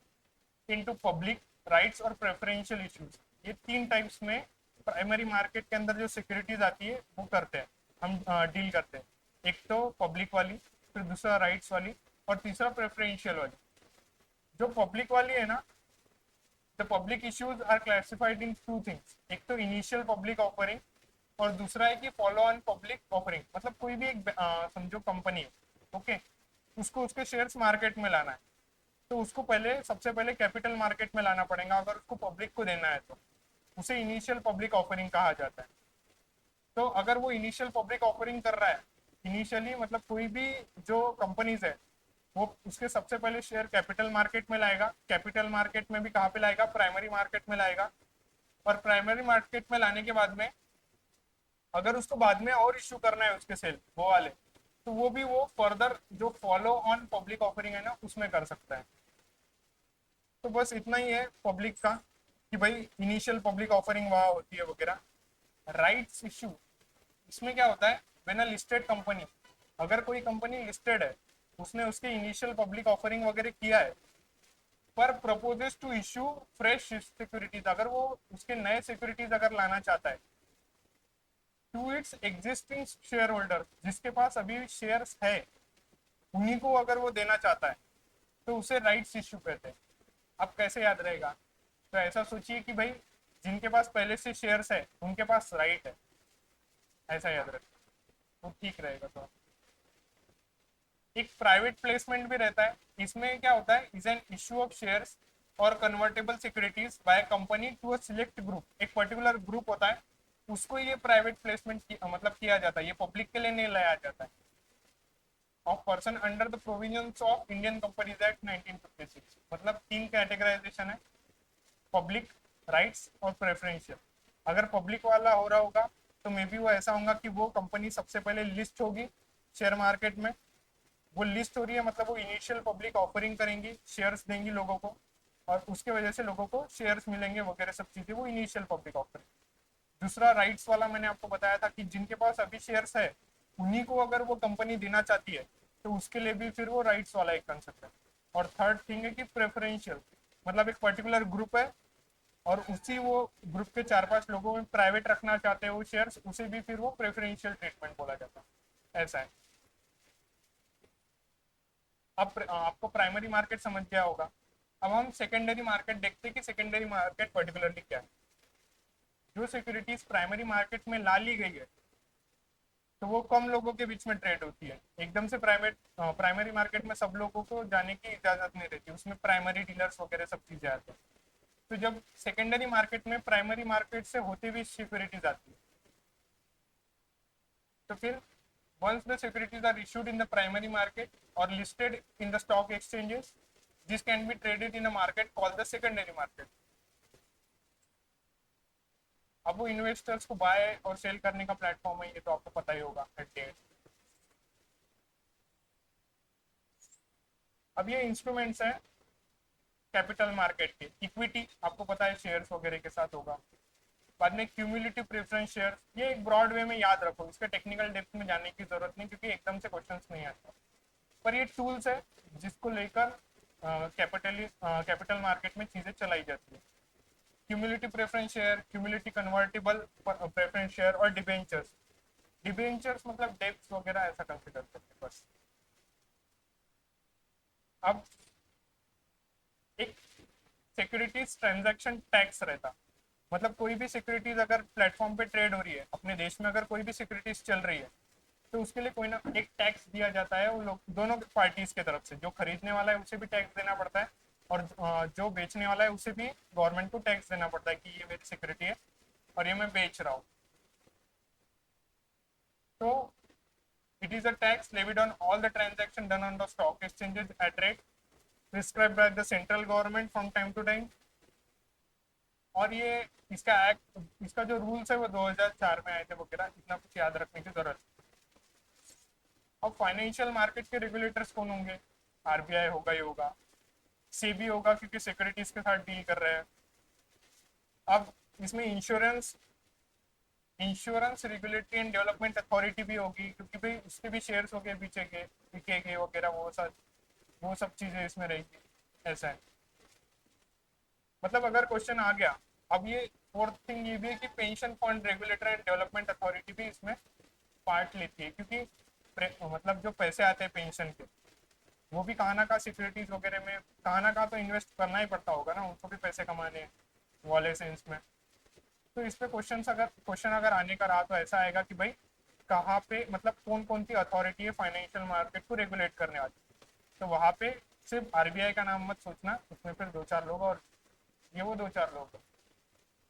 into public rights और प्रेफरेंशियल इश्यूज। ये तीन टाइप्स में प्राइमरी मार्केट के अंदर जो सिक्योरिटीज आती है वो करते हैं, हम डील करते हैं। एक तो पब्लिक वाली, फिर दूसरा राइट्स वाली, और तीसरा प्रेफरेंशियल वाली। जो पब्लिक वाली है ना, the public issues are classified in two things. एक तो इनिशियल पब्लिक ऑफरिंग, और दूसरा है कि फॉलो ऑन पब्लिक ऑफरिंग। मतलब कोई भी एक समझो कंपनी है, ओके, उसको उसके शेयर्स मार्केट में लाना है, तो उसको पहले सबसे पहले कैपिटल मार्केट में लाना पड़ेगा अगर उसको पब्लिक को देना है तो। उसे इनिशियल पब्लिक ऑफरिंग कहा जाता है। तो अगर वो इनिशियल पब्लिक ऑफरिंग कर रहा है, इनिशियली मतलब कोई भी जो कंपनीज है वो उसके सबसे पहले शेयर कैपिटल मार्केट में लाएगा। कैपिटल मार्केट में भी कहाँ पे लाएगा, प्राइमरी मार्केट में लाएगा। और प्राइमरी मार्केट में लाने के बाद में अगर उसको बाद में और इश्यू करना है उसके सेल वो वाले, तो वो भी वो फर्दर जो फॉलो ऑन पब्लिक ऑफरिंग है ना उसमें कर सकता है। तो बस इतना ही है पब्लिक का, कि भाई इनिशियल पब्लिक ऑफरिंग वहाँ होती है वगैरह। राइट्स इशू, इसमें क्या होता है, व्हेन अ लिस्टेड कंपनी, अगर कोई कंपनी लिस्टेड है, उसने उसके इनिशियल पब्लिक ऑफरिंग वगैरह किया है, पर proposes to issue fresh securities, अगर वो उसके नए सिक्योरिटीज अगर लाना चाहता है to its existing share holder, जिसके पास अभी शेयर्स है उन्हीं को अगर वो देना चाहता है, तो उसे राइट्स इश्यू कहते हैं। अब कैसे याद रहेगा, तो ऐसा सोचिए कि भाई जिनके पास पहले से शेयर्स है उनके पास राइट है, ऐसा याद रखें तो ठीक रहेगा। तो एक प्राइवेट प्लेसमेंट भी रहता है। इसमें क्या होता है, is an issue of shares और convertible securities by company to a select group. एक पर्टिकुलर ग्रुप होता है, उसको ये प्राइवेट प्लेसमेंट मतलब किया जाता है, ये पब्लिक के लिए नहीं लाया जाता है। Of person under the provisions of Indian companies act 1956। मतलब तीन कैटेगराइजेशन है, पब्लिक, राइट्स और प्रेफरेंशियल। अगर पब्लिक वाला हो रहा होगा तो मे बी वो ऐसा होगा कि वो कंपनी सबसे पहले लिस्ट होगी शेयर मार्केट में। वो लिस्ट हो रही है मतलब वो इनिशियल पब्लिक ऑफरिंग करेंगी, शेयर्स देंगी लोगों को, और उसके वजह से लोगों को शेयर्स मिलेंगे वगैरह सब चीजें, वो इनिशियल पब्लिक ऑफरिंग। दूसरा राइट्स वाला मैंने आपको बताया था कि जिनके पास अभी शेयर्स है उन्हीं को अगर वो कंपनी देना चाहती है तो उसके लिए भी फिर वो राइट्स वाला एक कंसेप्ट है। और थर्ड थिंग है कि प्रेफरेंशियल, मतलब एक पर्टिकुलर ग्रुप है और उसी वो ग्रुप के चार पांच लोगों में प्राइवेट रखना चाहते हैं वो शेयर्स, उसे भी फिर वो प्रेफरेंशियल ट्रीटमेंट बोला जाता है। ऐसा है। अब आपको प्राइमरी मार्केट समझ गया होगा। अब हम सेकेंडरी मार्केट देखते हैं कि सेकेंडरी मार्केट पर्टिकुलरली क्या है। जो सिक्योरिटीज प्राइमरी मार्केट में ला ली गई है तो वो कम लोगों के बीच में ट्रेड होती है। एकदम से प्राइमरी मार्केट में सब लोगों को जाने की इजाजत नहीं रहती, उसमें प्राइमरी डीलर्स वगैरह सब चीजें आती हैं। तो जब सेकेंडरी मार्केट में प्राइमरी मार्केट से होती हुई सिक्योरिटीज आती है, तो फिर once the securities are issued in the primary market or listed in the stock exchanges, this can be traded in a market called the secondary market. अब वो इन्वेस्टर्स को बाय और सेल करने का प्लेटफॉर्म है, ये तो आपको पता ही होगा एट द एंड। अब ये इंस्ट्रूमेंट्स हैं कैपिटल मार्केट के। इक्विटी आपको पता है शेयर्स वगैरह के साथ होगा। बाद में क्यूमुलेटिव प्रेफरेंस शेयर, ये एक ब्रॉड वे में याद रखो, इसके टेक्निकल डेप्थ में जाने की जरूरत नहीं क्योंकि एकदम से क्वेश्चंस नहीं आते, पर ये टूल्स है जिसको लेकर कैपिटल मार्केट में चीजें चलाई जाती है। Cumulative preference share, cumulative convertible preference share और डिबेंचर्स। डिबेंचर्स मतलब डेप्स वगैरह ऐसा कंसिडर करते बस। अब एक सिक्योरिटीज ट्रांजैक्शन टैक्स रहता, मतलब कोई भी सिक्योरिटीज अगर प्लेटफॉर्म पे ट्रेड हो रही है, अपने देश में अगर कोई भी सिक्योरिटीज चल रही है, तो उसके लिए कोई ना एक टैक्स दिया जाता है। वो लोग दोनों पार्टीज के तरफ से, जो खरीदने वाला है उसे भी टैक्स देना पड़ता है और जो बेचने वाला है उसे भी गवर्नमेंट को टैक्स देना पड़ता है कि ये मेरी सिक्योरिटी है और ये मैं बेच रहा हूँ। तो it is a tax levied on all the transaction done on the stock exchanges at rate prescribed by the central government from time to time। और ये इसका एक्ट, इसका जो रूल्स है वो 2004 में आए थे वगैरह, इतना कुछ याद रखने की जरूरत। अब फाइनेंशियल मार्केट के रेगुलेटर्स कौन होंगे? आरबीआई होगा ही होगा, सेबी होगा क्योंकि सिक्योरिटीज के साथ डील कर रहे हैं। अब इसमें insurance regulatory and development authority भी होगी क्योंकि भाई उसके भी शेयर्स हो गए पीछे के, बिकेगे वगैरह, वो सब चीजें इसमें रहेगी। ऐसा है, मतलब अगर क्वेश्चन आ गया। अब ये फोर्थ थिंग ये भी है कि pension fund regulator and development authority भी इसमें पार्ट लेती है क्योंकि मतलब जो पैसे आते हैं पेंशन के, वो भी कहाँ ना कहाँ सिक्योरिटीज वगैरह में कहाँ ना कहाँ तो इन्वेस्ट करना ही पड़ता होगा ना, उनको भी पैसे कमाने हैं वाले सेंस में। तो इस पे क्वेश्चन अगर आने का रहा तो ऐसा आएगा कि भाई कहाँ पे, मतलब कौन कौन सी अथॉरिटी है फाइनेंशियल मार्केट को रेगुलेट करने वाली। तो वहाँ पे सिर्फ आरबीआई का नाम मत सोचना, उसमें फिर 2-4 लोग और ये वो 2-4 लोग।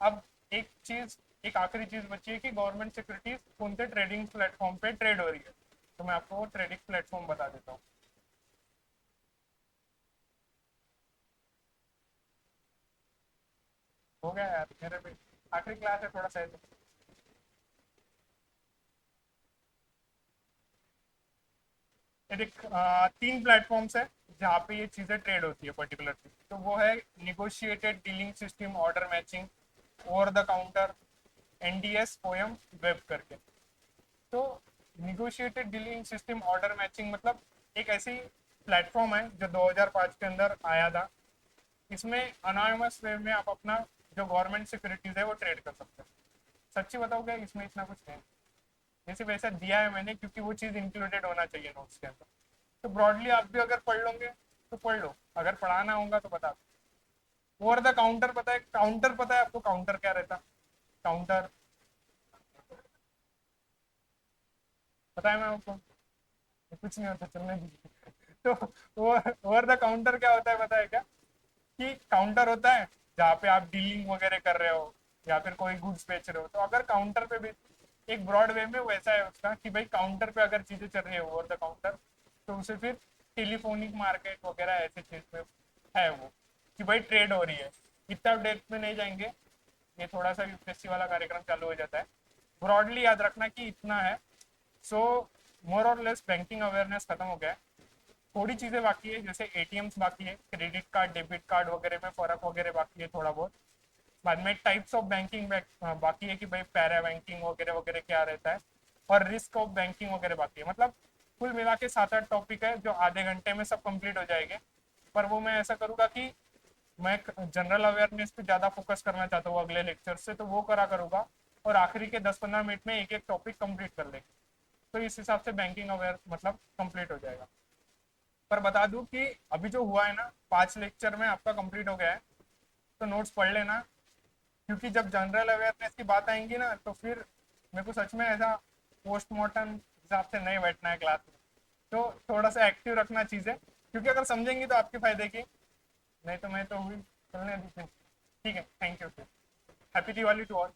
अब एक आखिरी चीज बची है कि गवर्नमेंट सिक्योरिटीज कौन से ट्रेडिंग प्लेटफॉर्म पे ट्रेड हो रही है, तो मैं आपको वो ट्रेडिंग प्लेटफॉर्म बता देता हूँ। हो गया यार, मेरे भी आखिरी क्लास है, थोड़ा सा ये देख, 3 प्लेटफॉर्म्स है जहाँ पे ये चीजें ट्रेड होती है पर्टिकुलरली। तो वो है negotiated dealing system, order matching, over the counter, NDS, poem, web करके। तो negotiated dealing system order matching मतलब एक ऐसी प्लेटफॉर्म है जो 2005 के अंदर आया था। इसमें अनोनिमस वे में आप अपना जो गवर्नमेंट सिक्योरिटीज है वो ट्रेड कर सकते हैं। सच्ची बताओ क्या इसमें इतना कुछ नहीं, जैसे वैसा दिया है मैंने क्योंकि वो चीज़ इंक्लूडेड होना चाहिए नोट्स के अंदर। तो ब्रॉडली आप भी अगर पढ़ लोगे तो पढ़ लो, अगर पढ़ाना होगा तो बता दो। ओवर द काउंटर पता है? काउंटर पता है आपको? काउंटर क्या रहता? काउंटर पता है मैं आपको? कुछ नहीं होता, चलने दीजिए। तो ओवर द काउंटर क्या होता है पता है क्या? कि काउंटर होता है जहाँ पे आप डीलिंग वगैरह कर रहे हो या फिर कोई गुड्स बेच रहे हो। तो अगर काउंटर पे भी एक ब्रॉड वे में वैसा है उसका कि भाई काउंटर पे अगर चीजें चल रही है ओवर द काउंटर, तो उसे फिर टेलीफोनिक मार्केट वगैरह ऐसे चीज में है वो, कि भाई ट्रेड हो रही है। इतना डेप्थ में नहीं जाएंगे, ये थोड़ा सा यूपीएससी वाला कार्यक्रम चालू हो जाता है। ब्रॉडली याद रखना कि इतना है। सो मोर और लेस बैंकिंग अवेयरनेस खत्म हो गया है। थोड़ी चीजें बाकी है, जैसे एटीएम्स बाकी है, क्रेडिट कार्ड, डेबिट कार्ड वगैरह में फर्क वगैरह बाकी है थोड़ा बहुत। बाद में टाइप्स ऑफ बैंकिंग बाकी है कि भाई पैरा बैंकिंग वगैरह वगैरह क्या रहता है, और रिस्क ऑफ बैंकिंग वगैरह बाकी है। मतलब कुल मिला के 7-8 टॉपिक है जो आधे घंटे में सब कंप्लीट हो जाएंगे। पर वो मैं ऐसा करूँगा कि मैं जनरल अवेयरनेस पे ज़्यादा फोकस करना चाहता हूँ अगले लेक्चर से, तो वो करा करूँगा और आखिरी के 10-15 मिनट में एक एक टॉपिक कंप्लीट कर लेंगे। तो इस हिसाब से बैंकिंग अवेयर मतलब कंप्लीट हो जाएगा। पर बता दूं कि अभी जो हुआ है ना 5 लेक्चर में आपका कंप्लीट हो गया है, तो नोट्स पढ़ लेना क्योंकि जब जनरल अवेयरनेस की बात आएंगी ना तो फिर मेरे को सच में ऐसा पोस्टमार्टम हिसाब से नहीं बैठना है क्लास में। तो थोड़ा सा एक्टिव रखना चीज़ें, क्योंकि अगर समझेंगी तो आपके फायदे की, नहीं तो मैं तो हुई चलने दीजिए। ठीक है, thank you, happy Diwali to all.